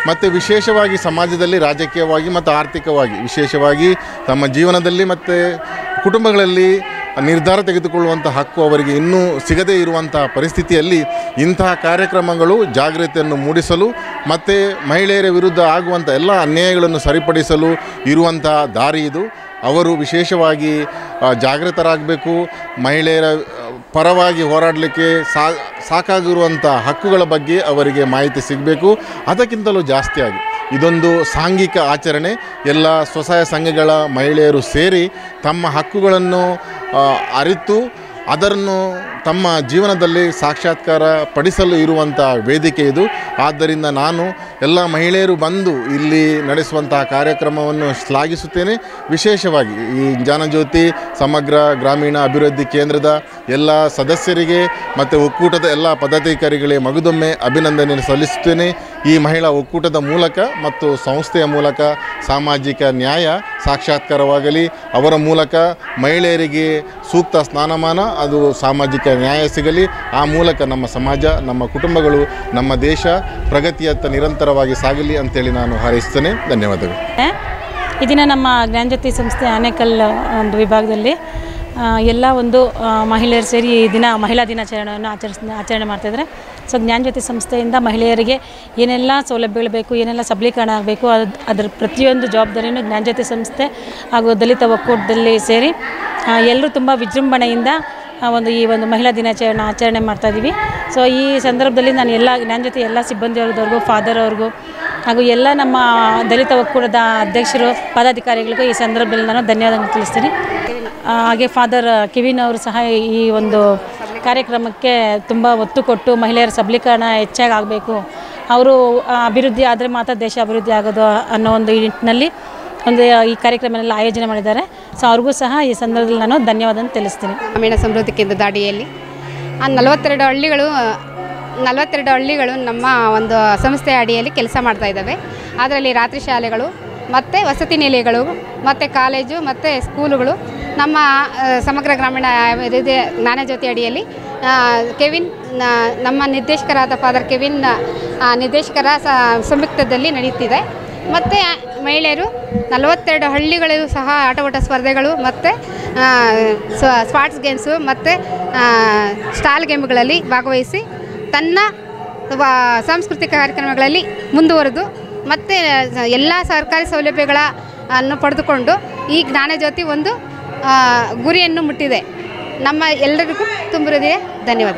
ಮತ್ತು ವಿಶೇಷವಾಗಿ ಸಮಾಜದಲ್ಲಿ, ರಾಜಕೀಯವಾಗಿ ಮತ್ತು ಆರ್ಥಿಕವಾಗಿ, ವಿಶೇಷವಾಗಿ ತಮ್ಮ ಜೀವನದಲ್ಲಿ ಮತ್ತು ಕುಟುಂಬಗಳಲ್ಲಿ ನಿರ್ಧಾರ ತೆಗೆದುಕೊಳ್ಳುವಂಥ ಹಕ್ಕು ಅವರಿಗೆ ಇನ್ನೂ ಸಿಗದೇ ಇರುವಂಥ ಪರಿಸ್ಥಿತಿಯಲ್ಲಿ ಇಂತಹ ಕಾರ್ಯಕ್ರಮಗಳು ಜಾಗೃತಿಯನ್ನು ಮೂಡಿಸಲು ಮತ್ತು ಮಹಿಳೆಯರ ವಿರುದ್ಧ ಆಗುವಂಥ ಎಲ್ಲ ಅನ್ಯಾಯಗಳನ್ನು ಸರಿಪಡಿಸಲು ಇರುವಂಥ ದಾರಿ ಇದು. ಅವರು ವಿಶೇಷವಾಗಿ ಜಾಗೃತರಾಗಬೇಕು. ಮಹಿಳೆಯರ ಪರವಾಗಿ ಹೋರಾಡಲಿಕ್ಕೆ ಸಾಕಾಗಿರುವಂಥ ಹಕ್ಕುಗಳ ಬಗ್ಗೆ ಅವರಿಗೆ ಮಾಹಿತಿ ಸಿಗಬೇಕು. ಅದಕ್ಕಿಂತಲೂ ಜಾಸ್ತಿಯಾಗಿ ಇದೊಂದು ಸಾಂಘಿಕ ಆಚರಣೆ. ಎಲ್ಲ ಸ್ವಸಹಾಯ ಸಂಘಗಳ ಮಹಿಳೆಯರು ಸೇರಿ ತಮ್ಮ ಹಕ್ಕುಗಳನ್ನು ಅರಿತು ಅದನ್ನು ತಮ್ಮ ಜೀವನದಲ್ಲಿ ಸಾಕ್ಷಾತ್ಕಾರ ಪಡಿಸಲು ಇರುವಂಥ ವೇದಿಕೆ ಇದು. ಆದ್ದರಿಂದ ನಾನು ಎಲ್ಲ ಮಹಿಳೆಯರು ಬಂದು ಇಲ್ಲಿ ನಡೆಸುವಂತಹ ಕಾರ್ಯಕ್ರಮವನ್ನು ಶ್ಲಾಘಿಸುತ್ತೇನೆ. ವಿಶೇಷವಾಗಿ ಈ ಜ್ಞಾನಜ್ಯೋತಿ ಸಮಗ್ರ ಗ್ರಾಮೀಣ ಅಭಿವೃದ್ಧಿ ಕೇಂದ್ರದ ಎಲ್ಲ ಸದಸ್ಯರಿಗೆ ಮತ್ತು ಒಕ್ಕೂಟದ ಎಲ್ಲ ಪದಾಧಿಕಾರಿಗಳಿಗೆ ಮಗದೊಮ್ಮೆ ಅಭಿನಂದನೆ ಸಲ್ಲಿಸುತ್ತೇನೆ. ಈ ಮಹಿಳಾ ಒಕ್ಕೂಟದ ಮೂಲಕ ಮತ್ತು ಸಂಸ್ಥೆಯ ಮೂಲಕ ಸಾಮಾಜಿಕ ನ್ಯಾಯ ಸಾಕ್ಷಾತ್ಕಾರವಾಗಲಿ, ಅವರ ಮೂಲಕ ಮಹಿಳೆಯರಿಗೆ ಸೂಕ್ತ ಸ್ಥಾನಮಾನ, ಅದು ಸಾಮಾಜಿಕ ನ್ಯಾಯ ಸಿಗಲಿ. ಆ ಮೂಲಕ ನಮ್ಮ ಸಮಾಜ, ನಮ್ಮ ಕುಟುಂಬಗಳು, ನಮ್ಮ ದೇಶ ಪ್ರಗತಿಯತ್ತ ನಿರಂತರವಾಗಿ ಸಾಗಲಿ ಅಂತೇಳಿ ನಾನು ಹಾರೈಸ್ತೇನೆ. ಧನ್ಯವಾದಗಳು. ಈ ದಿನ ನಮ್ಮ ಜ್ಞಾನಜ್ಯೋತಿ ಸಂಸ್ಥೆ ಆನೇಕಲ್ ಒಂದು ವಿಭಾಗದಲ್ಲಿ ಎಲ್ಲ ಒಂದು ಮಹಿಳೆಯರು ಸೇರಿ ಈ ದಿನ ಮಹಿಳಾ ದಿನಾಚರಣೆಯನ್ನು ಆಚರಣೆ ಮಾಡ್ತಾಯಿದ್ದಾರೆ. ಸೊ ಜ್ಞಾನಜ್ಯೋತಿ ಸಂಸ್ಥೆಯಿಂದ ಮಹಿಳೆಯರಿಗೆ ಏನೆಲ್ಲ ಸೌಲಭ್ಯಗಳು ಬೇಕು, ಏನೆಲ್ಲ ಸಬಲೀಕರಣ ಆಗಬೇಕು, ಅದರ ಪ್ರತಿಯೊಂದು ಜವಾಬ್ದಾರಿಯನ್ನು ಜ್ಞಾನಜ್ಯೋತಿ ಸಂಸ್ಥೆ ಹಾಗೂ ದಲಿತ ಒಕ್ಕೂಟದಲ್ಲಿ ಸೇರಿ ಎಲ್ಲರೂ ತುಂಬ ವಿಜೃಂಭಣೆಯಿಂದ ಈ ಒಂದು ಮಹಿಳಾ ದಿನಾಚರಣೆ ಆಚರಣೆ ಮಾಡ್ತಾಯಿದ್ದೀವಿ. ಸೊ ಈ ಸಂದರ್ಭದಲ್ಲಿ ನಾನು ಎಲ್ಲ ಜ್ಞಾನಜ್ಯೋತಿ ಎಲ್ಲ ಸಿಬ್ಬಂದಿಯವ್ರವ್ರಿಗೂ, ಫಾದರ್ ಅವ್ರಿಗೂ ಹಾಗೂ ಎಲ್ಲ ನಮ್ಮ ದಲಿತ ಒಕ್ಕೂಟದ ಅಧ್ಯಕ್ಷರು, ಪದಾಧಿಕಾರಿಗಳಿಗೂ ಈ ಸಂದರ್ಭದಲ್ಲಿ ನಾನು ಧನ್ಯವಾದ ತಿಳಿಸ್ತೀನಿ. ಹಾಗೆ ಫಾದರ್ ಕಿವಿನ್ ಅವರು ಸಹ ಈ ಒಂದು ಕಾರ್ಯಕ್ರಮಕ್ಕೆ ತುಂಬ ಒತ್ತು ಕೊಟ್ಟು ಮಹಿಳೆಯರ ಸಬಲೀಕರಣ ಹೆಚ್ಚಾಗಿ ಆಗಬೇಕು, ಅವರು ಅಭಿವೃದ್ಧಿ ಆದರೆ ಮಾತ್ರ ದೇಶ ಅಭಿವೃದ್ಧಿ ಆಗೋದು ಅನ್ನೋ ಒಂದು ನಿಟ್ಟಿನಲ್ಲಿ ಈ ಕಾರ್ಯಕ್ರಮನೆಲ್ಲ ಆಯೋಜನೆ ಮಾಡಿದ್ದಾರೆ. ಸೊ ಅವ್ರಿಗೂ ಸಹ ಈ ಸಂದರ್ಭದಲ್ಲಿ ನಾನು ಧನ್ಯವಾದ ತಿಳಿಸ್ತೀನಿ. ಗ್ರಾಮೀಣ ಸಮೃದ್ಧಿ ಕೇಂದ್ರದ ಅಡಿಯಲ್ಲಿ 42 ಹಳ್ಳಿಗಳು 42 ಹಳ್ಳಿಗಳು ನಮ್ಮ ಒಂದು ಸಂಸ್ಥೆಯ ಅಡಿಯಲ್ಲಿ ಕೆಲಸ ಮಾಡ್ತಾ ಇದ್ದಾವೆ. ಅದರಲ್ಲಿ ರಾತ್ರಿ ಶಾಲೆಗಳು ಮತ್ತು ವಸತಿ ನಿಲಯಗಳು ಮತ್ತು ಕಾಲೇಜು ಮತ್ತು ಸ್ಕೂಲುಗಳು ನಮ್ಮ ಸಮಗ್ರ ಗ್ರಾಮೀಣ ಜ್ಞಾನಜ್ಯೋತಿ ಅಡಿಯಲ್ಲಿ ಕೆವಿನ್ ನಮ್ಮ ನಿರ್ದೇಶಕರಾದ ಫಾದರ್ ಕೆವಿನ್ ನಿರ್ದೇಶಕರ ಸಂಯುಕ್ತದಲ್ಲಿ ನಡೆಯುತ್ತಿದೆ. ಮತ್ತು ಮಹಿಳೆಯರು 42 ಹಳ್ಳಿಗಳಲ್ಲೂ ಸಹ ಆಟೋಟ ಸ್ಪರ್ಧೆಗಳು ಮತ್ತು ಸ್ಪಾಟ್ಸ್ ಗೇಮ್ಸು ಮತ್ತು ಸ್ಟಾಲ್ ಗೇಮ್ಗಳಲ್ಲಿ ಭಾಗವಹಿಸಿ ತನ್ನ ಸಾಂಸ್ಕೃತಿಕ ಕಾರ್ಯಕ್ರಮಗಳಲ್ಲಿ ಮುಂದುವರೆದು ಮತ್ತು ಎಲ್ಲ ಸರ್ಕಾರಿ ಸೌಲಭ್ಯಗಳನ್ನು ಪಡೆದುಕೊಂಡು ಈ ಜ್ಞಾನಜ್ಯೋತಿ ಒಂದು ಗುರಿಯನ್ನು ಮುಟ್ಟಿದೆ. ನಮ್ಮ ಎಲ್ಲರಿಗೂ ತುಂಬ ಹೃದಯ ಧನ್ಯವಾದ.